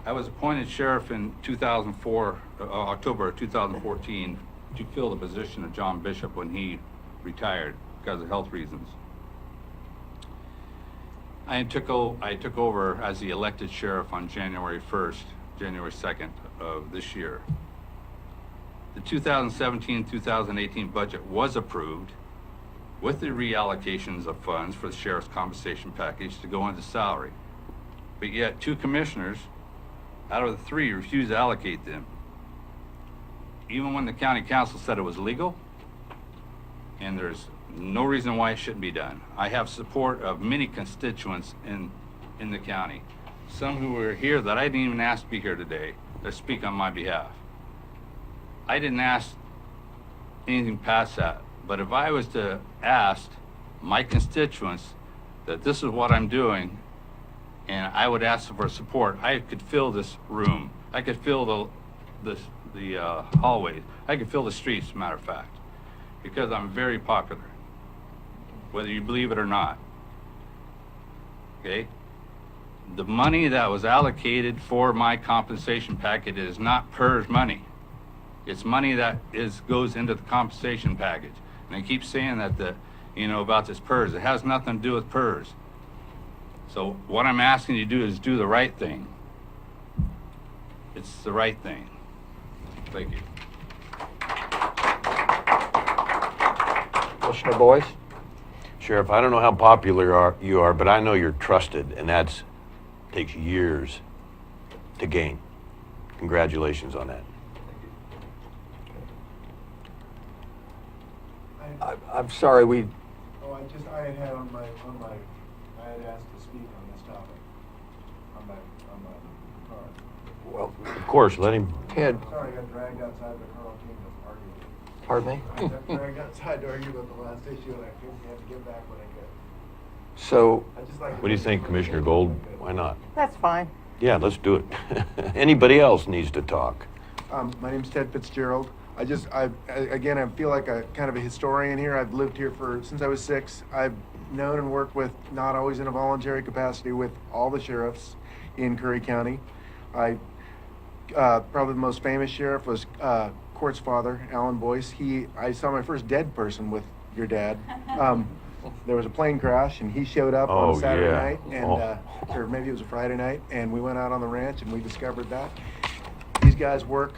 I was appointed sheriff in 2004, October of 2014, to fill the position of John Bishop when he retired because of health reasons. I took over as the elected sheriff on January 2nd of this year. The 2017-2018 budget was approved with the reallocations of funds for the sheriff's compensation package to go into salary. But yet 2 commissioners out of the 3 refused to allocate them. Even when the county council said it was legal, and there's no reason why it shouldn't be done. I have support of many constituents in the county. Some who were here that I didn't even ask to be here today, that speak on my behalf. I didn't ask anything past that, but if I was to ask my constituents that this is what I'm doing, and I would ask for support, I could fill this room. I could fill the hallways. I could fill the streets, as a matter of fact, because I'm very popular, whether you believe it or not. Okay? The money that was allocated for my compensation package is not PERS money. It's money that goes into the compensation package. And they keep saying that about this PERS. It has nothing to do with PERS. So what I'm asking you to do is do the right thing. It's the right thing. Thank you. Commissioner Boyce? Sheriff, I don't know how popular you are, but I know you're trusted, and that takes years to gain. Congratulations on that. I'm sorry, I had asked to speak on this topic on my card. well, Of course, let him. Ted, Sorry, I got dragged outside by Carl King to argue. pardon me? I got dragged outside to argue about the last issue, and I had to get back when I could. So, I just like. What do you think, Commissioner Gold? Why not? That's fine. Yeah, let's do it. Anybody else needs to talk. My name's Ted Fitzgerald. I feel like a kind of a historian here. I've lived here since I was 6. I've known and worked with, not always in a voluntary capacity, with all the sheriffs in Curry County. Probably the most famous sheriff was Court's father, Alan Boyce. I saw my first dead person with your dad. There was a plane crash, and he showed up on a Saturday night, and or maybe it was a Friday night, and we went out on the ranch, and we discovered that. These guys work.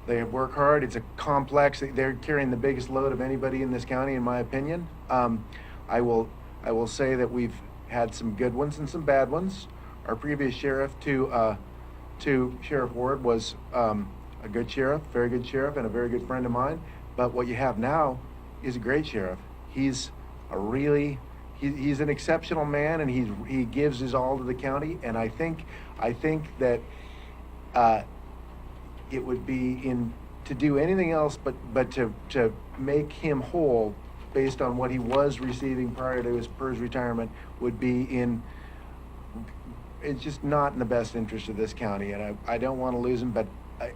They work hard. It's a complex. They're carrying the biggest load of anybody in this county, in my opinion. I will say that we've had some good ones and some bad ones. Our previous sheriff to Sheriff Ward was a good sheriff, very good sheriff, and a very good friend of mine. But what you have now is a great sheriff. He's he's an exceptional man, and he gives his all to the county. And I think that it would be to do anything else but to make him whole based on what he was receiving prior to his PERS retirement would be it's just not in the best interest of this county. And I don't want to lose him, but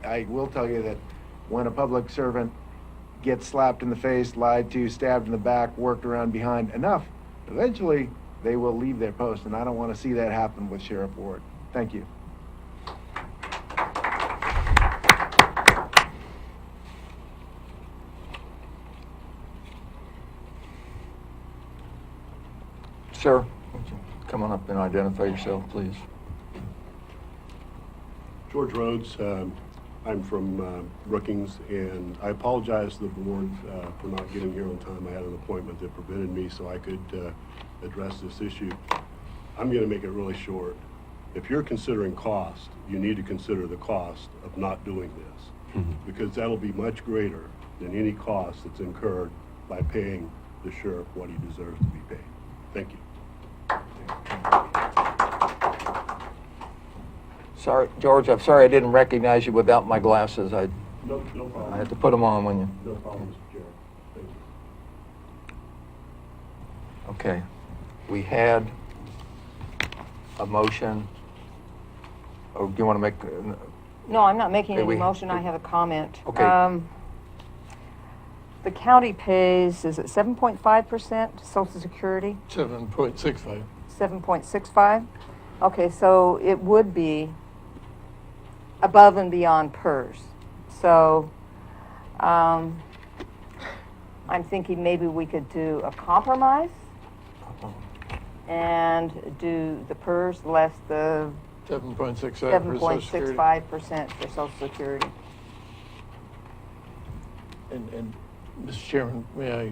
I will tell you that when a public servant gets slapped in the face, lied to, stabbed in the back, worked around behind enough, eventually they will leave their post, and I don't want to see that happen with Sheriff Ward. Thank you. Sir, would you come on up and identify yourself, please? George Rhodes. I'm from Brookings, and I apologize to the board for not getting here on time. I had an appointment that prevented me so I could address this issue. I'm going to make it really short. If you're considering cost, you need to consider the cost of not doing this, because that'll be much greater than any cost that's incurred by paying the sheriff what he deserves to be paid. Thank you. Sorry, George, I'm sorry I didn't recognize you without my glasses. No problem. I had to put them on when you... No problem, Mr. Chair. Thank you. Okay. We had a motion. Oh, do you want to make... No, I'm not making Okay, any we- motion, I have a comment. Okay. The county pays, is it 7.5% Social Security? 7.65. 7.65? Okay, so it would be above and beyond PERS. So I'm thinking maybe we could do a compromise and do the PERS less the 7.65 for Social Security. 7.65% for Social Security. And Mr. Chairman, may I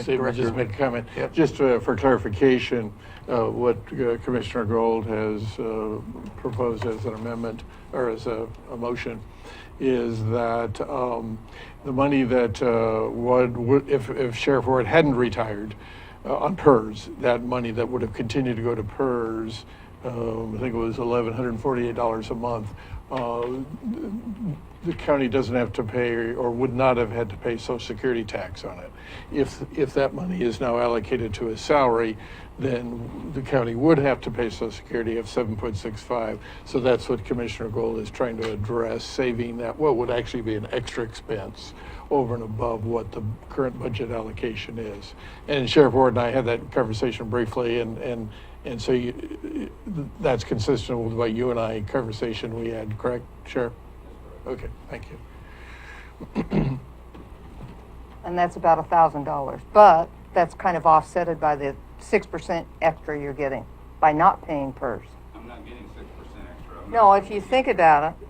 Director- just make a comment? Yep. Just for clarification, what Commissioner Gold has proposed as an amendment or as a motion is that the money that would if Sheriff Ward hadn't retired on PERS, that money that would have continued to go to PERS, I think it was $1,148 a month. The county doesn't have to pay or would not have had to pay Social Security tax on it. If that money is now allocated to his salary, then the county would have to pay Social Security of 7.65. So that's what Commissioner Gold is trying to address, saving that what would actually be an extra expense over and above what the current budget allocation is. And Sheriff Ward and I had that conversation briefly, and so that's consistent with what you and I conversation we had, correct, Sheriff? Okay, thank you. And that's about $1,000. But that's kind of offsetted by the 6% extra you're getting by not paying PERS. I'm not getting 6% extra. No, if you think about it,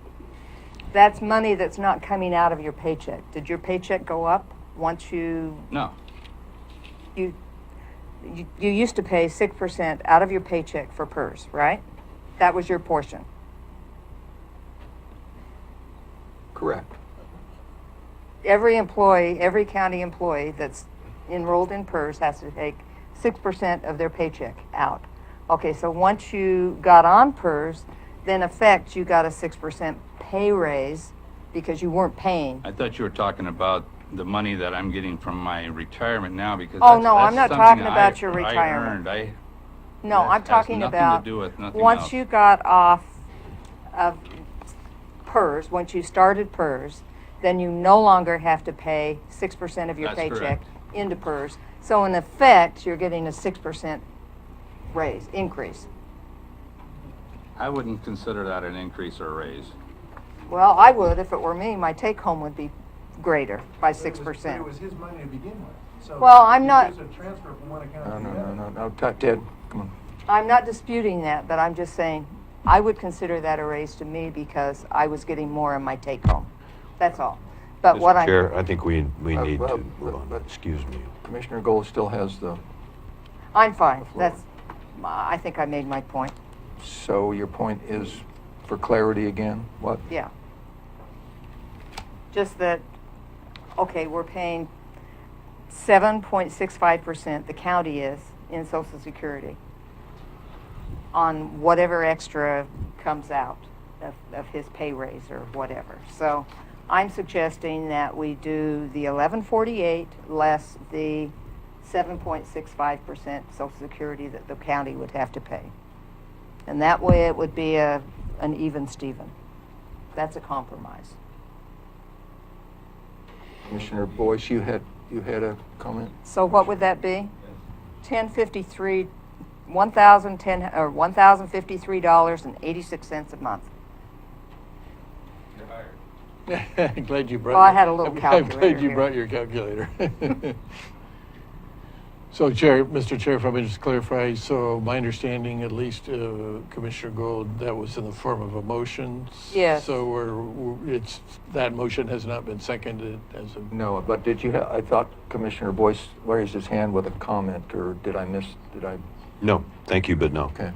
that's money that's not coming out of your paycheck. Did your paycheck go up once you No. you used to pay 6% out of your paycheck for PERS, right? That was your portion. Correct. Every employee, every county employee that's enrolled in PERS has to take 6% of their paycheck out. Okay, so once you got on PERS, then in effect you got a 6% pay raise because you weren't paying. I thought you were talking about the money that I'm getting from my retirement now because Oh, that's, no, I'm not something talking about your I retirement. earned. No, That I'm has talking nothing about to do with nothing once else. you got off of PERS, once you started PERS, then you no longer have to pay 6% of your That's paycheck correct. into PERS. So in effect, you're getting a 6% increase. I wouldn't consider that an increase or a raise. Well, I would if it were me. My take home would be greater by 6%. It was his money to begin with. So Well, I'm not- It's a transfer from one account to the other. No, Ted, come on. I'm not disputing that, but I'm just saying I would consider that a raise to me because I was getting more in my take home. That's all. But what Mr. I Chair, I think we need well, to move on. but- Excuse me. Commissioner Gold still has the... I'm fine. floor. I think I made my point. So your point is, for clarity again, what? Yeah. Just that, okay, we're paying 7.65%, the county is, in Social Security on whatever extra comes out of his pay raise or whatever. So I'm suggesting that we do the 1148 less the 7.65% Social Security that the county would have to pay. And that way it would be an even Steven. That's a compromise. Commissioner Boyce, you had a comment? So what would that be? 1053, $1,053.86 a month. I'm glad you brought. Well, I had a little I'm glad calculator you here. brought your calculator. So, Mr. Chair, if I may just clarify, so my understanding, at least, Commissioner Gold, that was in the form of a motion. Yes. So that motion has not been seconded as of. No, but did you, I thought Commissioner Boyce raised his hand with a comment, or did I? No, thank you, but no. Okay.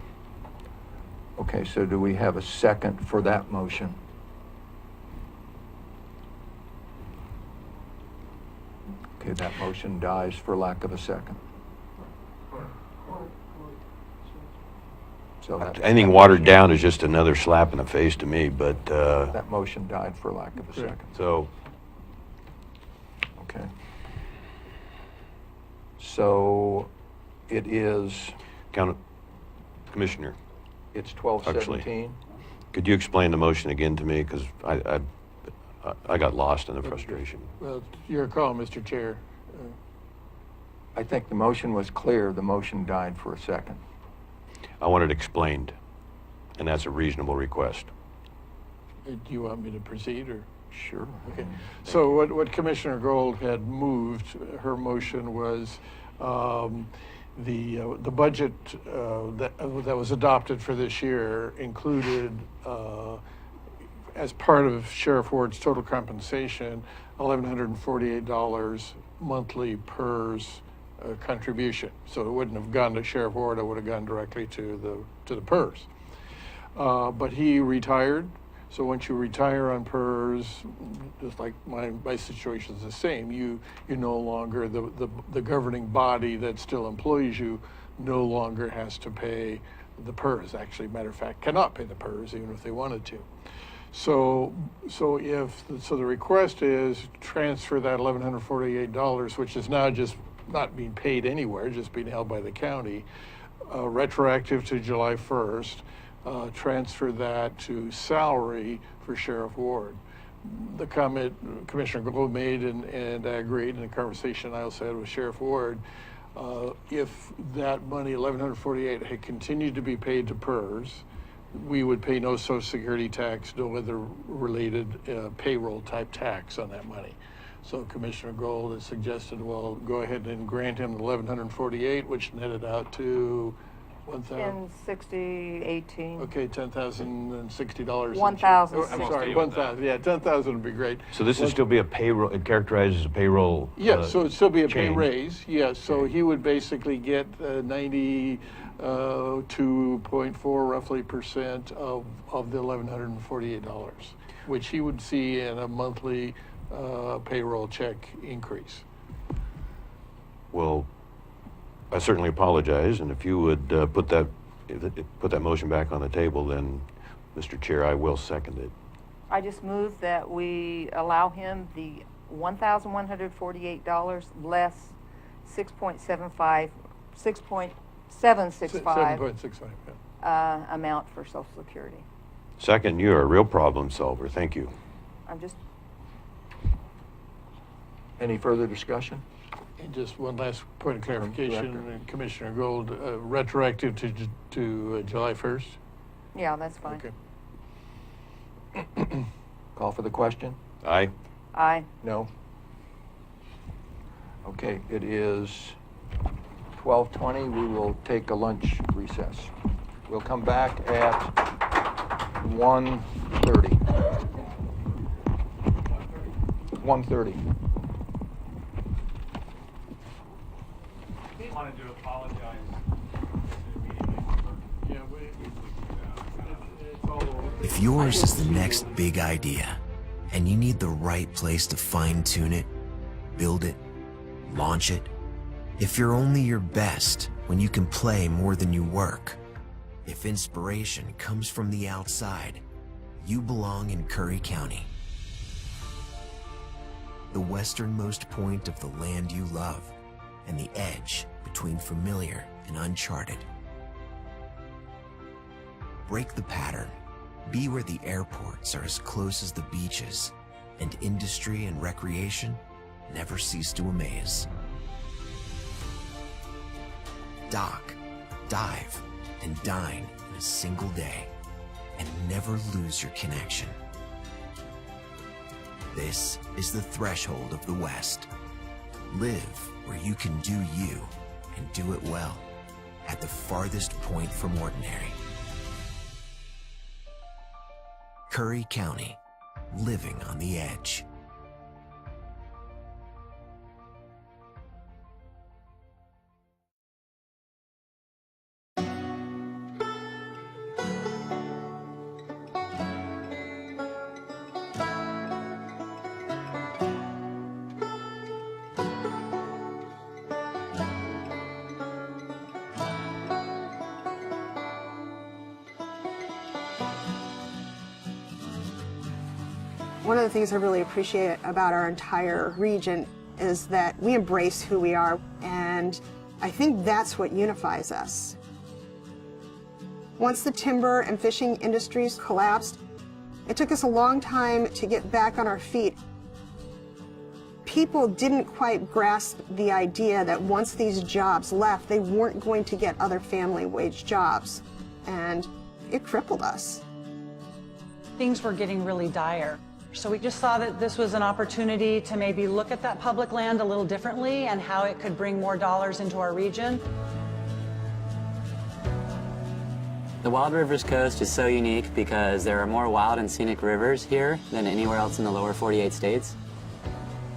Okay, so do we have a second for that motion? Okay, that motion dies for lack of a second. So Anything watered down is just another slap in the face to me, but, that motion died for lack of a second. so, Okay. So it is, Commissioner, it's 12:17. could you explain the motion again to me? Because I got lost in the frustration. Well, your call, Mr. Chair. I think the motion was clear. The motion died for a second. I want it explained, and that's a reasonable request. Do you want me to proceed, or? Sure. Okay. So what Commissioner Gold had moved, her motion was the budget that was adopted for this year included, as part of Sheriff Ward's total compensation, $1,148 monthly PERS contribution. So it wouldn't have gone to Sheriff Ward, it would have gone directly to the PERS. But he retired. So once you retire on PERS, just like my situation is the same, you no longer, the governing body that still employs you no longer has to pay the PERS. Actually, matter of fact, cannot pay the PERS even if they wanted to. So the request is transfer that $1,148, which is now just not being paid anywhere, just being held by the county, retroactive to July 1st. Transfer that to salary for Sheriff Ward. The comment Commissioner Gold made, and I agreed in the conversation I also had with Sheriff Ward, if that money, $1,148, had continued to be paid to PERS, we would pay no Social Security tax, no other related payroll type tax on that money. So Commissioner Gold has suggested, well, go ahead and grant him the $1,148, which netted out to 1060, 18. Okay, $10,060. 1,000. Oh, I'm sorry, 1,000. Yeah, 10,000 would be great. So this would still be a payroll, it characterizes as a payroll? Yes, so it'd still be a pay change. raise. Yes, so he would basically get 92.4 roughly percent of the $1,148, which he would see in a monthly payroll check increase. Well, I certainly apologize, and if you would put that motion back on the table, then, Mr. Chair, I will second it. I just move that we allow him the $1,148 less 6.765 7.65, yeah. amount for Social Security. Second, you're a real problem solver. Thank you. I'm just, Any further discussion? And just one last point of clarification, Director. Commissioner Gold, retroactive to July 1st? yeah, that's fine. Okay. Call for the question? Aye. Aye. No? Okay, it is 12:20. We will take a lunch recess. We'll come back at 1:30. 1:30. Wanted to apologize. Yeah, it's all over. If yours is the next big idea, and you need the right place to fine-tune it, build it, launch it. If you're only your best when you can play more than you work, if inspiration comes from the outside, you belong in Curry County. The westernmost point of the land you love, and the edge between familiar and uncharted. Break the pattern. Be where the airports are as close as the beaches, and industry and recreation never cease to amaze. Dock, dive, and dine in a single day, and never lose your connection. This is the threshold of the West. Live where you can do you, and do it well, at the farthest point from ordinary. Curry County, living on the edge. One of the things I really appreciate about our entire region is that we embrace who we are, and I think that's what unifies us. Once the timber and fishing industries collapsed, it took us a long time to get back on our feet. People didn't quite grasp the idea that once these jobs left, they weren't going to get other family wage jobs, and it crippled us. Things were getting really dire. So we just saw that this was an opportunity to maybe look at that public land a little differently and how it could bring more dollars into our region. The Wild Rivers Coast is so unique because there are more wild and scenic rivers here than anywhere else in the lower 48 states.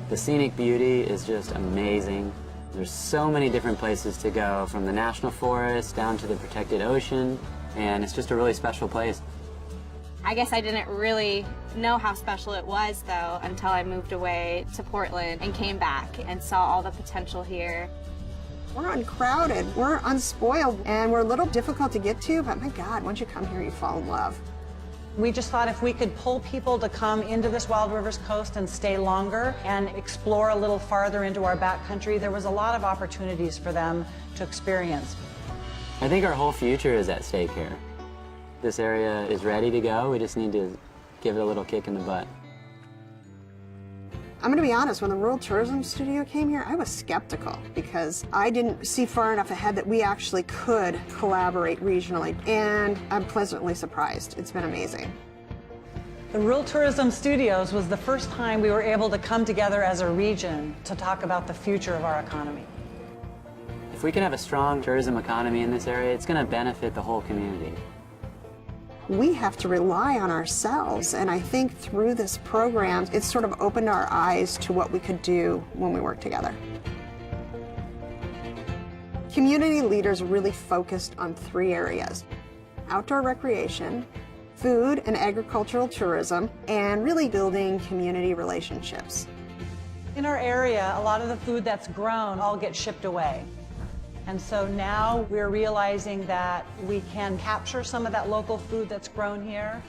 The scenic beauty is just amazing. There's so many different places to go, from the national forest down to the protected ocean, and it's just a really special place. I guess I didn't really know how special it was, though, until I moved away to Portland and came back and saw all the potential here. We're uncrowded, we're unspoiled, and we're a little difficult to get to, but my God, once you come here, you fall in love. We just thought if we could pull people to come into this Wild Rivers Coast and stay longer and explore a little farther into our backcountry, there was a lot of opportunities for them to experience. I think our whole future is at stake here. This area is ready to go. We just need to give it a little kick in the butt. I'm going to be honest, when the Rural Tourism Studio came here, I was skeptical because I didn't see far enough ahead that we actually could collaborate regionally, and I'm pleasantly surprised. It's been amazing. The Rural Tourism Studios was the first time we were able to come together as a region to talk about the future of our economy. If we can have a strong tourism economy in this area, it's going to benefit the whole community. We have to rely on ourselves, and I think through this program, it's sort of opened our eyes to what we could do when we work together. Community leaders really focused on 3 areas: outdoor recreation, food and agricultural tourism, and really building community relationships. In our area, a lot of the food that's grown all gets shipped away. And so now we're realizing that we can capture some of that local food that's grown here.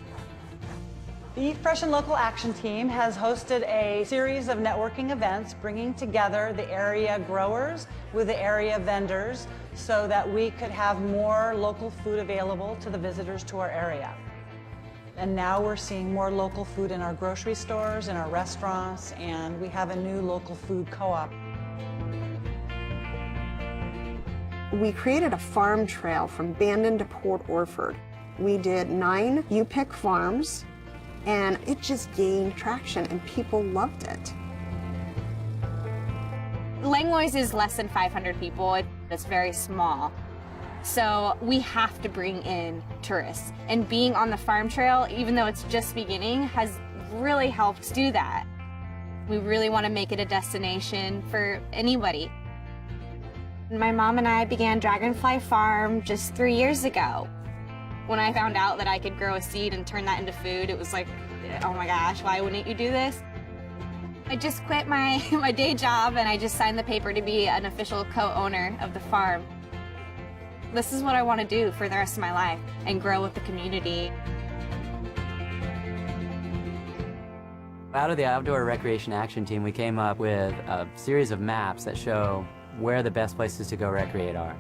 The Eat Fresh and Local Action Team has hosted a series of networking events bringing together the area growers with the area vendors so that we could have more local food available to the visitors to our area. And now we're seeing more local food in our grocery stores, in our restaurants, and we have a new local food co-op. We created a farm trail from Bandon to Port Orford. We did 9 U-Pick farms, and it just gained traction, and people loved it. Langlois is less than 500 people. It's very small. So we have to bring in tourists. And being on the farm trail, even though it's just beginning, has really helped do that. We really want to make it a destination for anybody. My mom and I began Dragonfly Farm just 3 years ago. When I found out that I could grow a seed and turn that into food, it was like, oh my gosh, why wouldn't you do this? I just quit my, my day job and I just signed the paper to be an official co-owner of the farm. This is what I want to do for the rest of my life and grow with the community. Out of the Outdoor Recreation Action Team, we came up with a series of maps that show where the best places to go recreate are.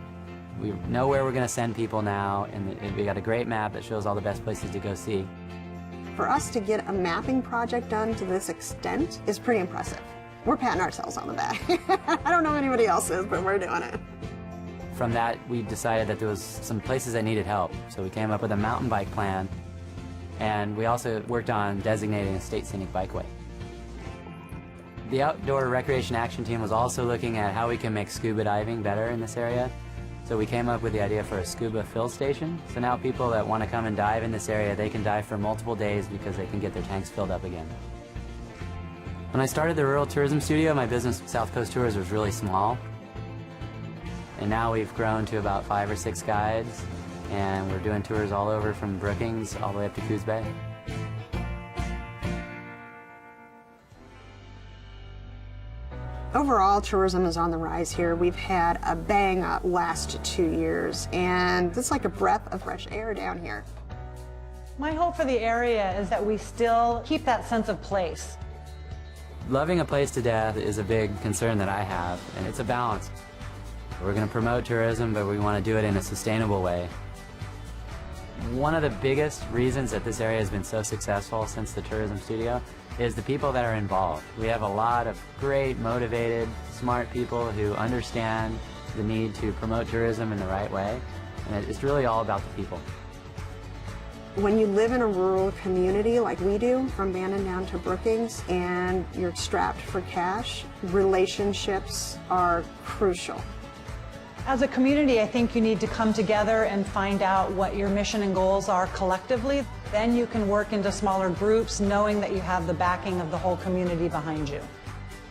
We know where we're going to send people now, and we got a great map that shows all the best places to go see. For us to get a mapping project done to this extent is pretty impressive. We're patting ourselves on the back. I don't know anybody else is, but we're doing it. From that, we decided that there was some places that needed help, so we came up with a mountain bike plan, and we also worked on designating a state scenic bikeway. The Outdoor Recreation Action Team was also looking at how we can make scuba diving better in this area. So we came up with the idea for a scuba fill station. So now people that want to come and dive in this area, they can dive for multiple days because they can get their tanks filled up again. When I started the Rural Tourism Studio, my business, South Coast Tours, was really small. And now we've grown to about 5 or 6 guides, and we're doing tours all over from Brookings all the way up to Coos Bay. Overall, tourism is on the rise here. We've had a bang-up last 2 years, and it's like a breath of fresh air down here. My hope for the area is that we still keep that sense of place. Loving a place to death is a big concern that I have, and it's a balance. We're going to promote tourism, but we want to do it in a sustainable way. One of the biggest reasons that this area has been so successful since the tourism studio is the people that are involved. We have a lot of great, motivated, smart people who understand the need to promote tourism in the right way, and it's really all about the people. When you live in a rural community like we do, from Bandon down to Brookings, and you're strapped for cash, relationships are crucial. As a community, I think you need to come together and find out what your mission and goals are collectively. Then you can work into smaller groups, knowing that you have the backing of the whole community behind you.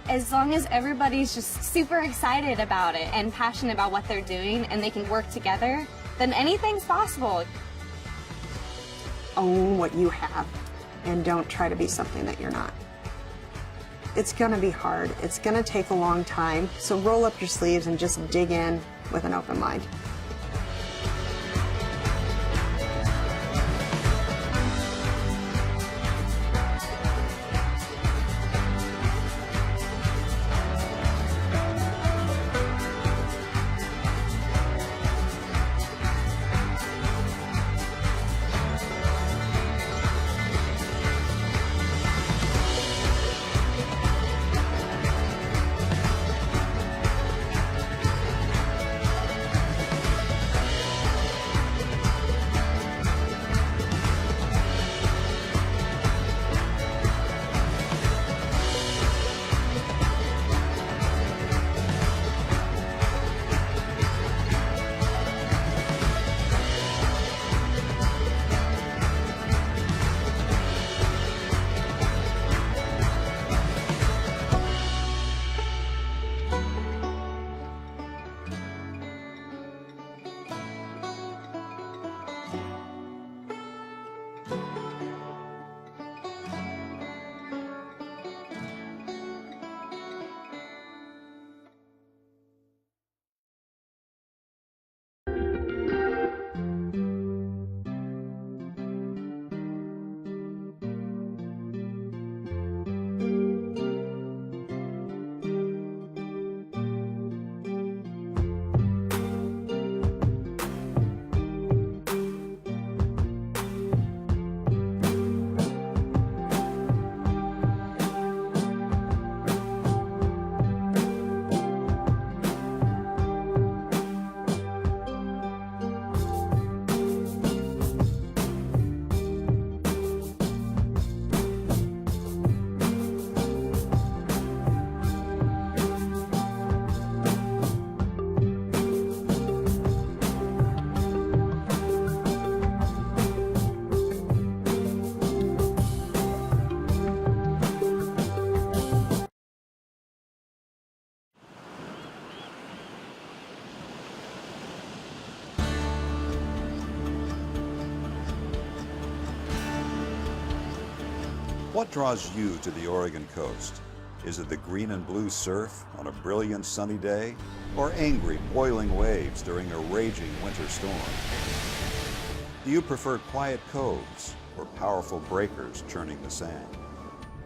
As long as everybody's just super excited about it and passionate about what they're doing and they can work together, then anything's possible. Own what you have and don't try to be something that you're not. It's gonna be hard. It's gonna take a long time. So roll up your sleeves and just dig in with an open mind. What draws you to the Oregon coast? Is it the green and blue surf on a brilliant sunny day, or angry, boiling waves during a raging winter storm? Do you prefer quiet coves or powerful breakers churning the sand?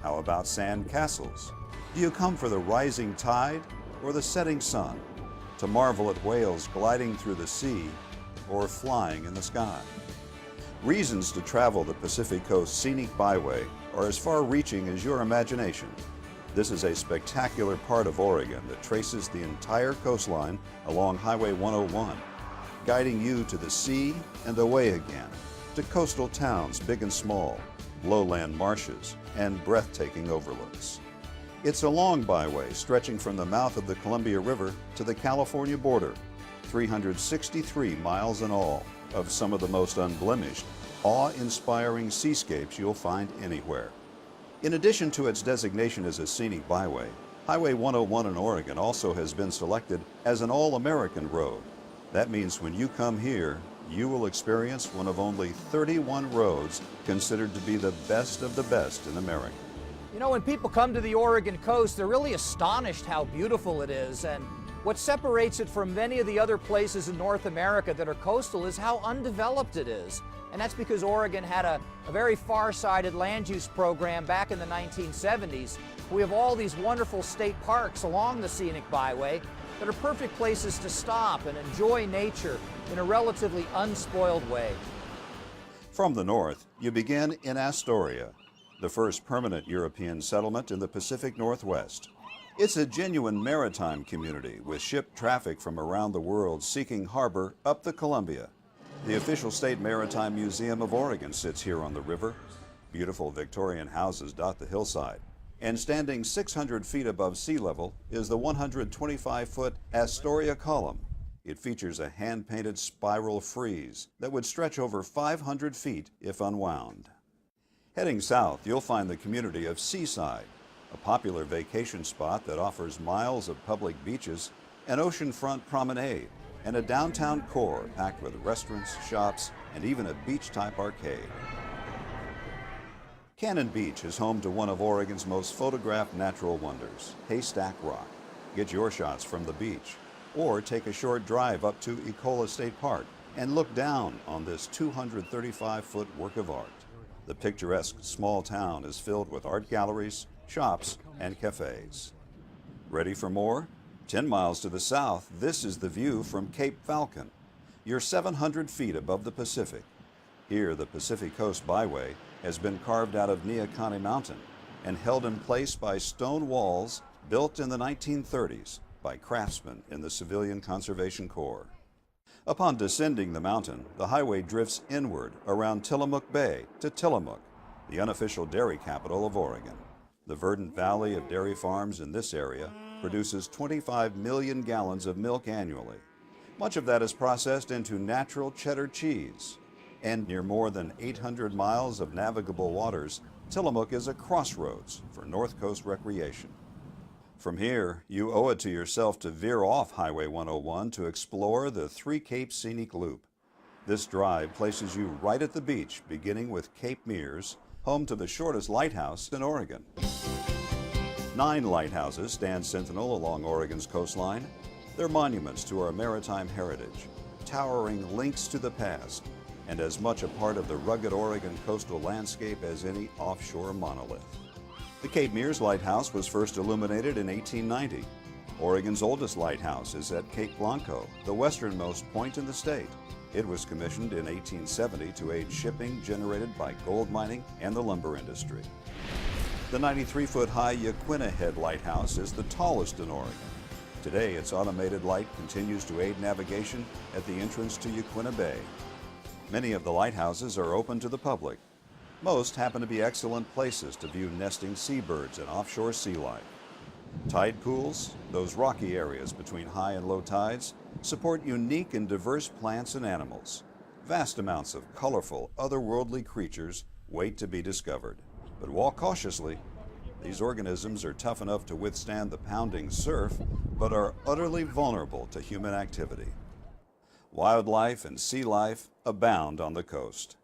How about sand castles? Do you come for the rising tide or the setting sun, to marvel at whales gliding through the sea or flying in the sky? Reasons to travel the Pacific Coast Scenic Byway are as far-reaching as your imagination. This is a spectacular part of Oregon that traces the entire coastline along Highway 101, guiding you to the sea and away again, to coastal towns big and small, lowland marshes, and breathtaking overlooks. It's a long byway stretching from the mouth of the Columbia River to the California border, 363 miles in all of some of the most unblemished, awe-inspiring seascapes you'll find anywhere. In addition to its designation as a scenic byway, Highway 101 in Oregon also has been selected as an all-American road. That means when you come here, you will experience one of only 31 roads considered to be the best of the best in America. You know, when people come to the Oregon coast, they're really astonished how beautiful it is. And what separates it from many of the other places in North America that are coastal is how undeveloped it is. And that's because Oregon had a very far-sighted land use program back in the 1970s. We have all these wonderful state parks along the scenic byway that are perfect places to stop and enjoy nature in a relatively unspoiled way. From the north, you begin in Astoria, the first permanent European settlement in the Pacific Northwest. It's a genuine maritime community with ship traffic from around the world seeking harbor up the Columbia. The official State Maritime Museum of Oregon sits here on the river. Beautiful Victorian houses dot the hillside. And standing 600 feet above sea level is the 125-foot Astoria Column. It features a hand-painted spiral frieze that would stretch over 500 feet if unwound. Heading south, you'll find the community of Seaside, a popular vacation spot that offers miles of public beaches, an oceanfront promenade, and a downtown core packed with restaurants, shops, and even a beach-type arcade. Cannon Beach is home to one of Oregon's most photographed natural wonders, Haystack Rock. Get your shots from the beach, or take a short drive up to Ecola State Park and look down on this 235-foot work of art. The picturesque small town is filled with art galleries, shops, and cafes. Ready for more? 10 miles to the south, this is the view from Cape Falcon. You're 700 feet above the Pacific. Here, the Pacific Coast Byway has been carved out of Neahkahnie Mountain and held in place by stone walls built in the 1930s by craftsmen in the Civilian Conservation Corps. Upon descending the mountain, the highway drifts inward around Tillamook Bay to Tillamook, the unofficial dairy capital of Oregon. The verdant valley of dairy farms in this area produces 25 million gallons of milk annually. Much of that is processed into natural cheddar cheese. And near more than 800 miles of navigable waters, Tillamook is a crossroads for North Coast recreation. From here, you owe it to yourself to veer off Highway 101 to explore the Three Capes Scenic Loop. This drive places you right at the beach, beginning with Cape Mears, home to the shortest lighthouse in Oregon. 9 lighthouses stand sentinel along Oregon's coastline. They're monuments to our maritime heritage, towering links to the past, and as much a part of the rugged Oregon coastal landscape as any offshore monolith. The Cape Mears Lighthouse was first illuminated in 1890. Oregon's oldest lighthouse is at Cape Blanco, the westernmost point in the state. It was commissioned in 1870 to aid shipping generated by gold mining and the lumber industry. The 93-foot-high Yaquina Head Lighthouse is the tallest in Oregon. Today, its automated light continues to aid navigation at the entrance to Yaquina Bay. Many of the lighthouses are open to the public. Most happen to be excellent places to view nesting seabirds and offshore sea life. Tide pools, those rocky areas between high and low tides, support unique and diverse plants and animals. Vast amounts of colorful, otherworldly creatures wait to be discovered. But walk cautiously. These organisms are tough enough to withstand the pounding surf, but are utterly vulnerable to human activity. Wildlife and sea life abound on the coast.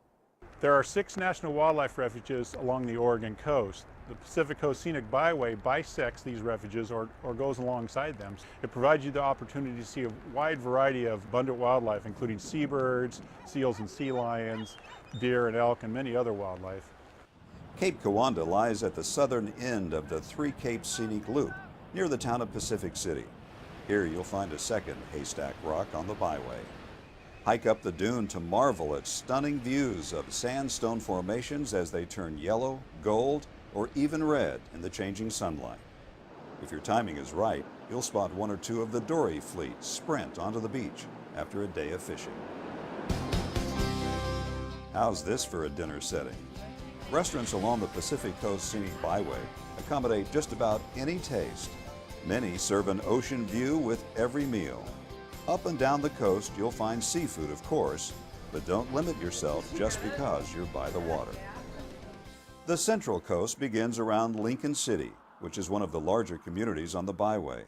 There are 6 national wildlife refuges along the Oregon coast. The Pacific Coast Scenic Byway bisects these refuges or goes alongside them. It provides you the opportunity to see a wide variety of abundant wildlife, including seabirds, seals and sea lions, deer and elk, and many other wildlife. Cape Kiwanda lies at the southern end of the Three Capes Scenic Loop, near the town of Pacific City. Here you'll find a second haystack rock on the byway. Hike up the dune to marvel at stunning views of sandstone formations as they turn yellow, gold, or even red in the changing sunlight. If your timing is right, you'll spot 1 or 2 of the dory fleet sprint onto the beach after a day of fishing. How's this for a dinner setting? Restaurants along the Pacific Coast Scenic Byway accommodate just about any taste. Many serve an ocean view with every meal. Up and down the coast, you'll find seafood, of course, but don't limit yourself just because you're by the water. The Central Coast begins around Lincoln City, which is one of the larger communities on the byway.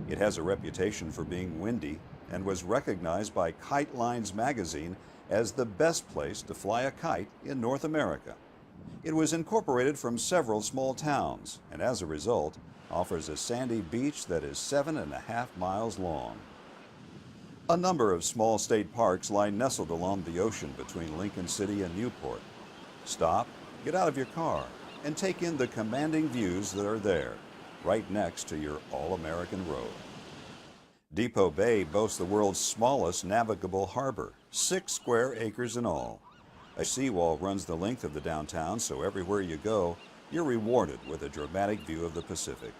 It has a reputation for being windy and was recognized by Kite Lines magazine as the best place to fly a kite in North America. It was incorporated from several small towns and as a result offers a sandy beach that is 7.5 miles long. A number of small state parks lie nestled along the ocean between Lincoln City and Newport. Stop, get out of your car, and take in the commanding views that are there, right next to your all-American road. Depot Bay boasts the world's smallest navigable harbor, 6 square acres in all. A seawall runs the length of the downtown, so everywhere you go, you're rewarded with a dramatic view of the Pacific.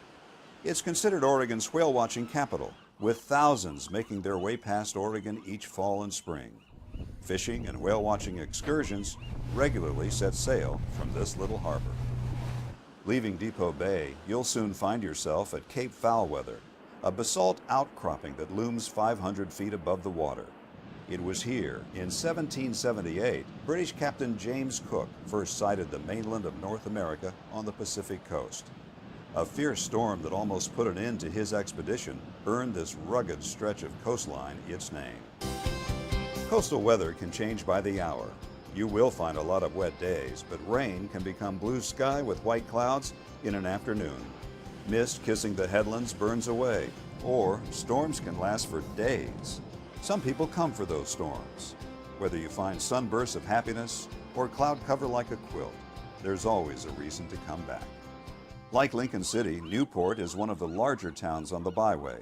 It's considered Oregon's whale-watching capital, with thousands making their way past Oregon each fall and spring. Fishing and whale-watching excursions regularly set sail from this little harbor. Leaving Depot Bay, you'll soon find yourself at Cape Foulweather, a basalt outcropping that looms 500 feet above the water. It was here, in 1778, British Captain James Cook first sighted the mainland of North America on the Pacific coast. A fierce storm that almost put an end to his expedition earned this rugged stretch of coastline its name. Coastal weather can change by the hour. You will find a lot of wet days, but rain can become blue sky with white clouds in an afternoon. Mist kissing the headlands burns away, or storms can last for days. Some people come for those storms. Whether you find sunbursts of happiness or cloud cover like a quilt, there's always a reason to come back. Like Lincoln City, Newport is one of the larger towns on the byway.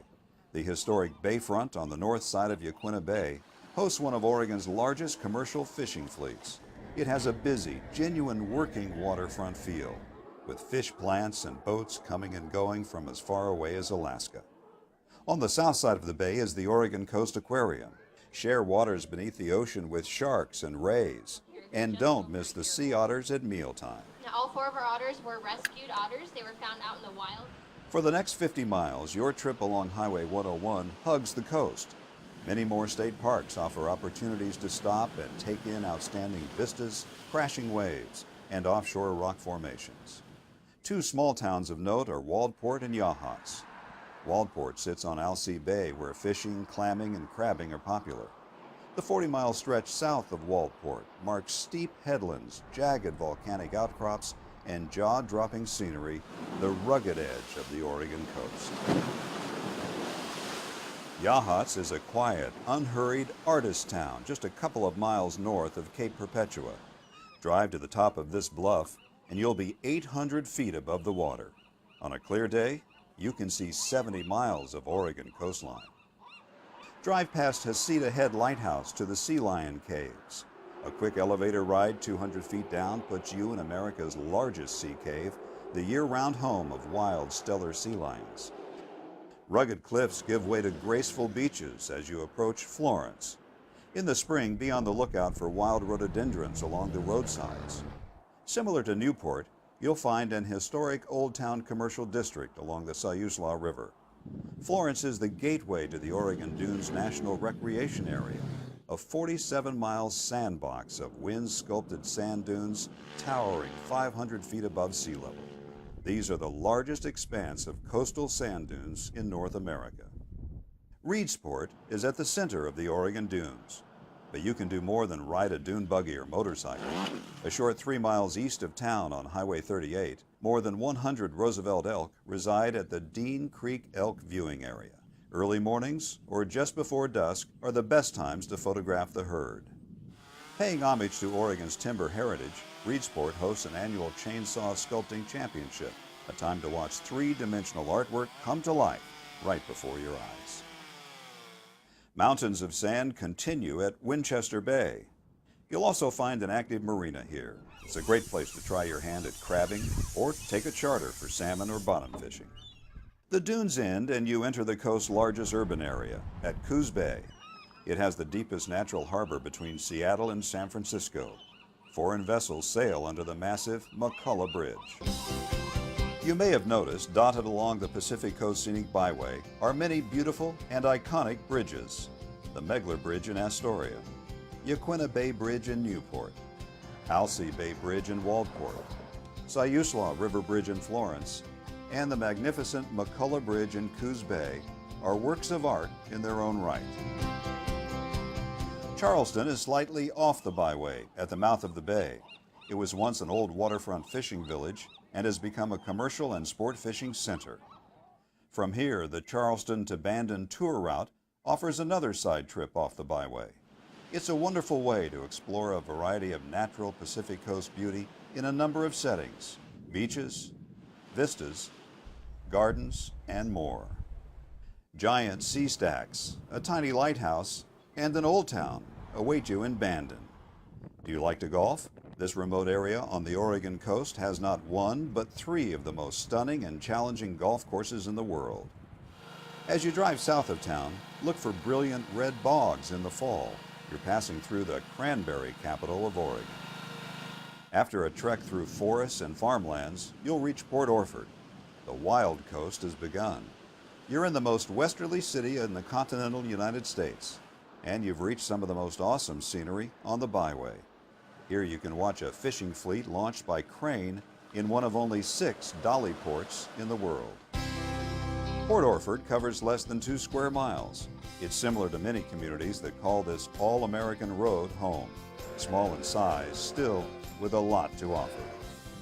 The historic bayfront on the north side of Yaquina Bay hosts one of Oregon's largest commercial fishing fleets. It has a busy, genuine working waterfront feel, with fish plants and boats coming and going from as far away as Alaska. On the south side of the bay is the Oregon Coast Aquarium. Share waters beneath the ocean with sharks and rays. And don't miss the sea otters at mealtime. Now, all 4 of our otters were rescued otters. They were found out in the wild. For the next 50 miles, your trip along Highway 101 hugs the coast. Many more state parks offer opportunities to stop and take in outstanding vistas, crashing waves, and offshore rock formations. 2 small towns of note are Waldport and Yachats. Waldport sits on Alsea Bay, where fishing, clamming, and crabbing are popular. The 40-mile stretch south of Waldport marks steep headlands, jagged volcanic outcrops, and jaw-dropping scenery, the rugged edge of the Oregon coast. Yachats is a quiet, unhurried artist town just a couple of miles north of Cape Perpetua. Drive to the top of this bluff, and you'll be 800 feet above the water. On a clear day, you can see 70 miles of Oregon coastline. Drive past Heceta Head Lighthouse to the Sea Lion Caves. A quick elevator ride 200 feet down puts you in America's largest sea cave, the year-round home of wild stellar sea lions. Rugged cliffs give way to graceful beaches as you approach Florence. In the spring, be on the lookout for wild rhododendrons along the roadsides. Similar to Newport, you'll find an historic Old Town commercial district along the Siuslaw River. Florence is the gateway to the Oregon Dunes National Recreation Area, a 47-mile sandbox of wind-sculpted sand dunes towering 500 feet above sea level. These are the largest expanse of coastal sand dunes in North America. Reedsport is at the center of the Oregon Dunes. But you can do more than ride a dune buggy or motorcycle. A short 3 miles east of town on Highway 38, more than 100 Roosevelt elk reside at the Dean Creek Elk Viewing Area. Early mornings or just before dusk are the best times to photograph the herd. Paying homage to Oregon's timber heritage, Reedsport hosts an annual Chainsaw Sculpting Championship, a time to watch three-dimensional artwork come to life right before your eyes. Mountains of sand continue at Winchester Bay. You'll also find an active marina here. It's a great place to try your hand at crabbing or take a charter for salmon or bottom fishing. The dunes end and you enter the coast's largest urban area at Coos Bay. It has the deepest natural harbor between Seattle and San Francisco. Foreign vessels sail under the massive McCullough Bridge. You may have noticed, dotted along the Pacific Coast Scenic Byway are many beautiful and iconic bridges. The Megler Bridge in Astoria, Yaquina Bay Bridge in Newport, Alsea Bay Bridge in Waldport, Siuslaw River Bridge in Florence, and the magnificent McCullough Bridge in Coos Bay are works of art in their own right. Charleston is slightly off the byway at the mouth of the bay. It was once an old waterfront fishing village and has become a commercial and sport fishing center. From here, the Charleston to Bandon tour route offers another side trip off the byway. It's a wonderful way to explore a variety of natural Pacific Coast beauty in a number of settings: beaches, vistas, gardens, and more. Giant sea stacks, a tiny lighthouse, and an old town await you in Bandon. Do you like to golf? This remote area on the Oregon coast has not one, but 3 of the most stunning and challenging golf courses in the world. As you drive south of town, look for brilliant red bogs in the fall. You're passing through the cranberry capital of Oregon. After a trek through forests and farmlands, you'll reach Port Orford. The wild coast has begun. You're in the most westerly city in the continental United States, and you've reached some of the most awesome scenery on the byway. Here you can watch a fishing fleet launched by crane in one of only 6 dolly ports in the world. Port Orford covers less than 2 square miles. It's similar to many communities that call this all-American road home. Small in size, still with a lot to offer.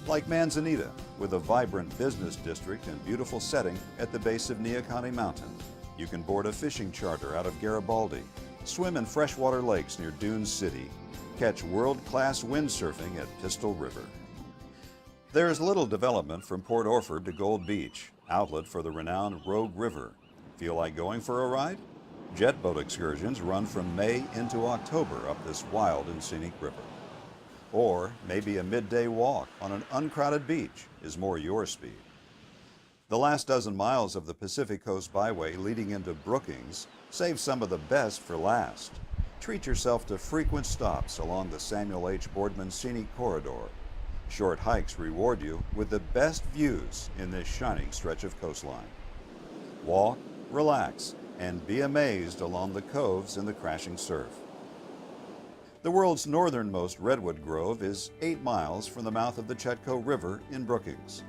Like Manzanita, with a vibrant business district and beautiful setting at the base of Neahkahnie Mountain. You can board a fishing charter out of Garibaldi, swim in freshwater lakes near Dune City, catch world-class windsurfing at Pistol River. There is little development from Port Orford to Gold Beach, outlet for the renowned Rogue River. Feel like going for a ride? Jet boat excursions run from May into October up this wild and scenic river. Or maybe a midday walk on an uncrowded beach is more your speed. The last dozen miles of the Pacific Coast Byway leading into Brookings save some of the best for last. Treat yourself to frequent stops along the Samuel H. Boardman Scenic Corridor. Short hikes reward you with the best views in this shining stretch of coastline. Walk, relax, and be amazed along the coves in the crashing surf. The world's northernmost redwood grove is 8 miles from the mouth of the Chetco River in Brookings.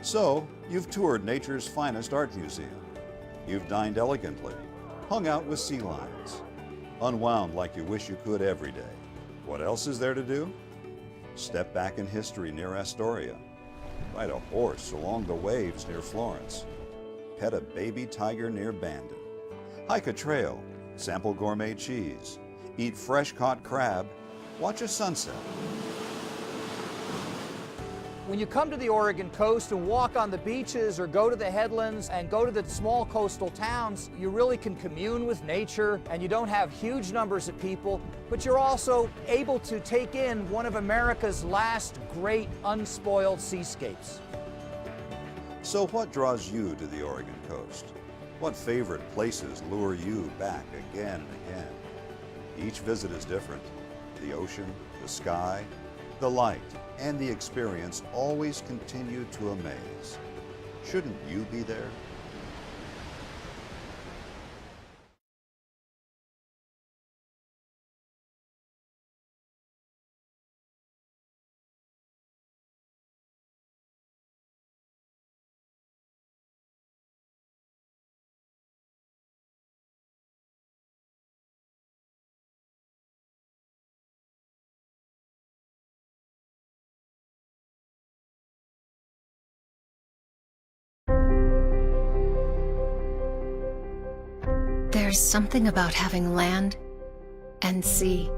So, you've toured nature's finest art museum. You've dined elegantly, hung out with sea lions, unwound like you wish you could every day. What else is there to do? Step back in history near Astoria, ride a horse along the waves near Florence, pet a baby tiger near Bandon, hike a trail, sample gourmet cheese, eat fresh-caught crab, watch a sunset. When you come to the Oregon coast and walk on the beaches or go to the headlands and go to the small coastal towns, you really can commune with nature, and you don't have huge numbers of people, but you're also able to take in one of America's last great unspoiled seascapes. So what draws you to the Oregon coast? What favorite places lure you back again and again? Each visit is different. The ocean, the sky, the light, and the experience always continue to amaze. Shouldn't you be there? There's something about having land and sea.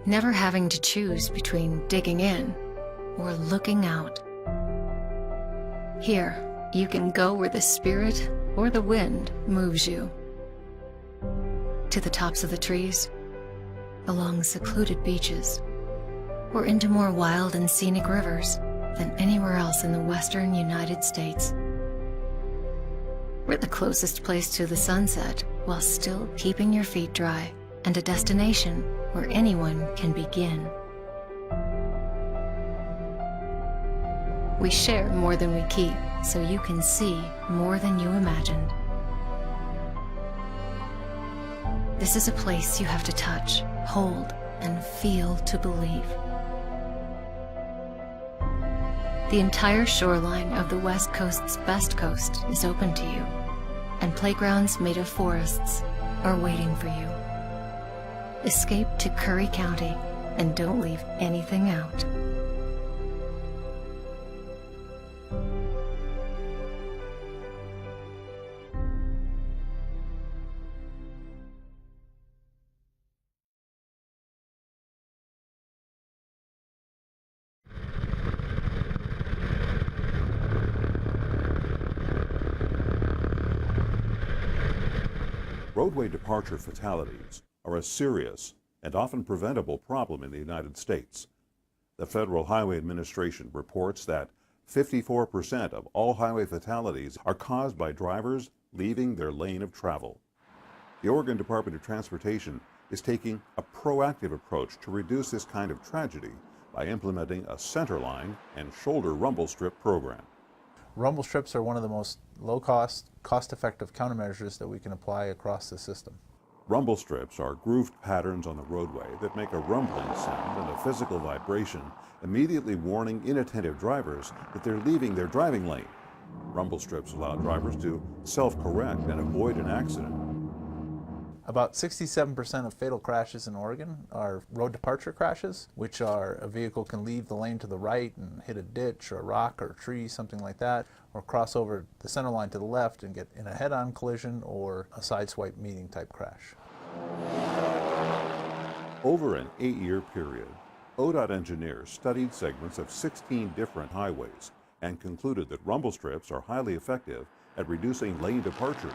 Never having to choose between digging in or looking out. Here, you can go where the spirit or the wind moves you. To the tops of the trees, along secluded beaches, or into more wild and scenic rivers than anywhere else in the western United States. We're the closest place to the sunset while still keeping your feet dry, and a destination where anyone can begin. We share more than we keep, so you can see more than you imagined. This is a place you have to touch, hold, and feel to believe. The entire shoreline of the West Coast's best coast is open to you, and playgrounds made of forests are waiting for you. Escape to Curry County and don't leave anything out. Roadway departure fatalities are a serious and often preventable problem in the United States. The Federal Highway Administration reports that 54% of all highway fatalities are caused by drivers leaving their lane of travel. The Oregon Department of Transportation is taking a proactive approach to reduce this kind of tragedy by implementing a centerline and shoulder rumble strip program. Rumble strips are one of the most low-cost, cost-effective countermeasures that we can apply across the system. Rumble strips are grooved patterns on the roadway that make a rumbling sound and a physical vibration, immediately warning inattentive drivers that they're leaving their driving lane. Rumble strips allow drivers to self-correct and avoid an accident. About 67% of fatal crashes in Oregon are road departure crashes, which are a vehicle can leave the lane to the right and hit a ditch or a rock or a tree, something like that, or cross over the center line to the left and get in a head-on collision or a sideswipe meeting type crash. Over an 8-year period, ODOT engineers studied segments of 16 different highways and concluded that rumble strips are highly effective at reducing lane departures.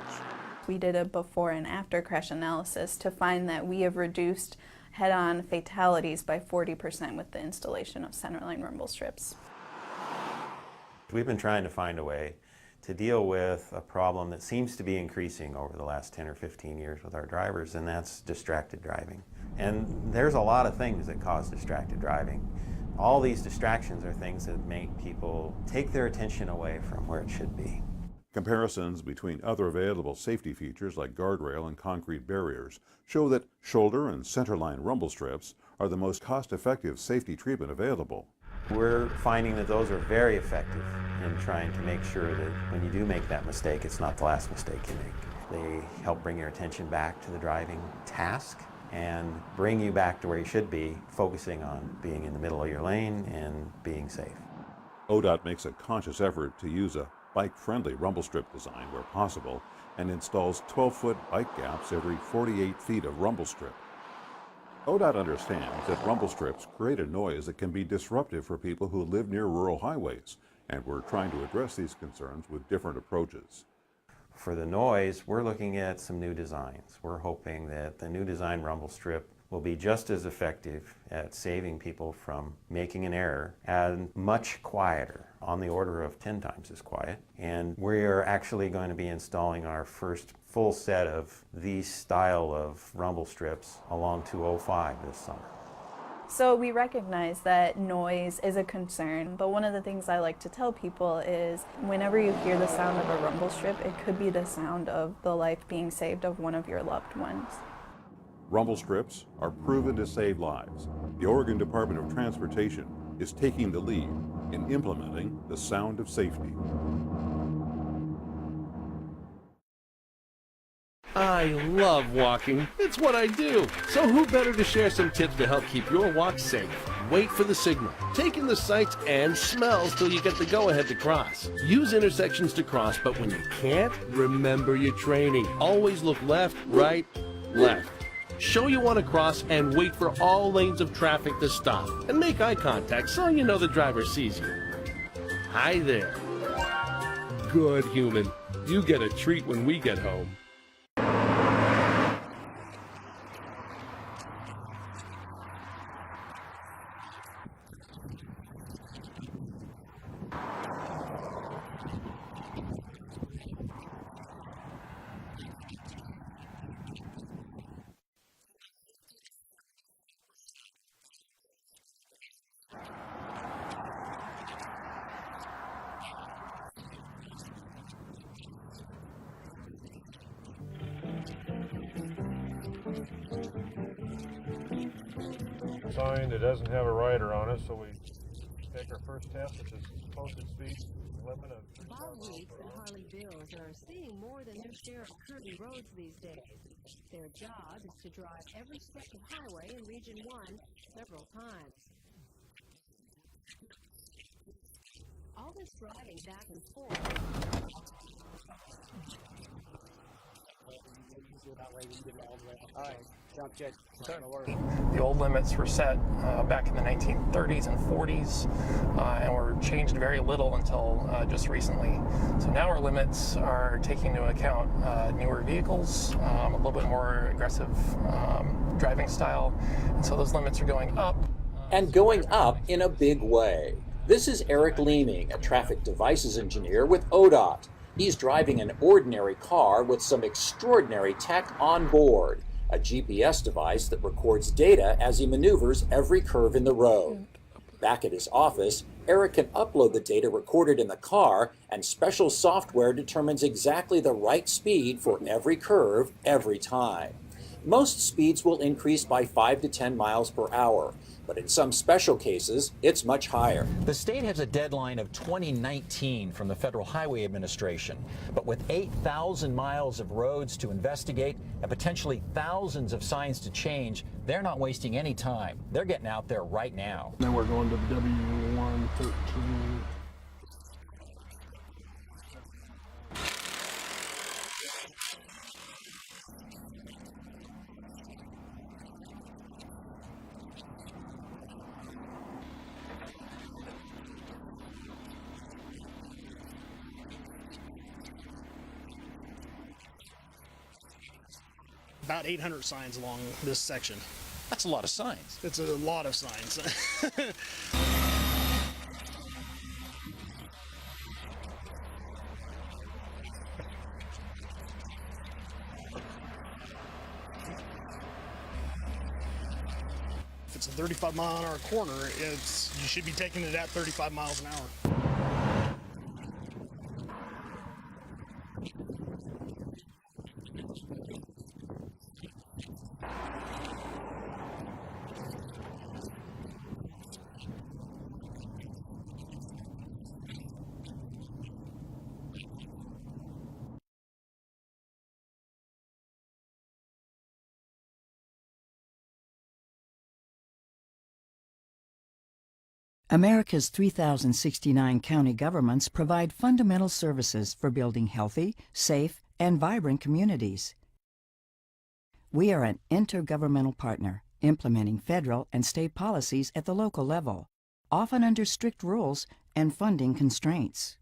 We did a before and after crash analysis to find that we have reduced head-on fatalities by 40% with the installation of centerline rumble strips. We've been trying to find a way to deal with a problem that seems to be increasing over the last 10 or 15 years with our drivers, and that's distracted driving. And there's a lot of things that cause distracted driving. All these distractions are things that make people take their attention away from where it should be. Comparisons between other available safety features like guardrail and concrete barriers show that shoulder and centerline rumble strips are the most cost-effective safety treatment available. We're finding that those are very effective in trying to make sure that when you do make that mistake, it's not the last mistake you make. They help bring your attention back to the driving task and bring you back to where you should be, focusing on being in the middle of your lane and being safe. ODOT makes a conscious effort to use a bike-friendly rumble strip design where possible and installs 12-foot bike gaps every 48 feet of rumble strip. ODOT understands that rumble strips create a noise that can be disruptive for people who live near rural highways, and we're trying to address these concerns with different approaches. For the noise, we're looking at some new designs. We're hoping that the new design rumble strip will be just as effective at saving people from making an error and much quieter, on the order of 10 times as quiet. And we're actually going to be installing our first full set of these style of rumble strips along 205 this summer. So we recognize that noise is a concern, but one of the things I like to tell people is whenever you hear the sound of a rumble strip, it could be the sound of the life being saved of one of your loved ones. Rumble strips are proven to save lives. The Oregon Department of Transportation is taking the lead in implementing the sound of safety. I love walking. It's what I do. So who better to share some tips to help keep your walk safe? wait for the signal, take in the sights and smells till you get the go-ahead to cross. Use intersections to cross, but when you can't, remember your training. Always look left, right, left. Show you want to cross and wait for all lanes of traffic to stop. And make eye contact so you know the driver sees you. Hi there. Good human. You get a treat when we get home. Sign that doesn't have a rider on it, so we take our first test at this posted speed limit of 35 Bob miles Weeks per and hour. Harley Bills are seeing more than their share of curvy roads these days. Their job is to drive every stretch of highway in Region 1 several times. All this driving back and forth. The old limits were set back in the 1930s and 40s and were changed very little until just recently. So now our limits are taking into account newer vehicles, a little bit more aggressive driving style, and so those limits are going up. And going up in a big way. This is Eric Leeming, a traffic devices engineer with ODOT. He's driving an ordinary car with some extraordinary tech on board, a GPS device that records data as he maneuvers every curve in the road. Back at his office, Eric can upload the data recorded in the car, and special software determines exactly the right speed for every curve, every time. Most speeds will increase by 5 to 10 miles per hour, but in some special cases, it's much higher. The state has a deadline of 2019 from the Federal Highway Administration, but with 8,000 miles of roads to investigate and potentially thousands of signs to change, they're not wasting any time. They're getting out there right now. Then we're going to W113. About 800 signs along this section. That's a lot of signs. It's a lot of signs. If it's a 35-mile-an-hour corner, you should be taking it at 35 miles an hour. America's 3,069 county governments provide fundamental services for building healthy, safe, and vibrant communities. We are an intergovernmental partner, implementing federal and state policies at the local level, often under strict rules and funding constraints.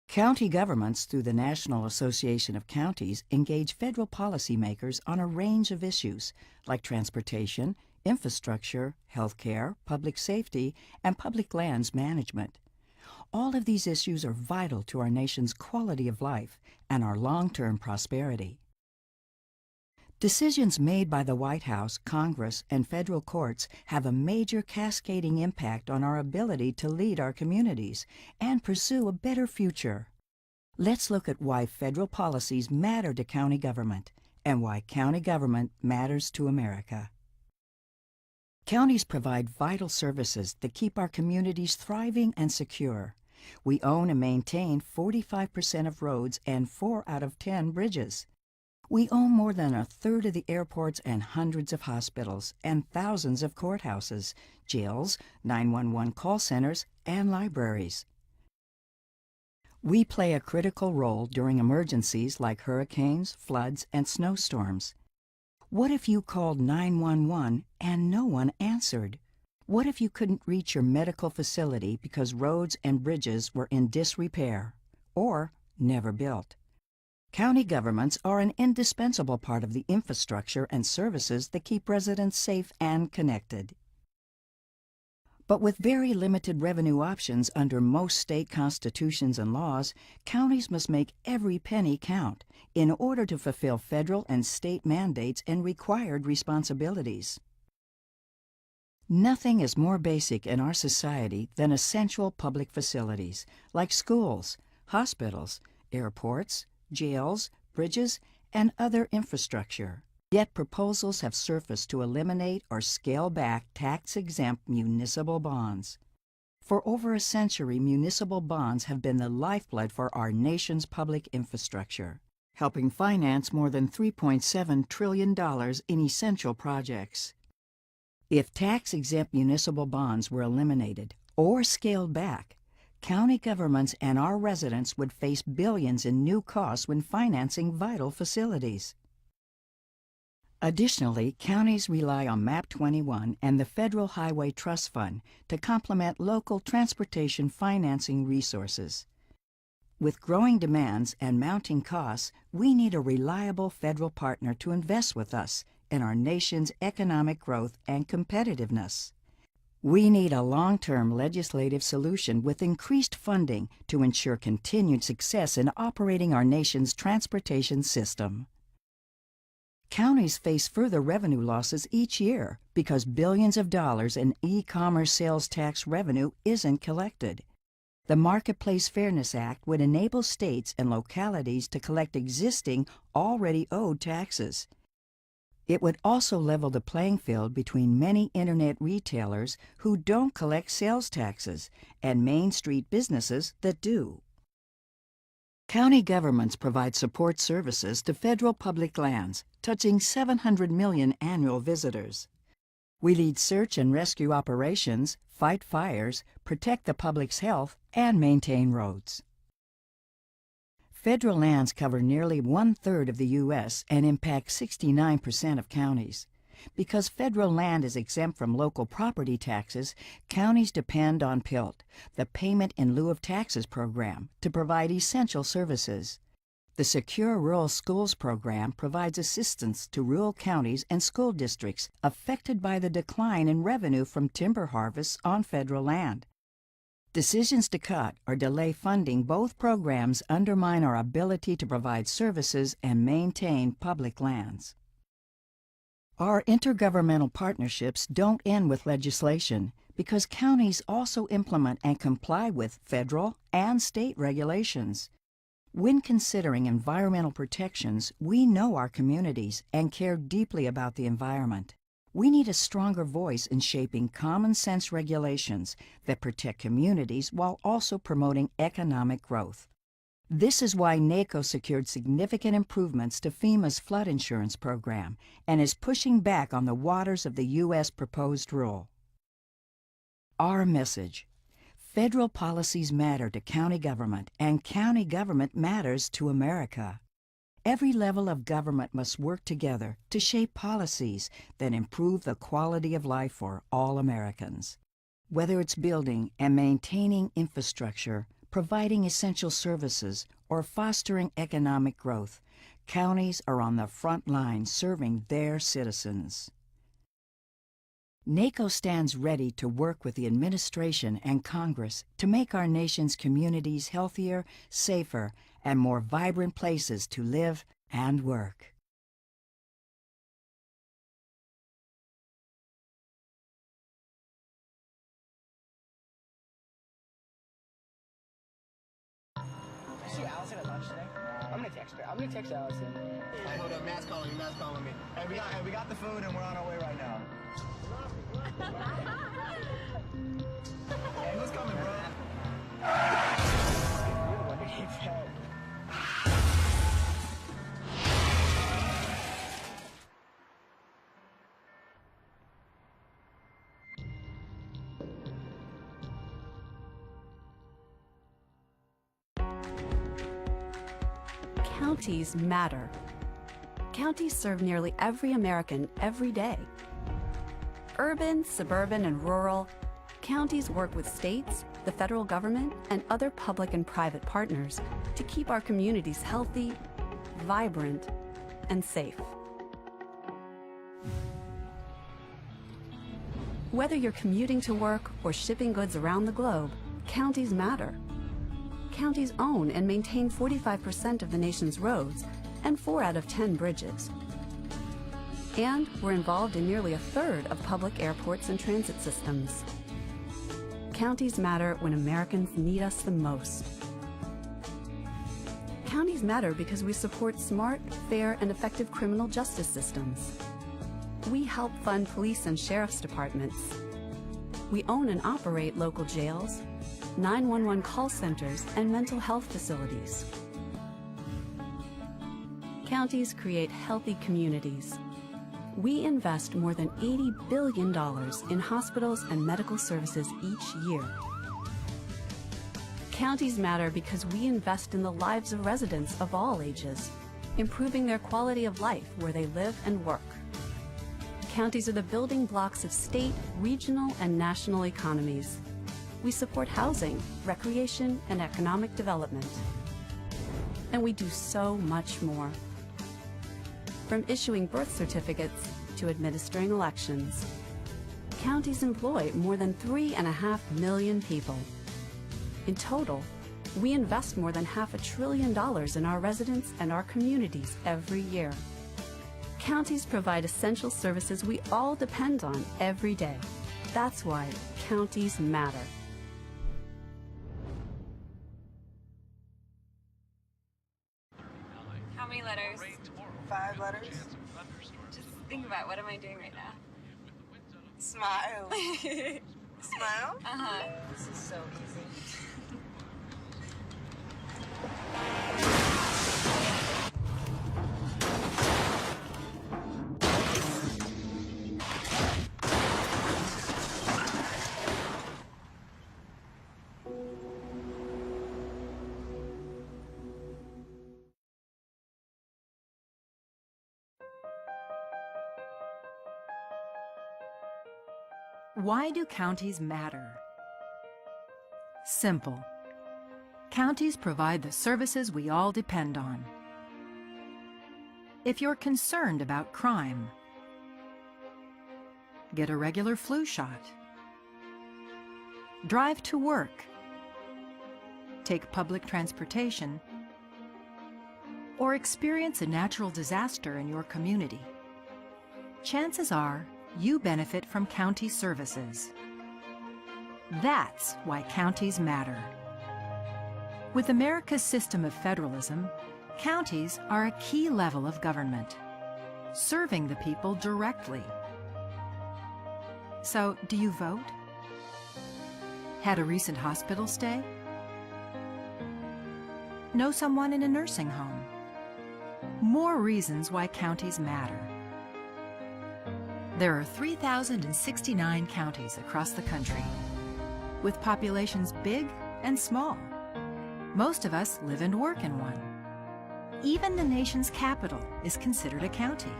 County governments, through the National Association of Counties, engage federal policymakers on a range of issues like transportation, infrastructure, healthcare, public safety, and public lands management. All of these issues are vital to our nation's quality of life and our long-term prosperity. Decisions made by the White House, Congress, and federal courts have a major cascading impact on our ability to lead our communities and pursue a better future. Let's look at why federal policies matter to county government and why county government matters to America. Counties provide vital services that keep our communities thriving and secure. We own and maintain 45% of roads and 4 out of 10 bridges. We own more than a third of the airports and hundreds of hospitals and thousands of courthouses, jails, 911 call centers, and libraries. We play a critical role during emergencies like hurricanes, floods, and snowstorms. What if you called 911 and no one answered? What if you couldn't reach your medical facility because roads and bridges were in disrepair or never built? County governments are an indispensable part of the infrastructure and services that keep residents safe and connected. But with very limited revenue options under most state constitutions and laws, counties must make every penny count in order to fulfill federal and state mandates and required responsibilities. Nothing is more basic in our society than essential public facilities like schools, hospitals, airports, jails, bridges, and other infrastructure. Yet proposals have surfaced to eliminate or scale back tax-exempt municipal bonds. For over a century, municipal bonds have been the lifeblood for our nation's public infrastructure, helping finance more than $3.7 trillion in essential projects. If tax-exempt municipal bonds were eliminated or scaled back, county governments and our residents would face billions in new costs when financing vital facilities. Additionally, counties rely on MAP 21 and the Federal Highway Trust Fund to complement local transportation financing resources. With growing demands and mounting costs, we need a reliable federal partner to invest with us in our nation's economic growth and competitiveness. We need a long-term legislative solution with increased funding to ensure continued success in operating our nation's transportation system. Counties face further revenue losses each year because billions of dollars in e-commerce sales tax revenue isn't collected. The Marketplace Fairness Act would enable states and localities to collect existing, already owed taxes. It would also level the playing field between many internet retailers who don't collect sales taxes and Main Street businesses that do. County governments provide support services to federal public lands, touching 700 million annual visitors. We lead search and rescue operations, fight fires, protect the public's health, and maintain roads. Federal lands cover nearly 1/3 of the U.S. and impact 69% of counties. Because federal land is exempt from local property taxes, counties depend on PILT, the Payment in Lieu of Taxes program, to provide essential services. The Secure Rural Schools program provides assistance to rural counties and school districts affected by the decline in revenue from timber harvests on federal land. Decisions to cut or delay funding both programs undermine our ability to provide services and maintain public lands. Our intergovernmental partnerships don't end with legislation because counties also implement and comply with federal and state regulations. When considering environmental protections, we know our communities and care deeply about the environment. We need a stronger voice in shaping common sense regulations that protect communities while also promoting economic growth. This is why NACO secured significant improvements to FEMA's flood insurance program and is pushing back on the waters of the U.S. proposed rule. Our message: federal policies matter to county government, and county government matters to America. Every level of government must work together to shape policies that improve the quality of life for all Americans. Whether it's building and maintaining infrastructure, providing essential services, or fostering economic growth, counties are on the front line serving their citizens. NACO stands ready to work with the administration and Congress to make our nation's communities healthier, safer, and more vibrant places to live and work. See Allison at lunch today? I'm gonna text her. I'm gonna text Allison. Hey, hold up, Matt's calling me. Hey, we got the food and we're on our way right now. Hey, who's coming, bro? You're the one who keeps head. Counties matter. Counties serve nearly every American every day. Urban, suburban, and rural, counties work with states, the federal government, and other public and private partners to keep our communities healthy, vibrant, and safe. Whether you're commuting to work or shipping goods around the globe, counties matter. Counties own and maintain 45% of the nation's roads and 4 out of 10 bridges. And we're involved in nearly 1/3 of public airports and transit systems. Counties matter when Americans need us the most. Counties matter because we support smart, fair, and effective criminal justice systems. We help fund police and sheriff's departments. We own and operate local jails, 911 call centers, and mental health facilities. Counties create healthy communities. We invest more than $80 billion in hospitals and medical services each year. Counties matter because we invest in the lives of residents of all ages, improving their quality of life where they live and work. Counties are the building blocks of state, regional, and national economies. We support housing, recreation, and economic development. And we do so much more. From issuing birth certificates to administering elections, counties employ more than 3.5 million people. In total, we invest more than $500 billion in our residents and our communities every year. Counties provide essential services we all depend on every day. That's why counties matter. How many letters? 5 letters. Just think about, what am I doing right now? Smile. Smile? Uh-huh. This is so easy. Why do counties matter? Simple. Counties provide the services we all depend on. If you're concerned about crime, get a regular flu shot. Drive to work. Take public transportation. Or experience a natural disaster in your community. Chances are you benefit from county services. That's why counties matter. With America's system of federalism, counties are a key level of government, serving the people directly. So, do you vote? Had a recent hospital stay? Know someone in a nursing home? More reasons why counties matter. There are 3,069 counties across the country, with populations big and small. Most of us live and work in one. Even the nation's capital is considered a county.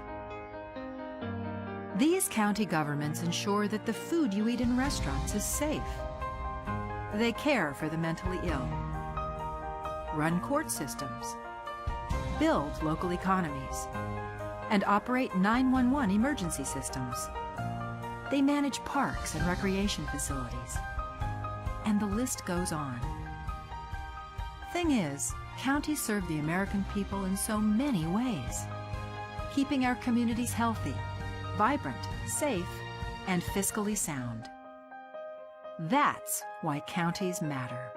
These county governments ensure that the food you eat in restaurants is safe. They care for the mentally ill, run court systems, build local economies, and operate 911 emergency systems. They manage parks and recreation facilities. And the list goes on. Thing is, counties serve the American people in so many ways, keeping our communities healthy, vibrant, safe, and fiscally sound. That's why counties matter.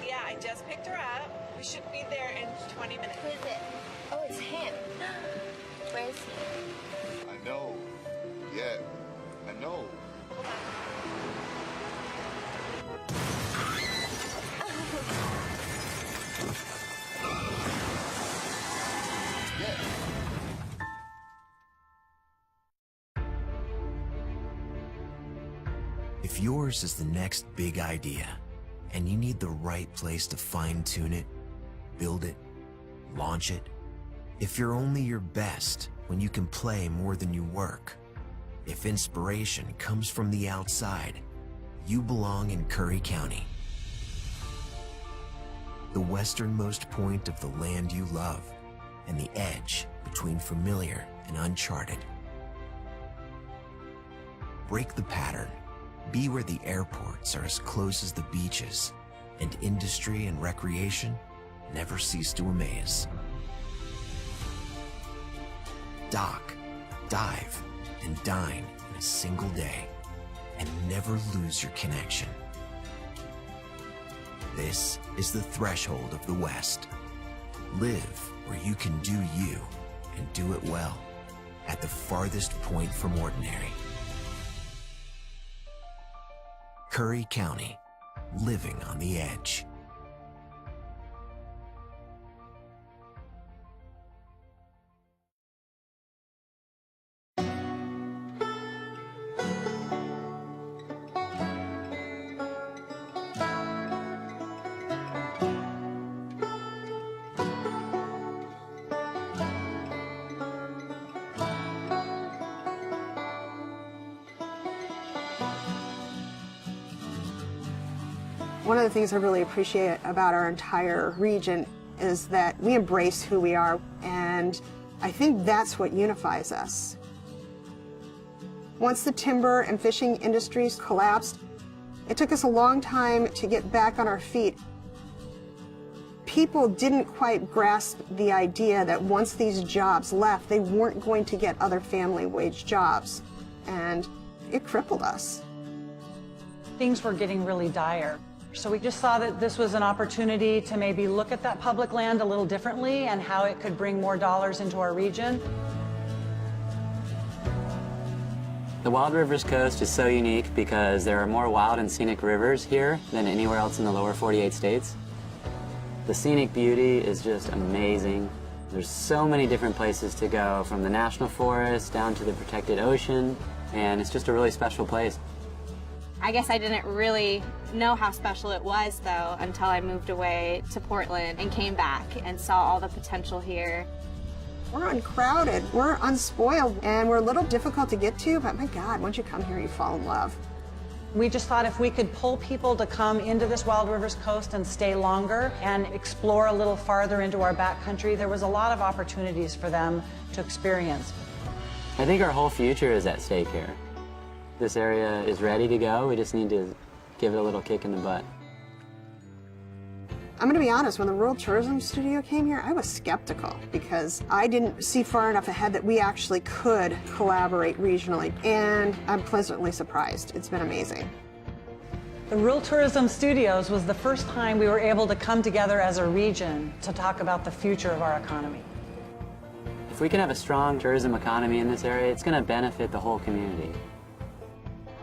Yeah, I just picked her up. We should be there in 20 minutes. Who is it? Oh, it's him. Where is he? I know. Yeah, I know. If yours is the next big idea, and you need the right place to fine-tune it, build it, launch it, if you're only your best when you can play more than you work, if inspiration comes from the outside, you belong in Curry County. The westernmost point of the land you love, and the edge between familiar and uncharted. Break the pattern. Be where the airports are as close as the beaches, and industry and recreation never cease to amaze. Dock, dive, and dine in a single day, and never lose your connection. This is the threshold of the West. Live where you can do you, and do it well, at the farthest point from ordinary. Curry County, living on the edge. One of the things I really appreciate about our entire region is that we embrace who we are, and I think that's what unifies us. Once the timber and fishing industries collapsed, it took us a long time to get back on our feet. People didn't quite grasp the idea that once these jobs left, they weren't going to get other family wage jobs, and it crippled us. Things were getting really dire. So we just saw that this was an opportunity to maybe look at that public land a little differently and how it could bring more dollars into our region. The Wild Rivers Coast is so unique because there are more wild and scenic rivers here than anywhere else in the lower 48 states. The scenic beauty is just amazing. There's so many different places to go, from the national forest down to the protected ocean, and it's just a really special place. I guess I didn't really know how special it was, though, until I moved away to Portland and came back and saw all the potential here. We're uncrowded, we're unspoiled, and we're a little difficult to get to, but my God, once you come here, you fall in love. We just thought if we could pull people to come into this Wild Rivers Coast and stay longer and explore a little farther into our backcountry, there was a lot of opportunities for them to experience. I think our whole future is at stake here. This area is ready to go. We just need to give it a little kick in the butt. I'm going to be honest, when the Rural Tourism Studio came here, I was skeptical because I didn't see far enough ahead that we actually could collaborate regionally, and I'm pleasantly surprised. It's been amazing. The Rural Tourism Studios was the first time we were able to come together as a region to talk about the future of our economy. If we can have a strong tourism economy in this area, it's going to benefit the whole community.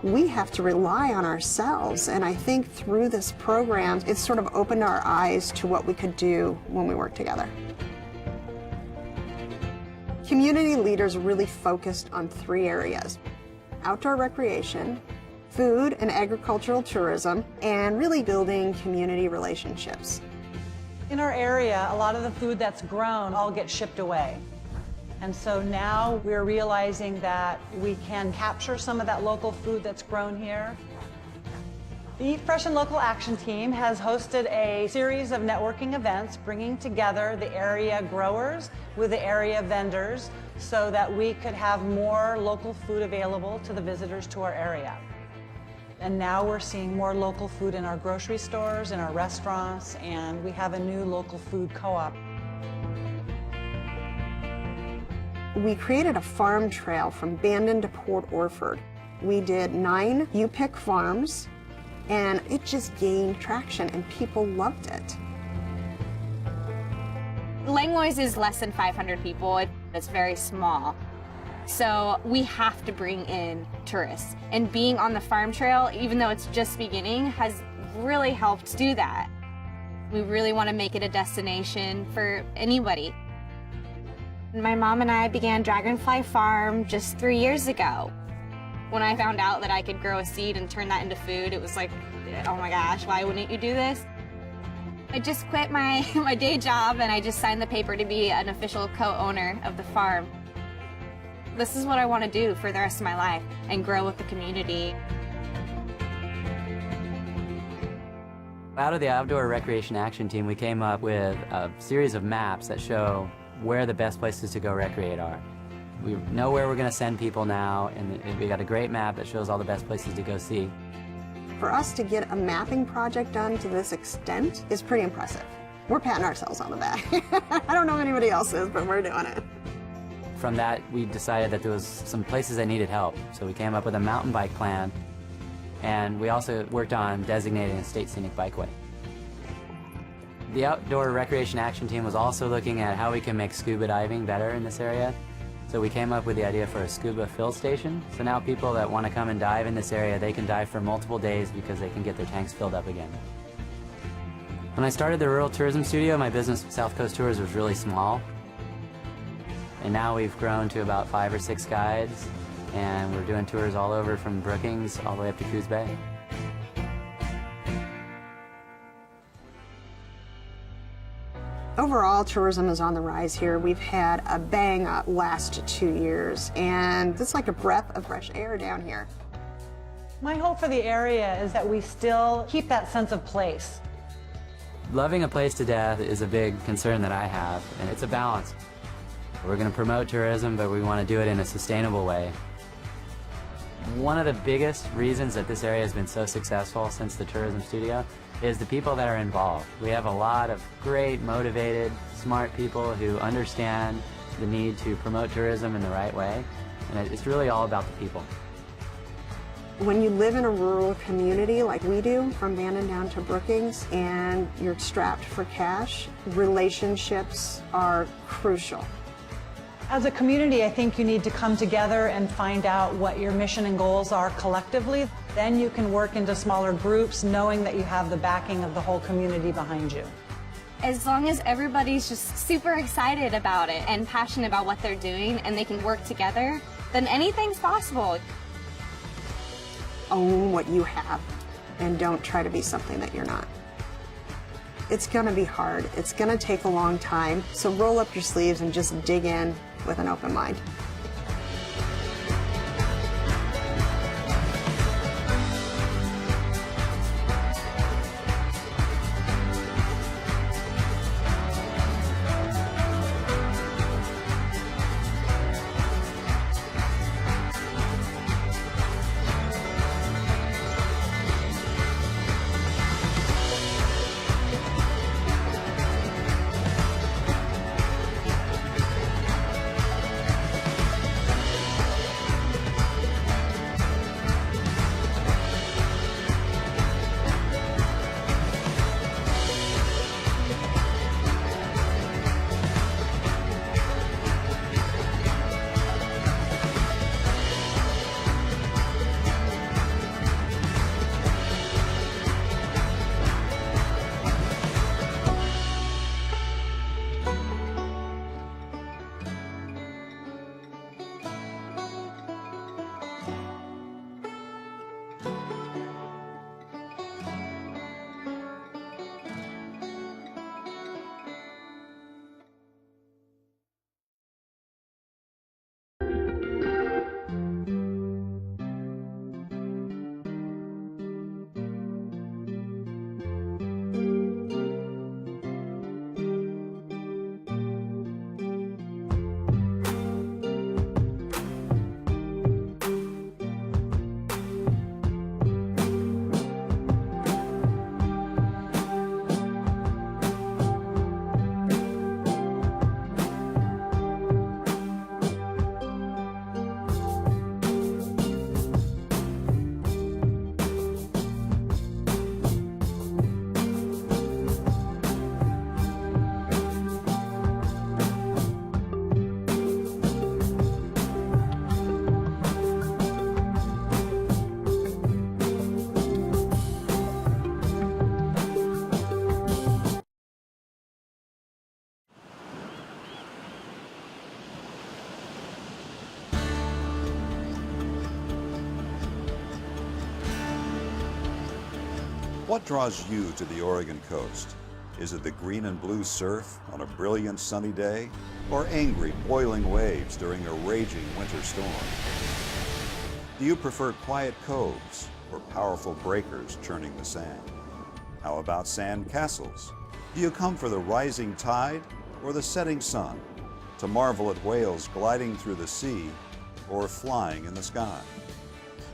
We have to rely on ourselves, and I think through this program, it's sort of opened our eyes to what we could do when we work together. Community leaders really focused on 3 areas: outdoor recreation, food and agricultural tourism, and really building community relationships. In our area, a lot of the food that's grown all gets shipped away. And so now we're realizing that we can capture some of that local food that's grown here. The Eat Fresh and Local Action Team has hosted a series of networking events bringing together the area growers with the area vendors so that we could have more local food available to the visitors to our area. And now we're seeing more local food in our grocery stores, in our restaurants, and we have a new local food co-op. We created a farm trail from Bandon to Port Orford. We did 9 U-Pick farms, and it just gained traction, and people loved it. Langlois is less than 500 people. It's very small. So we have to bring in tourists. And being on the farm trail, even though it's just beginning, has really helped do that. We really want to make it a destination for anybody. My mom and I began Dragonfly Farm just 3 years ago. When I found out that I could grow a seed and turn that into food, it was like, oh my gosh, why wouldn't you do this? I just quit my day job and I just signed the paper to be an official co-owner of the farm. This is what I want to do for the rest of my life and grow with the community. Out of the Outdoor Recreation Action Team, we came up with a series of maps that show where the best places to go recreate are. We know where we're going to send people now, and we got a great map that shows all the best places to go see. For us to get a mapping project done to this extent is pretty impressive. We're patting ourselves on the back. I don't know anybody else is, but we're doing it. From that, we decided that there was some places that needed help, so we came up with a mountain bike plan, and we also worked on designating a state scenic bikeway. The Outdoor Recreation Action Team was also looking at how we can make scuba diving better in this area. So we came up with the idea for a scuba fill station. So now people that want to come and dive in this area, they can dive for multiple days because they can get their tanks filled up again. When I started the Rural Tourism Studio, my business, South Coast Tours, was really small. And now we've grown to about 5 or 6 guides, and we're doing tours all over from Brookings all the way up to Coos Bay. Overall, tourism is on the rise here. We've had a bang-up last 2 years, and it's like a breath of fresh air down here. My hope for the area is that we still keep that sense of place. Loving a place to death is a big concern that I have, and it's a balance. We're going to promote tourism, but we want to do it in a sustainable way. One of the biggest reasons that this area has been so successful since the tourism studio is the people that are involved. We have a lot of great, motivated, smart people who understand the need to promote tourism in the right way, and it's really all about the people. When you live in a rural community like we do, from Bandon down to Brookings, and you're strapped for cash, relationships are crucial. As a community, I think you need to come together and find out what your mission and goals are collectively. Then you can work into smaller groups, knowing that you have the backing of the whole community behind you. As long as everybody's just super excited about it and passionate about what they're doing and they can work together, then anything's possible. Own what you have and don't try to be something that you're not. It's gonna be hard. It's gonna take a long time. So roll up your sleeves and just dig in with an open mind. What draws you to the Oregon coast? Is it the green and blue surf on a brilliant sunny day, or angry boiling waves during a raging winter storm? Do you prefer quiet coves or powerful breakers churning the sand? How about sand castles? Do you come for the rising tide or the setting sun, to marvel at whales gliding through the sea or flying in the sky?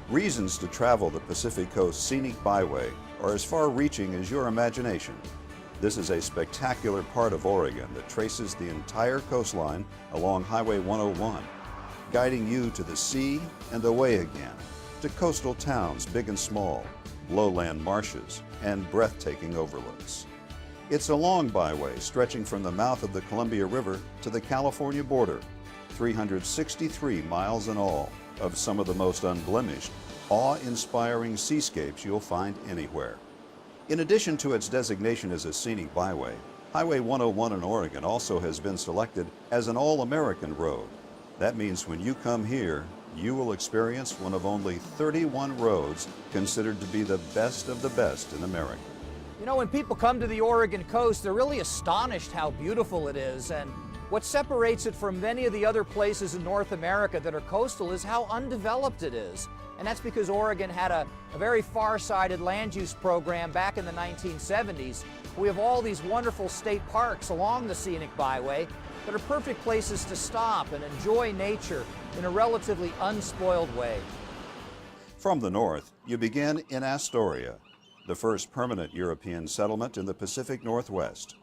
Reasons to travel the Pacific Coast Scenic Byway are as far-reaching as your imagination. This is a spectacular part of Oregon that traces the entire coastline along Highway 101, guiding you to the sea and away again, to coastal towns big and small, lowland marshes, and breathtaking overlooks. It's a long byway stretching from the mouth of the Columbia River to the California border, 363 miles in all, of some of the most unblemished, awe-inspiring seascapes you'll find anywhere. In addition to its designation as a scenic byway, Highway 101 in Oregon also has been selected as an all-American road. That means when you come here, you will experience one of only 31 roads considered to be the best of the best in America. You know, when people come to the Oregon coast, they're really astonished how beautiful it is. And what separates it from many of the other places in North America that are coastal is how undeveloped it is. And that's because Oregon had a very far-sighted land use program back in the 1970s. We have all these wonderful state parks along the scenic byway that are perfect places to stop and enjoy nature in a relatively unspoiled way. From the north, you begin in Astoria, the first permanent European settlement in the Pacific Northwest.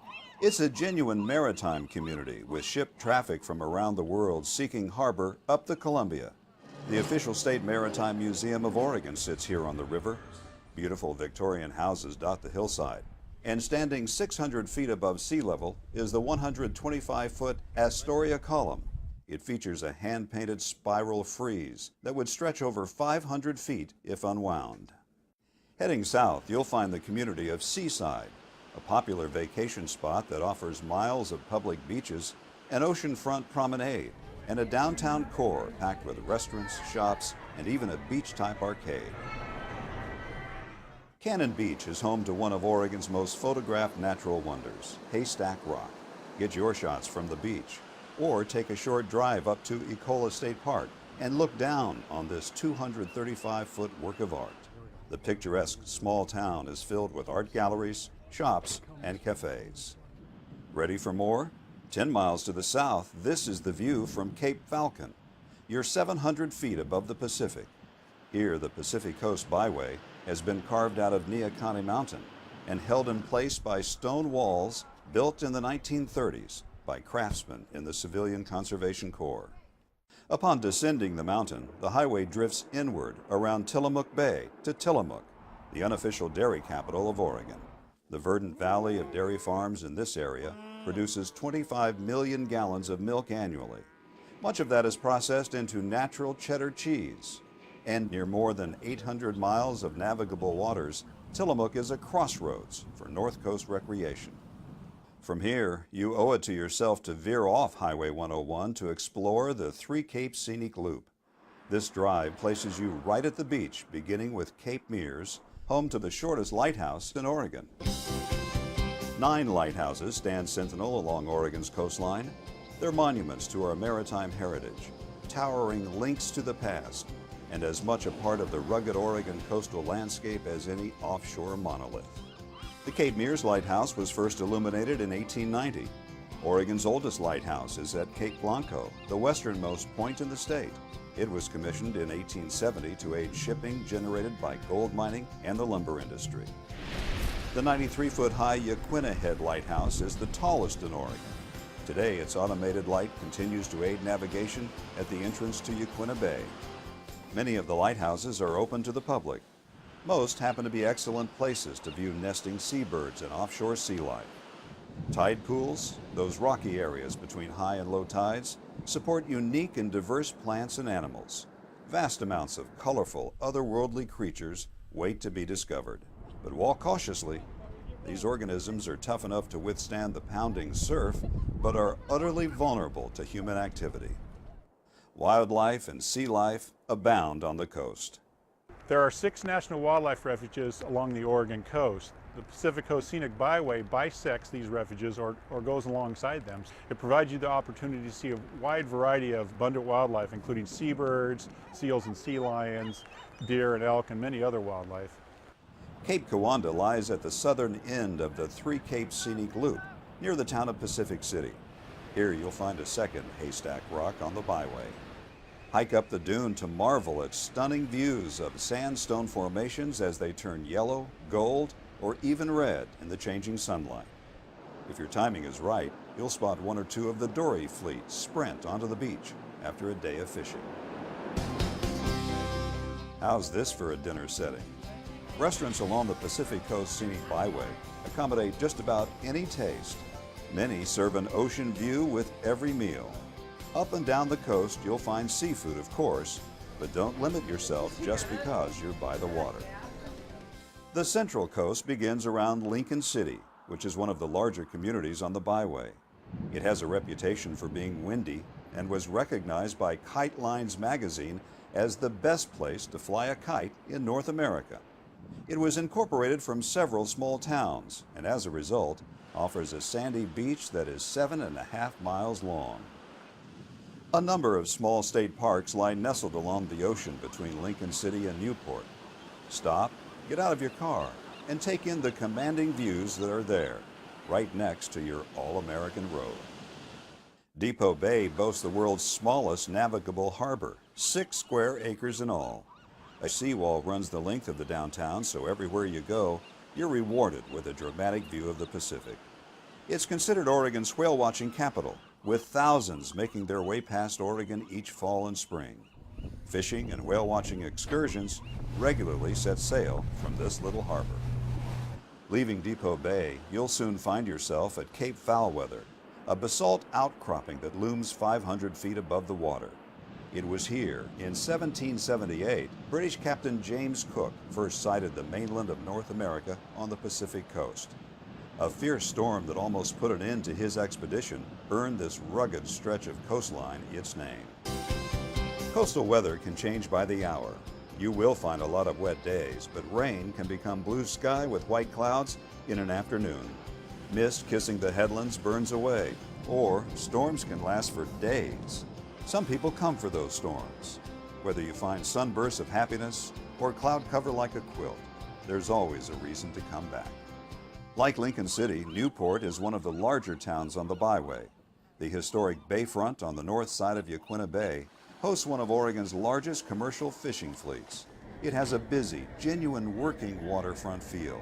It's a genuine maritime community with ship traffic from around the world seeking harbor up the Columbia. The official State Maritime Museum of Oregon sits here on the river. Beautiful Victorian houses dot the hillside. And standing 600 feet above sea level is the 125-foot Astoria Column. It features a hand-painted spiral frieze that would stretch over 500 feet if unwound. Heading south, you'll find the community of Seaside, a popular vacation spot that offers miles of public beaches, an oceanfront promenade, and a downtown core packed with restaurants, shops, and even a beach-type arcade. Cannon Beach is home to one of Oregon's most photographed natural wonders, Haystack Rock. Get your shots from the beach, or take a short drive up to Ecola State Park and look down on this 235-foot work of art. The picturesque small town is filled with art galleries, shops, and cafes. Ready for more? 10 miles to the south, this is the view from Cape Falcon. You're 700 feet above the Pacific. Here, the Pacific Coast Byway has been carved out of Neahkahnie Mountain and held in place by stone walls built in the 1930s by craftsmen in the Civilian Conservation Corps. Upon descending the mountain, the highway drifts inward around Tillamook Bay to Tillamook, the unofficial dairy capital of Oregon. The verdant valley of dairy farms in this area produces 25 million gallons of milk annually. Much of that is processed into natural cheddar cheese. And near more than 800 miles of navigable waters, Tillamook is a crossroads for North Coast recreation. From here, you owe it to yourself to veer off Highway 101 to explore the Three Capes Scenic Loop. This drive places you right at the beach, beginning with Cape Mears, home to the shortest lighthouse in Oregon. 9 lighthouses stand sentinel along Oregon's coastline. They're monuments to our maritime heritage, towering links to the past, and as much a part of the rugged Oregon coastal landscape as any offshore monolith. The Cape Mears Lighthouse was first illuminated in 1890. Oregon's oldest lighthouse is at Cape Blanco, the westernmost point in the state. It was commissioned in 1870 to aid shipping generated by gold mining and the lumber industry. The 93-foot-high Yaquina Head Lighthouse is the tallest in Oregon. Today, its automated light continues to aid navigation at the entrance to Yaquina Bay. Many of the lighthouses are open to the public. Most happen to be excellent places to view nesting seabirds and offshore sea life. Tide pools, those rocky areas between high and low tides, support unique and diverse plants and animals. Vast amounts of colorful, otherworldly creatures wait to be discovered. But walk cautiously. These organisms are tough enough to withstand the pounding surf, but are utterly vulnerable to human activity. Wildlife and sea life abound on the coast. There are 6 national wildlife refuges along the Oregon coast. The Pacific Coast Scenic Byway bisects these refuges or goes alongside them. It provides you the opportunity to see a wide variety of abundant wildlife, including seabirds, seals and sea lions, deer and elk, and many other wildlife. Cape Kiwanda lies at the southern end of the Three Capes Scenic Loop, near the town of Pacific City. Here you'll find a second haystack rock on the byway. Hike up the dune to marvel at stunning views of sandstone formations as they turn yellow, gold, or even red in the changing sunlight. If your timing is right, you'll spot 1 or 2 of the dory fleet sprint onto the beach after a day of fishing. How's this for a dinner setting? Restaurants along the Pacific Coast Scenic Byway accommodate just about any taste. Many serve an ocean view with every meal. Up and down the coast, you'll find seafood, of course, but don't limit yourself just because you're by the water. The Central Coast begins around Lincoln City, which is one of the larger communities on the byway. It has a reputation for being windy and was recognized by Kite Lines magazine as the best place to fly a kite in North America. It was incorporated from several small towns and as a result offers a sandy beach that is 7.5 miles long. A number of small state parks lie nestled along the ocean between Lincoln City and Newport. Stop, get out of your car, and take in the commanding views that are there, right next to your all-American road. Depot Bay boasts the world's smallest navigable harbor, 6 square acres in all. A seawall runs the length of the downtown, so everywhere you go, you're rewarded with a dramatic view of the Pacific. It's considered Oregon's whale-watching capital, with thousands making their way past Oregon each fall and spring. Fishing and whale-watching excursions regularly set sail from this little harbor. Leaving Depot Bay, you'll soon find yourself at Cape Foulweather, a basalt outcropping that looms 500 feet above the water. It was here, in 1778, British Captain James Cook first sighted the mainland of North America on the Pacific coast. A fierce storm that almost put an end to his expedition earned this rugged stretch of coastline its name. Coastal weather can change by the hour. You will find a lot of wet days, but rain can become blue sky with white clouds in an afternoon. Mist kissing the headlands burns away, or storms can last for days. Some people come for those storms. Whether you find sunbursts of happiness or cloud cover like a quilt, there's always a reason to come back. Like Lincoln City, Newport is one of the larger towns on the byway. The historic bayfront on the north side of Yaquina Bay hosts one of Oregon's largest commercial fishing fleets. It has a busy, genuine working waterfront feel,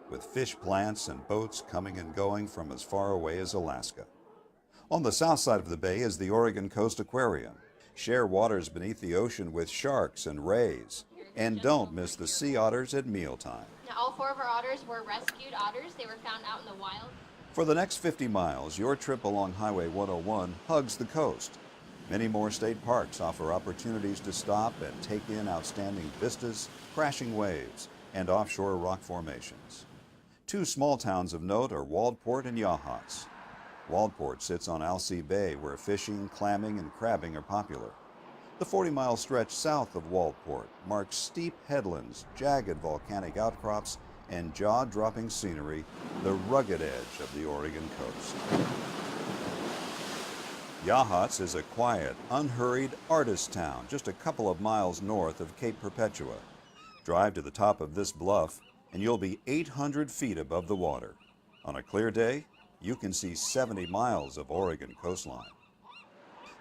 with fish plants and boats coming and going from as far away as Alaska. On the south side of the bay is the Oregon Coast Aquarium. Share waters beneath the ocean with sharks and rays. And don't miss the sea otters at mealtime. Now, all 4 of our otters were rescued otters. They were found out in the wild. For the next 50 miles, your trip along Highway 101 hugs the coast. Many more state parks offer opportunities to stop and take in outstanding vistas, crashing waves, and offshore rock formations. 2 small towns of note are Waldport and Yachats. Waldport sits on Alsea Bay, where fishing, clamming, and crabbing are popular. The 40-mile stretch south of Waldport marks steep headlands, jagged volcanic outcrops, and jaw-dropping scenery, the rugged edge of the Oregon coast. Yachats is a quiet, unhurried artist town just a couple of miles north of Cape Perpetua. Drive to the top of this bluff, and you'll be 800 feet above the water. On a clear day, you can see 70 miles of Oregon coastline.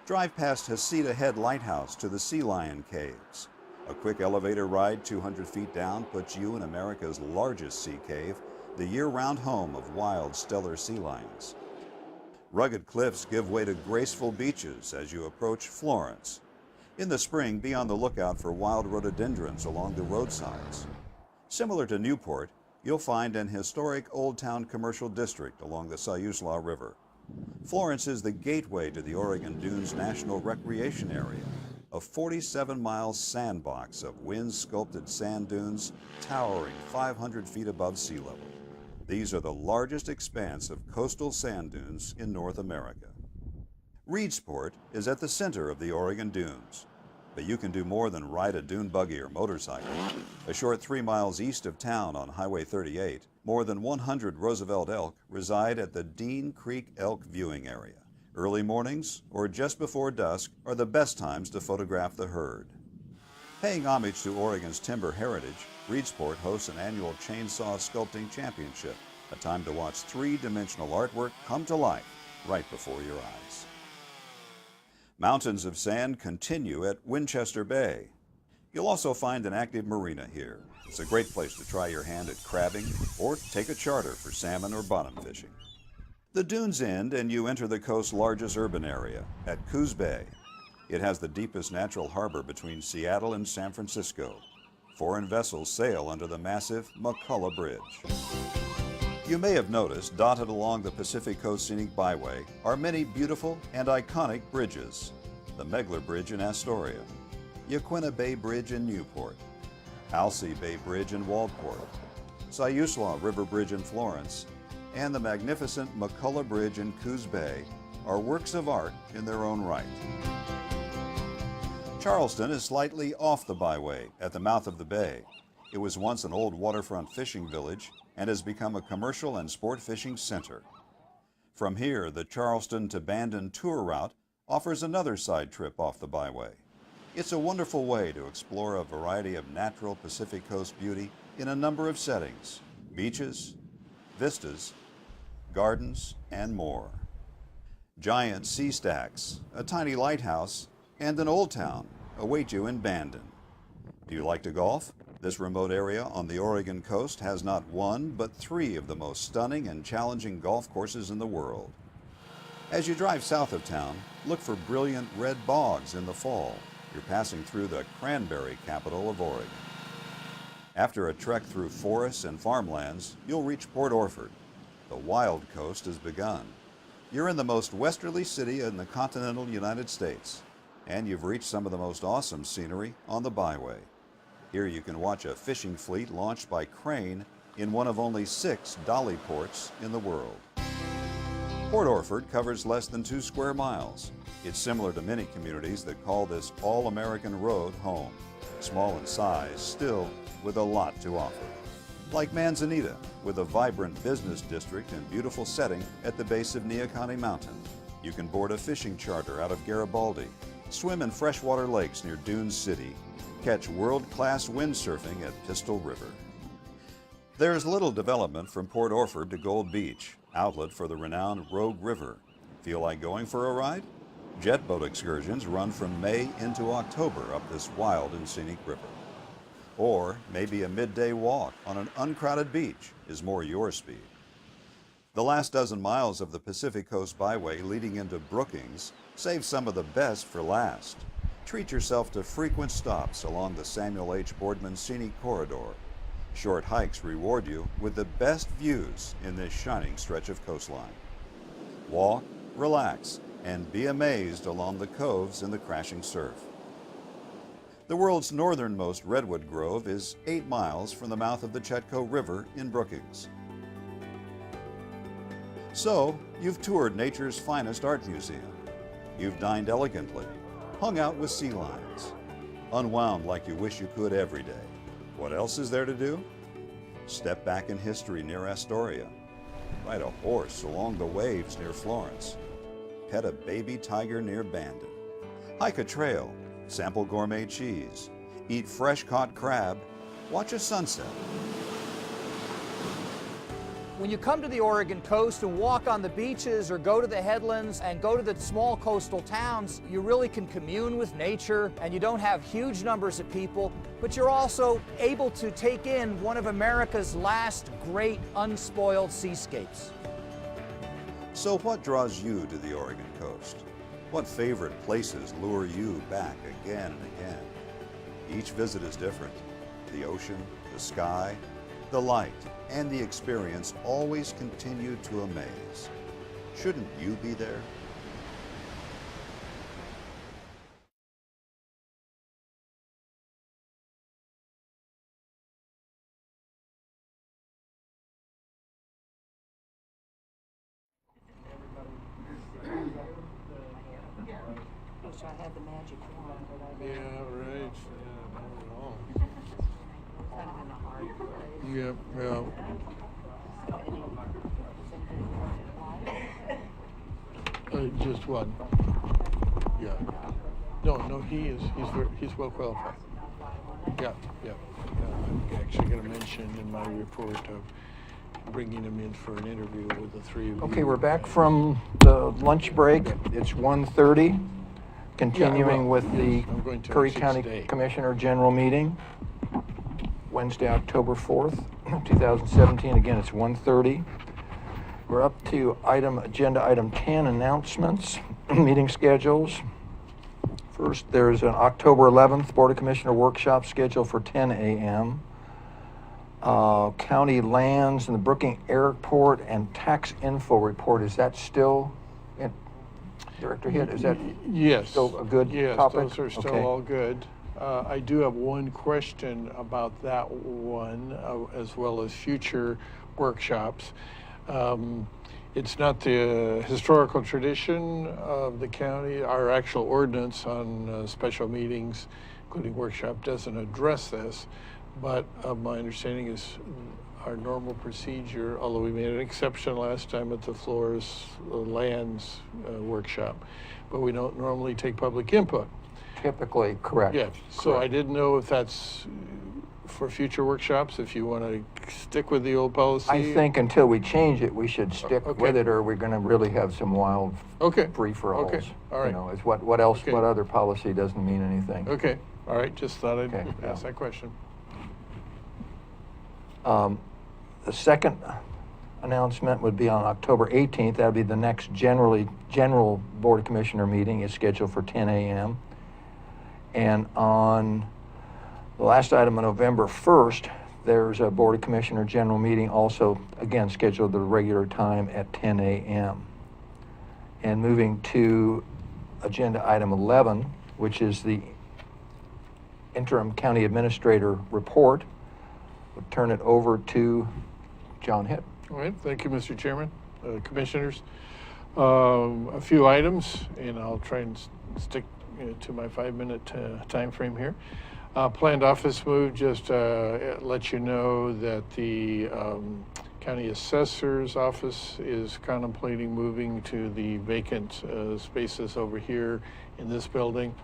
Drive past Heceta Head Lighthouse to the Sea Lion Caves. A quick elevator ride 200 feet down puts you in America's largest sea cave, the year-round home of wild stellar sea lions. Rugged cliffs give way to graceful beaches as you approach Florence. In the spring, be on the lookout for wild rhododendrons along the roadsides. Similar to Newport, you'll find an historic Old Town commercial district along the Siuslaw River. Florence is the gateway to the Oregon Dunes National Recreation Area, a 47-mile sandbox of wind-sculpted sand dunes towering 500 feet above sea level. These are the largest expanse of coastal sand dunes in North America. Reedsport is at the center of the Oregon Dunes. But you can do more than ride a dune buggy or motorcycle. A short 3 miles east of town on Highway 38, more than 100 Roosevelt elk reside at the Dean Creek Elk Viewing Area. Early mornings or just before dusk are the best times to photograph the herd. Paying homage to Oregon's timber heritage, Reedsport hosts an annual Chainsaw Sculpting Championship, a time to watch three-dimensional artwork come to life right before your eyes. Mountains of sand continue at Winchester Bay. You'll also find an active marina here. It's a great place to try your hand at crabbing or take a charter for salmon or bottom fishing. The dunes end and you enter the coast's largest urban area at Coos Bay. It has the deepest natural harbor between Seattle and San Francisco. Foreign vessels sail under the massive McCullough Bridge. You may have noticed, dotted along the Pacific Coast Scenic Byway are many beautiful and iconic bridges. The Megler Bridge in Astoria, Yaquina Bay Bridge in Newport, Alsea Bay Bridge in Waldport, Siuslaw River Bridge in Florence, and the magnificent McCullough Bridge in Coos Bay are works of art in their own right. Charleston is slightly off the byway at the mouth of the bay. It was once an old waterfront fishing village and has become a commercial and sport fishing center. From here, the Charleston to Bandon tour route offers another side trip off the byway. It's a wonderful way to explore a variety of natural Pacific Coast beauty in a number of settings: beaches, vistas, gardens, and more. Giant sea stacks, a tiny lighthouse, and an old town await you in Bandon. Do you like to golf? This remote area on the Oregon coast has not one, but 3 of the most stunning and challenging golf courses in the world. As you drive south of town, look for brilliant red bogs in the fall. You're passing through the cranberry capital of Oregon. After a trek through forests and farmlands, you'll reach Port Orford. The wild coast has begun. You're in the most westerly city in the continental United States, and you've reached some of the most awesome scenery on the byway. Here you can watch a fishing fleet launched by crane in one of only 6 dolly ports in the world. Port Orford covers less than 2 square miles. It's similar to many communities that call this all-American road home. Small in size, still with a lot to offer. Like Manzanita, with a vibrant business district and beautiful setting at the base of Neahkahnie Mountain. You can board a fishing charter out of Garibaldi, swim in freshwater lakes near Dune City, catch world-class windsurfing at Pistol River. There is little development from Port Orford to Gold Beach, outlet for the renowned Rogue River. Feel like going for a ride? Jet boat excursions run from May into October up this wild and scenic river. Or maybe a midday walk on an uncrowded beach is more your speed. The last dozen miles of the Pacific Coast Byway leading into Brookings save some of the best for last. Treat yourself to frequent stops along the Samuel H. Boardman Scenic Corridor. Short hikes reward you with the best views in this shining stretch of coastline. Walk, relax, and be amazed along the coves in the crashing surf. The world's northernmost redwood grove is 8 miles from the mouth of the Chetco River in Brookings. So, you've toured nature's finest art museum. You've dined elegantly, hung out with sea lions, unwound like you wish you could every day. What else is there to do? Step back in history near Astoria, ride a horse along the waves near Florence, pet a baby tiger near Bandon, hike a trail, sample gourmet cheese, eat fresh-caught crab, watch a sunset. When you come to the Oregon coast and walk on the beaches or go to the headlands and go to the small coastal towns, you really can commune with nature, and you don't have huge numbers of people, but you're also able to take in one of America's last great unspoiled seascapes. So what draws you to the Oregon coast? What favorite places lure you back again and again? Each visit is different. The ocean, the sky, the light, and the experience always continue to amaze. Shouldn't you be there? wish I had the magic wand, but I don't. Yeah, right. Yeah, not at all. Kind of in a hard place. Yep, yeah. Just one. Yeah. No, he's well qualified. Yeah. I'm actually going to mention in my report of bringing him in for an interview with the three of you. Okay, we're back from the lunch break. It's 1:30, continuing with the Curry County Commissioner General Meeting, Wednesday, October 4th, 2017. Again, it's 1:30. We're up to agenda item 10, announcements, meeting schedules. First, there's an October 11th Board of Commissioner workshop scheduled for 10 a.m. County lands and the Brookings Airport and tax info report. Is that still in, Director Hitt? Is that still a good topic? Yes, those are still all good. I do have one question about that one, as well as future workshops. It's not the historical tradition of the county. Our actual ordinance on special meetings, including workshop, doesn't address this. But my understanding is our normal procedure, although we made an exception last time at the Flores Lands workshop, but we don't normally take public input. Typically, correct. Yeah, so correct. I didn't know if that's for future workshops, if you want to stick with the old policy. I think until we change it, we should stick with it, or we're going to really have some wild free-for-alls. Okay, all right. You know, it's what else, what other policy doesn't mean anything. Okay, all right, just thought I'd ask that question. The second announcement would be on October 18th. That would be the next general Board of Commissioner meeting. Is scheduled for 10 a.m. And on the last item on November 1st, there's a Board of Commissioner general meeting, also again scheduled at the regular time at 10 a.m. And moving to agenda item 11, which is the interim county administrator report. We'll turn it over to John Hitt. All right, thank you, Mr. Chairman, commissioners. A few items, and I'll try and stick to my 5-minute time frame here. Planned office move, just let you know that the county assessor's office is contemplating moving to the vacant spaces over here in this building.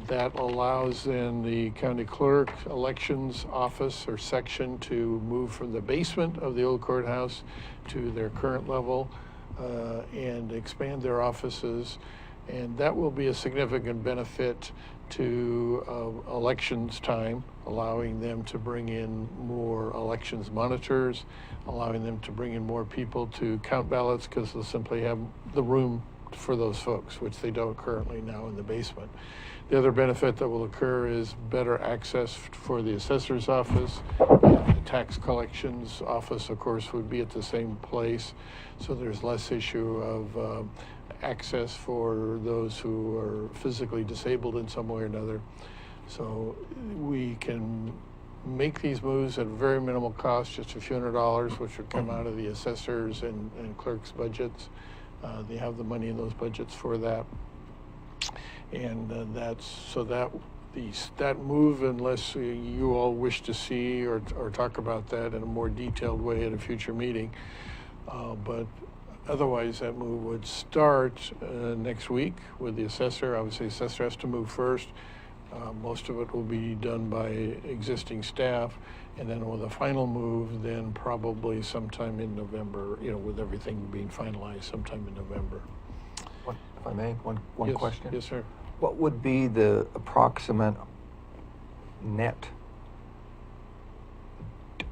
That allows then the county clerk elections office or section to move from the basement of the old courthouse to their current level and expand their offices. And that will be a significant benefit to elections time, allowing them to bring in more elections monitors, allowing them to bring in more people to count ballots, because they'll simply have the room for those folks, which they don't currently now in the basement. The other benefit that will occur is better access for the assessor's office. And the tax collections office, of course, would be at the same place, so there's less issue of access for those who are physically disabled in some way or another. So we can make these moves at very minimal cost, just a few $100s, which would come out of the assessors and clerks' budgets. They have the money in those budgets for that. And that move, unless you all wish to see or talk about that in a more detailed way at a future meeting, but otherwise that move would start next week with the assessor. Obviously, the assessor has to move first. Most of it will be done by existing staff, and then with a final move, then probably sometime in November, with everything being finalized sometime in November. If I may, one question? Yes, sir. What would be the approximate net,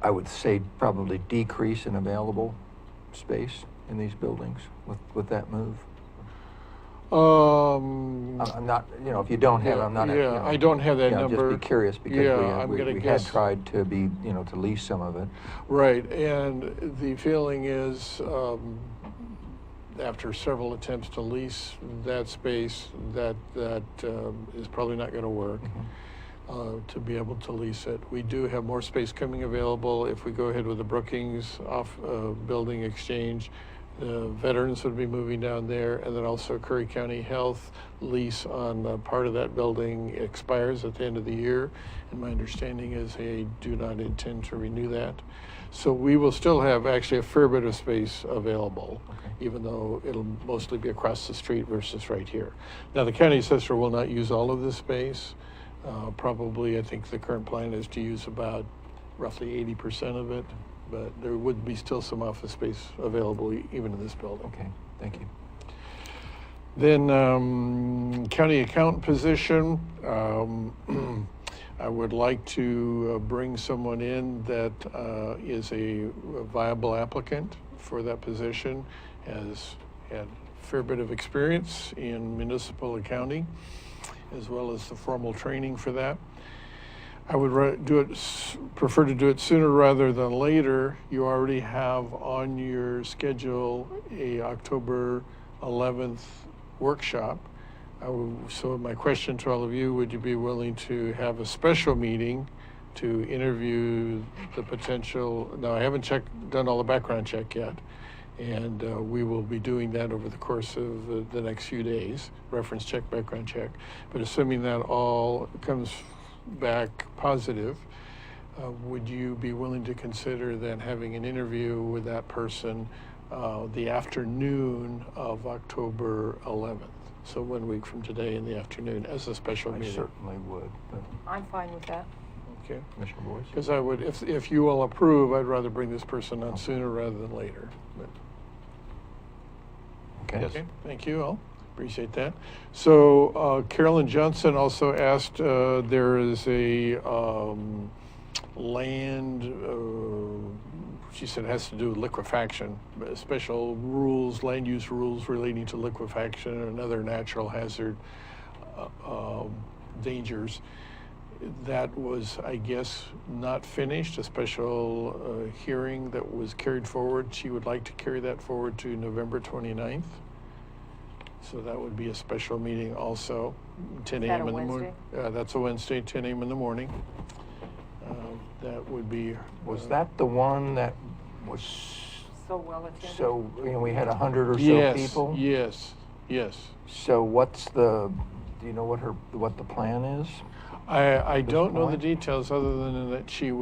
I would say probably decrease in available space in these buildings with that move? I'm not, if you don't have, I'm not. Yeah, I don't have that number. Just be curious, because we had tried to be, to lease some of it. Right, and the feeling is, after several attempts to lease that space, that is probably not going to work. To be able to lease it. We do have more space coming available if we go ahead with the Brookings building exchange. The veterans would be moving down there, and then also Curry County Health lease on part of that building expires at the end of the year, and my understanding is they do not intend to renew that. So we will still have actually a fair bit of space available, even though it'll mostly be across the street versus right here. Now, the county assessor will not use all of this space. Probably, I think the current plan is to use about roughly 80% of it, but there would be still some office space available even in this building. Okay, thank you. Then county accountant position. I would like to bring someone in that is a viable applicant for that position, has had a fair bit of experience in municipal accounting, as well as the formal training for that. I would prefer to do it sooner rather than later. You already have on your schedule a October 11th workshop. So my question to all of you, would you be willing to have a special meeting to interview the potential? Now, I haven't done all the background check yet, and we will be doing that over the course of the next few days, reference check, background check. But assuming that all comes back positive, would you be willing to consider then having an interview with that person the afternoon of October 11th? So 1 week from today in the afternoon as a special meeting. I certainly would. I'm fine with that. Okay. Commissioner Boyce? Because I would, if you all approve, I'd rather bring this person on sooner rather than later. But, okay. Okay, thank you all. Appreciate that. So Carolyn Johnson also asked, there is a land, she said it has to do with liquefaction, special rules, land use rules relating to liquefaction and other natural hazard dangers. That was, I guess, not finished, a special hearing that was carried forward. She would like to carry that forward to November 29th. So that would be a special meeting also, 10 a.m. in the morning. That's a Wednesday, 10 a.m. in the morning. That would be. Was that the one that was so well attended? So, we had 100 or so yes, people? Yes, yes. So do you know what the plan is? I don't know the details other than that she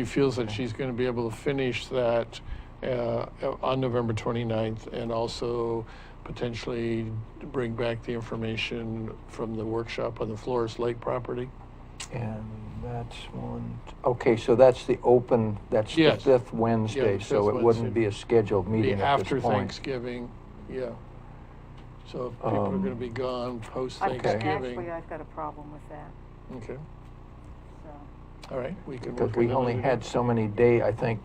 feels that she's going to be able to finish that on November 29th, and also potentially bring back the information from the workshop on the Flores Lake property. And that's one. Okay, so that's the open. That's the fifth Wednesday. Yeah, so it wouldn't be a scheduled meeting at this point. After Thanksgiving, yeah. So if people are going to be gone post Thanksgiving. Actually, I've got a problem with that. Okay. So. All right, we can. Because we only had so many days. I think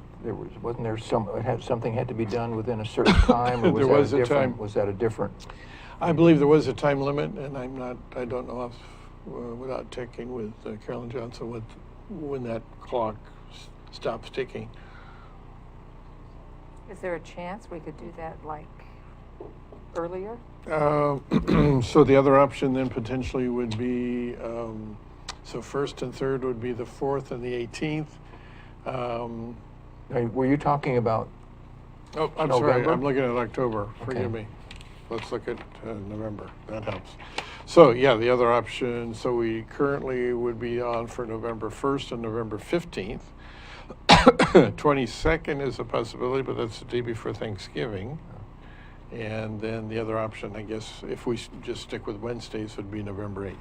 wasn't there something had to be done within a certain time, or was there was a time. Was that a different? I believe there was a time limit, and I don't know if. Without checking with Carolyn Johnson when that clock stops ticking. Is there a chance we could do that like earlier? So the other option then potentially would be, so first and third would be the 4th and the 18th. Were you talking about Oh, I'm November? sorry, I'm looking at October, forgive Okay. me. Let's look at November, that helps. So yeah, the other option, so we currently would be on for November 1st and November 15th. 22nd is a possibility, but that's the day before Thanksgiving. And then the other option, I guess, if we just stick with Wednesdays, would be November 8th.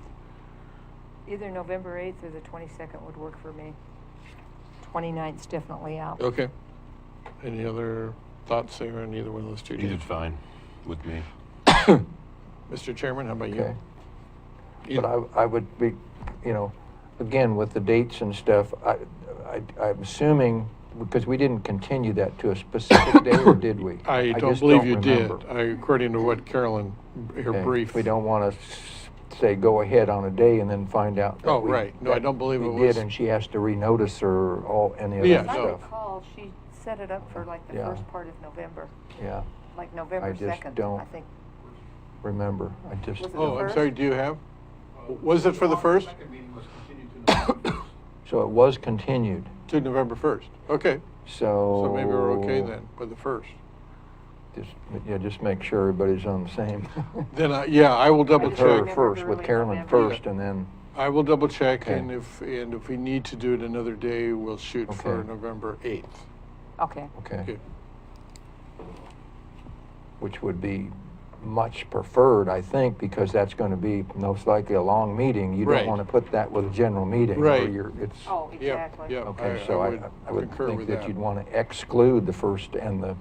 Either November 8th or the 22nd would work for me. 29th's definitely out. Okay. Any other thoughts there on either one of those two days? Either's fine with me. Mr. Chairman, how about Okay. you? But I would be, again, with the dates and stuff, I'm assuming, because we didn't continue that to a specific day, or did we? I don't just believe you remember. did, according to what Carolyn, her Okay. brief. We don't want to say go ahead on a day and then find out. that Oh, we- right. No, I that don't believe we it did, was. and she has to renotice or any of Yeah, that I no. stuff. recall she set it up for like the Yeah. first part of November, Yeah, like November I just 2nd, don't I think. remember. I just. Was it Oh, the I'm first? sorry, do you have? Was it for the 1st? So it was continued. To November 1st, okay. So. So maybe we're okay then, for the 1st. Just make sure everybody's on the same. Then, I will double With her check. first, with Carolyn first, and then. I will double check, Okay. and if we need to do it another day, we'll shoot for Okay. November 8th. Okay. Okay. Which would be much preferred, I think, because that's going to be most likely a long meeting. You Right. don't want to put that with a general meeting. Right. It's, Oh, exactly. Yeah, okay, so I would concur think with that that. you'd want to exclude the 1st and the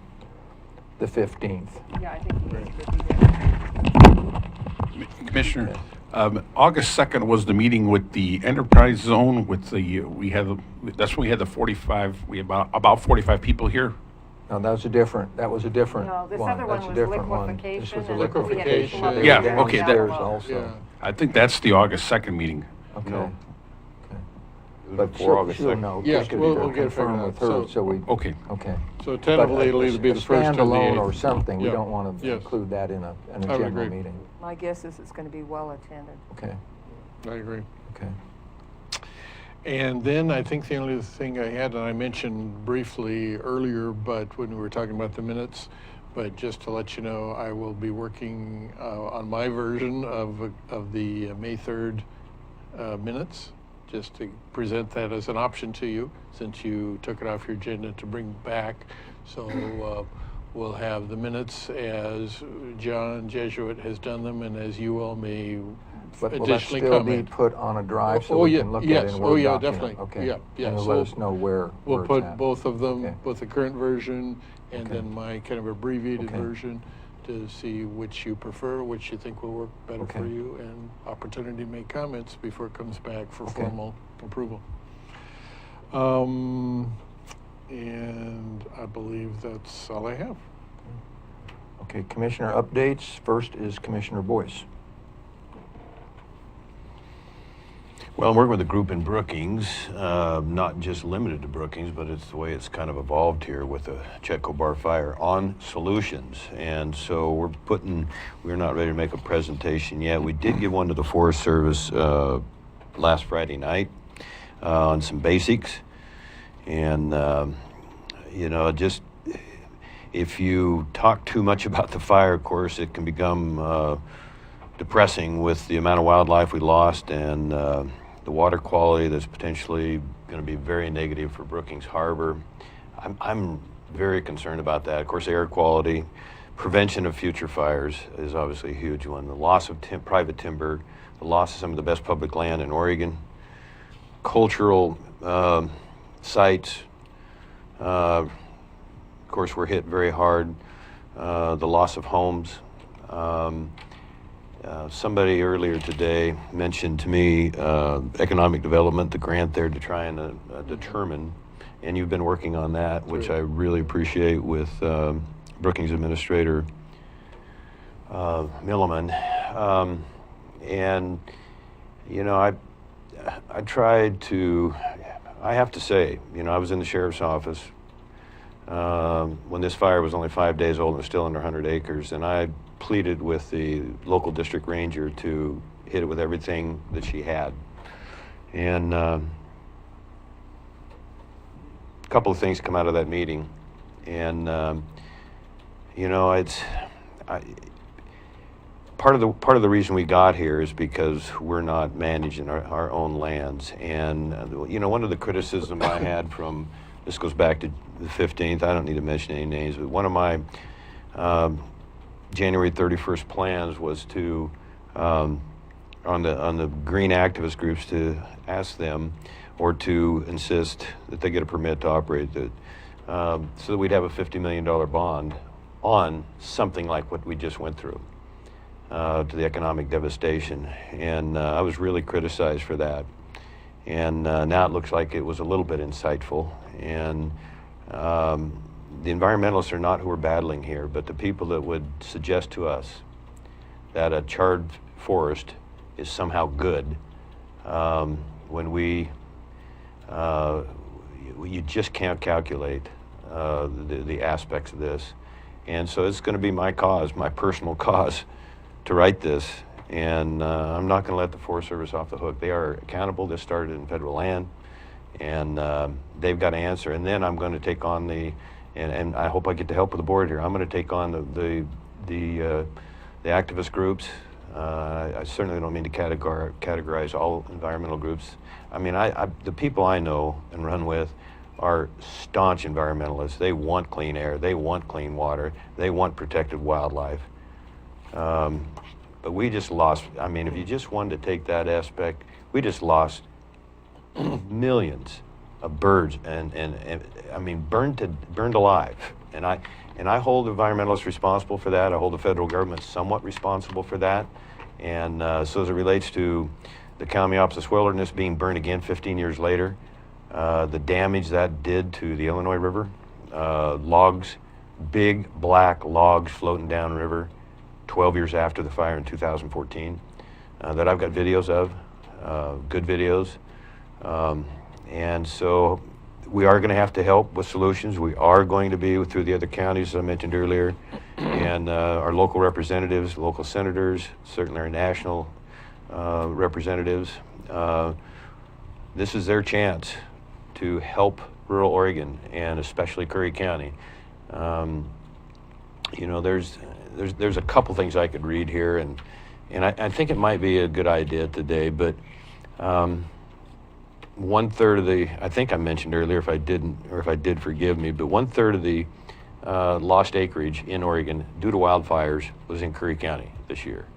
15th. Yeah, I think you guys could do that. Commissioner, August 2nd was the meeting with the enterprise zone with the, that's when we had the 45, we had about 45 people here. No, that was a different No, this one. other one That's a was different one. This liquefication. was a and we had some liquefaction. other Yeah, things okay, downstairs that- also. I think that's the August 2nd meeting. Okay. No. But before August she'll 2nd. know. Yeah, just to we'll get it confirm figured with out. her, so we. Okay. Okay. So tentatively, it'll either be the 1st or the 8th. Standalone or something, we Yeah. don't want to Yes. include that in a I would general agree. meeting. My guess is it's going to be well attended. Okay, I agree. okay. And then I think the only thing I had, and I mentioned briefly earlier, but when we were talking about the minutes, but just to let you know, I will be working on my version of the May 3rd minutes, just to present that as an option to you, since you took it off your agenda to bring back. So we'll have the minutes as John Jesuit has done them, and as you all may But will that additionally still comment. be put on a drive so Oh, we yeah, can look at yes. it in a Oh, Word yeah, document? definitely. Okay. Yeah, yeah. And you'll So let us know where We'll it's put at. both of them, Okay. both the current version and Okay. then my kind of abbreviated Okay. version, to see which you prefer, which you think will work better for Okay. you, and opportunity to make comments before it comes back for Okay. formal approval. And I believe that's all I have. Okay, Commissioner updates. First is Commissioner Boyce. Well, I'm working with a group in Brookings, not just limited to Brookings, but it's the way it's kind of evolved here with the Chetco Bar fire on solutions. And so we're not ready to make a presentation yet. We did give one to the Forest Service last Friday night on some basics. And, just if you talk too much about the fire, of course, it can become depressing with the amount of wildlife we lost and the water quality that's potentially going to be very negative for Brookings Harbor. I'm very concerned about that. Of course, air quality, prevention of future fires is obviously a huge one. The loss of private timber, the loss of some of the best public land in Oregon, cultural sites. Of course, we're hit very hard. The loss of homes. Somebody earlier today mentioned to me economic development, the grant there to try and determine, and you've been working on that, which I really appreciate with Brookings Administrator Milliman. And, I tried to, I have to say, I was in the sheriff's office when this fire was only 5 days old and was still under 100 acres, and I pleaded with the local district ranger to hit it with everything that she had. And a couple of things come out of that meeting. And, part of the reason we got here is because we're not managing our own lands. And, one of the criticism I had from, this goes back to the 15th, I don't need to mention any names, but one of my January 31st plans was to, on the green activist groups, to ask them or to insist that they get a permit to operate that, so that we'd have a $50 million bond on something like what we just went through, to the economic devastation. And I was really criticized for that. And now it looks like it was a little bit insightful. And the environmentalists are not who we're battling here, but the people that would suggest to us that a charred forest is somehow good, when you just can't calculate the aspects of this. And so it's going to be my cause, my personal cause, to write this. And I'm not going to let the Forest Service off the hook. They are accountable. This started in federal land, and they've got to answer. And then I'm going to take on the and I hope I get the help of the board here. I'm going to take on the activist groups. I certainly don't mean to categorize all environmental groups. I mean, the people I know and run with are staunch environmentalists. They want clean air, they want clean water, they want protected wildlife. But we just lost, I mean, if you just wanted to take that aspect, we just lost millions of birds and I mean, burned alive. And I hold environmentalists responsible for that. I hold the federal government somewhat responsible for that. And so as it relates to the Kalmiopsis wilderness being burned again 15 years later, the damage that did to the Illinois River, logs, big black logs floating downriver 12 years after the fire in 2014, that I've got videos of, good videos. And so we are going to have to help with solutions. We are going to be through the other counties, as I mentioned earlier, and our local representatives, local senators, certainly our national representatives. This is their chance to help rural Oregon and especially Curry County. You know, there's a couple things I could read here, and I think it might be a good idea today, but 1/3 of the, I think I mentioned earlier, if I didn't, or if I did, forgive me, but 1/3 of the lost acreage in Oregon due to wildfires was in Curry County this year.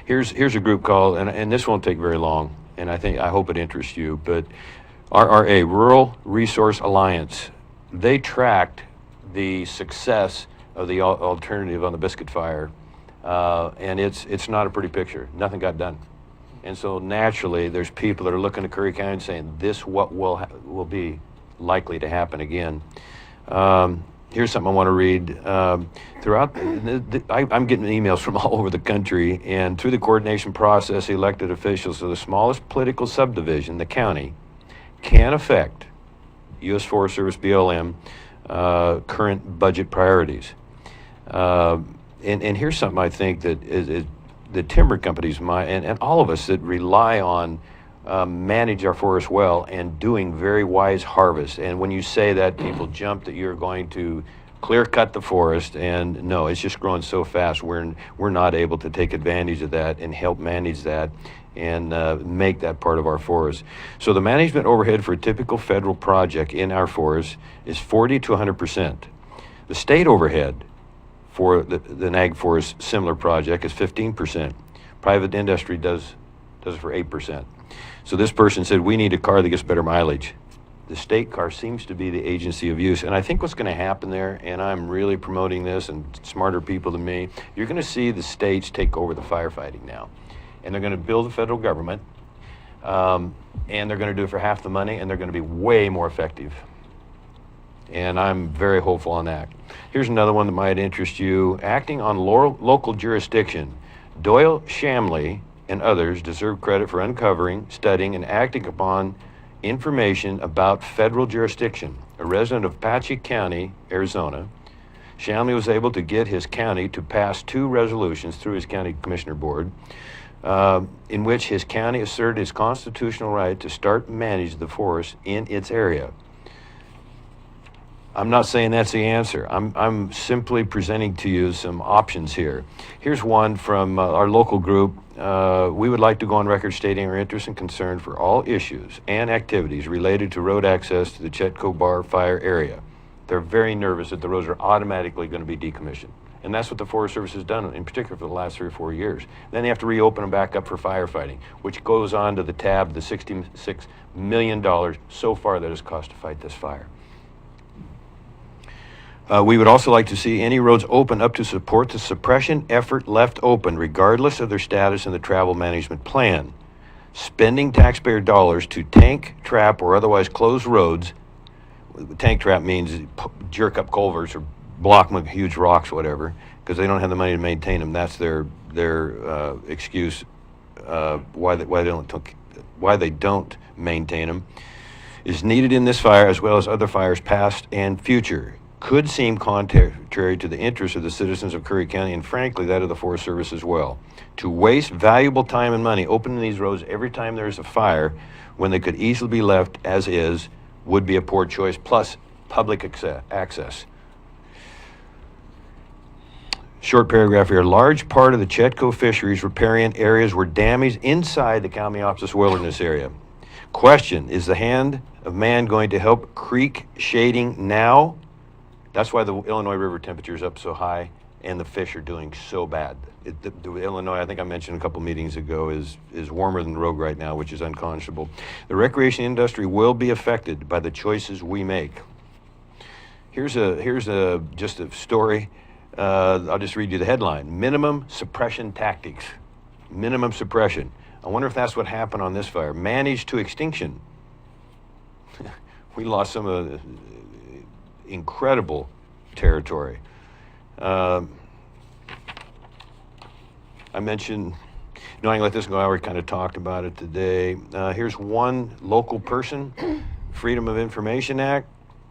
Here's a group called, and this won't take very long, and I hope it interests you, but RRA, Rural Resource Alliance, they tracked the success of the alternative on the Biscuit Fire, and it's not a pretty picture. Nothing got done. And so naturally, there's people that are looking at Curry County and saying, this what will be likely to happen again. Here's something I want to read. Throughout, I'm getting emails from all over the country, and through the coordination process, elected officials of the smallest political subdivision, the county, can affect U.S. Forest Service BLM current budget priorities. And here's something I think that is the timber companies and all of us that rely on manage our forests well and doing very wise harvests. And when you say that, people jump that you're going to clear cut the forest, and no, it's just growing so fast we're not able to take advantage of that and help manage that and make that part of our forest. So the management overhead for a typical federal project in our forest is 40 to 100%. The state overhead for the Ag Forest similar project is 15%. Private industry does it for 8%. So this person said, we need a car that gets better mileage. The state car seems to be the agency of use. And I think what's going to happen there, and I'm really promoting this, and smarter people than me, you're going to see the states take over the firefighting now. And they're going to build the federal government, and they're going to do it for half the money, and they're going to be way more effective. And I'm very hopeful on that. Here's another one that might interest you. Acting on local jurisdiction, Doyle Shamley and others deserve credit for uncovering, studying, and acting upon information about federal jurisdiction. A resident of Apache County, Arizona, Shamley was able to get his county to pass 2 resolutions through his county commissioner board in which his county asserted his constitutional right to start manage the forest in its area. I'm not saying that's the answer. I'm simply presenting to you some options here. Here's one from our local group. We would like to go on record stating our interest and concern for all issues and activities related to road access to the Chetco Bar fire area. They're very nervous that the roads are automatically going to be decommissioned. And that's what the Forest Service has done, in particular for the last 3 or 4 years. Then they have to reopen them back up for firefighting, which goes on to the tab, the $66 million so far that has cost to fight this fire. We would also like to see any roads open up to support the suppression effort left open, regardless of their status in the travel management plan. Spending taxpayer dollars to tank, trap, or otherwise close roads. Tank trap means jerk up culverts or block them with huge rocks or whatever, because they don't have the money to maintain them. That's their excuse why they don't maintain them. Is needed in this fire as well as other fires past and future. Could seem contrary to the interests of the citizens of Curry County and frankly that of the Forest Service as well. To waste valuable time and money opening these roads every time there's a fire when they could easily be left as is would be a poor choice, plus public access. Short paragraph here. A large part of the Chetco fisheries riparian areas were damaged inside the Kalmiopsis wilderness area. Question, is the hand of man going to help creek shading now? That's why the Illinois River temperature is up so high and the fish are doing so bad. The Illinois, I think I mentioned a couple meetings ago, is warmer than the Rogue right now, which is unconscionable. The recreation industry will be affected by the choices we make. Here's just a story. I'll just read you the headline. Minimum suppression tactics. Minimum suppression. I wonder if that's what happened on this fire. Managed to extinction. We lost some of the incredible territory. I mentioned, no, I can let this go. I already kind of talked about it today. Here's one local person, Freedom of Information Act.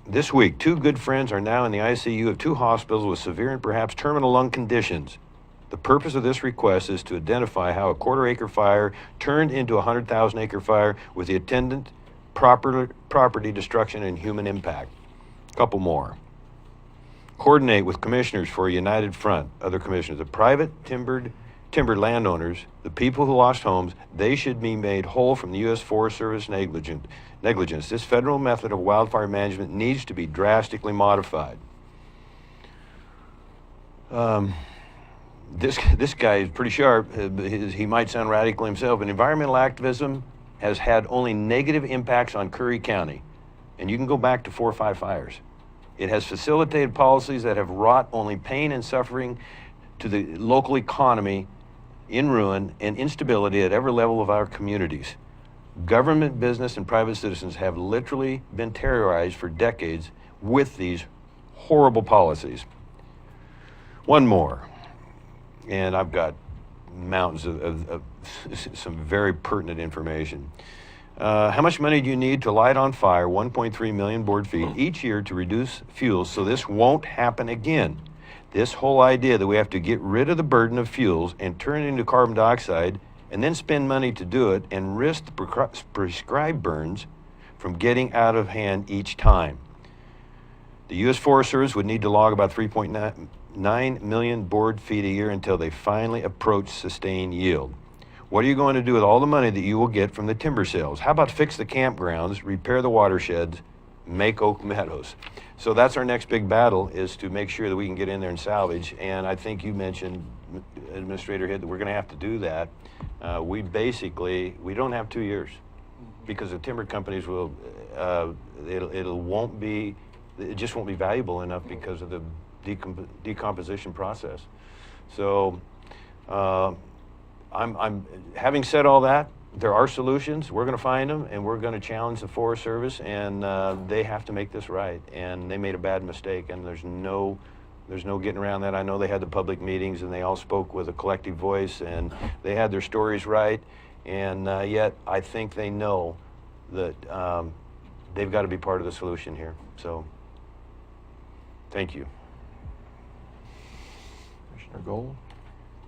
This week, 2 good friends are now in the ICU of 2 hospitals with severe and perhaps terminal lung conditions. The purpose of this request is to identify how a quarter-acre fire turned into a 100,000-acre fire with the attendant property destruction and human impact. A couple more. Coordinate with commissioners for a united front, other commissioners. The private timber landowners, the people who lost homes, they should be made whole from the U.S. Forest Service negligence. This federal method of wildfire management needs to be drastically modified. This guy is pretty sharp. He might sound radical himself, but environmental activism has had only negative impacts on Curry County. And you can go back to 4 or 5 fires. It has facilitated policies that have wrought only pain and suffering to the local economy in ruin and instability at every level of our communities. Government, business, and private citizens have literally been terrorized for decades with these horrible policies. One more, and I've got mountains of some very pertinent information. How much money do you need to light on fire 1.3 million board feet each year to reduce fuels so this won't happen again? This whole idea that we have to get rid of the burden of fuels and turn it into carbon dioxide and then spend money to do it and risk the prescribed burns from getting out of hand each time. The U.S. Forest Service would need to log about 3.9 million board feet a year until they finally approach sustained yield. What are you going to do with all the money that you will get from the timber sales? How about fix the campgrounds, repair the watersheds, make oak meadows? So that's our next big battle, is to make sure that we can get in there and salvage. And I think you mentioned, Administrator Hitt, that we're going to have to do that. We don't have 2 years because the timber companies will, it just won't be valuable enough because of the decomposition process. So I'm having said all that, there are solutions. We're going to find them, and we're going to challenge the Forest Service, and they have to make this right. And they made a bad mistake, and there's no getting around that. I know they had the public meetings, and they all spoke with a collective voice, and they had their stories right. And yet, I think they know that they've got to be part of the solution here. So, thank you. Commissioner Gold?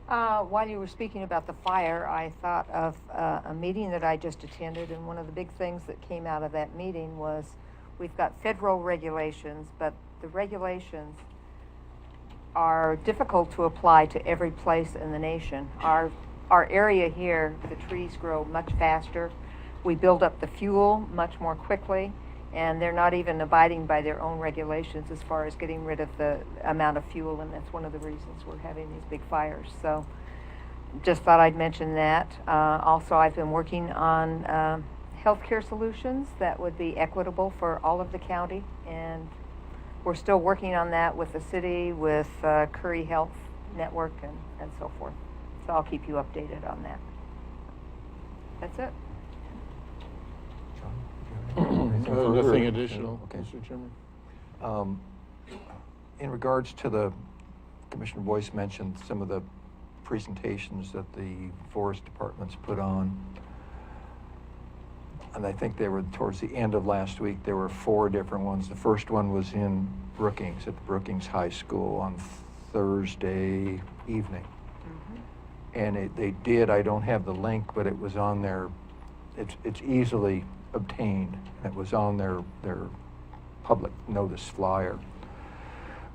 While you were speaking about the fire, I thought of a meeting that I just attended, and one of the big things that came out of that meeting was we've got federal regulations, but the regulations are difficult to apply to every place in the nation. Our area here, the trees grow much faster. We build up the fuel much more quickly, and they're not even abiding by their own regulations as far as getting rid of the amount of fuel, and that's one of the reasons we're having these big fires. So just thought I'd mention that. Also, I've been working on healthcare solutions that would be equitable for all of the county, and we're still working on that with the city, with Curry Health Network, and so forth. So I'll keep you updated on that. That's it. Nothing additional, okay. Mr. Chairman. In regards to the, Commissioner Boyce mentioned some of the presentations that the forest departments put on. And I think they were towards the end of last week. There were 4 different ones. The first one was in Brookings, at the Brookings High School on Thursday evening. And they did, I don't have the link, but it was on there. It's easily obtained. It was on their public notice flyer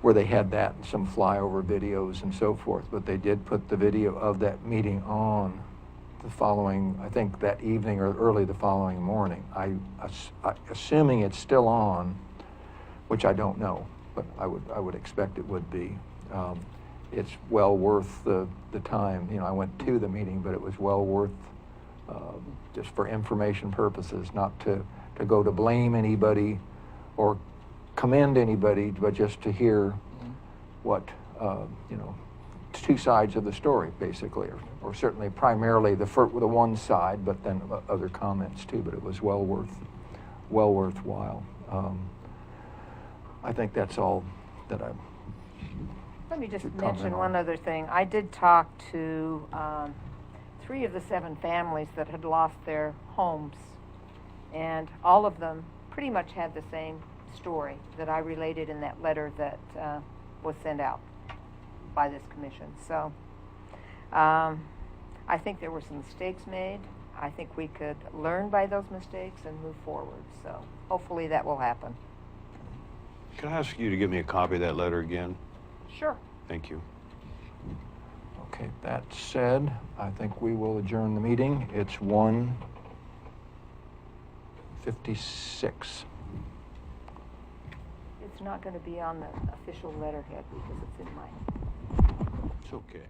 where they had that and some flyover videos and so forth. But they did put the video of that meeting on the following, I think that evening or early the following morning. Assuming it's still on, which I don't know, but I would expect it would be. It's well worth the time. You know, I went to the meeting, but it was well worth just for information purposes, not to go to blame anybody or commend anybody, but just to hear what, you know, two sides of the story, basically, or certainly primarily the one side, but then other comments too. But it was well worthwhile. I think that's all that I. Let me just mention one other thing. I did talk to 3 of the 7 families that had lost their homes, and all of them pretty much had the same story that I related in that letter that was sent out by this commission. So I think there were some mistakes made. I think we could learn by those mistakes and move forward. So hopefully that will happen. Can I ask you to give me a copy of that letter again? Sure. Thank you. Okay, that said, I think we will adjourn the meeting. It's 1:56. It's not going to be on the official letterhead because it's in my... It's okay.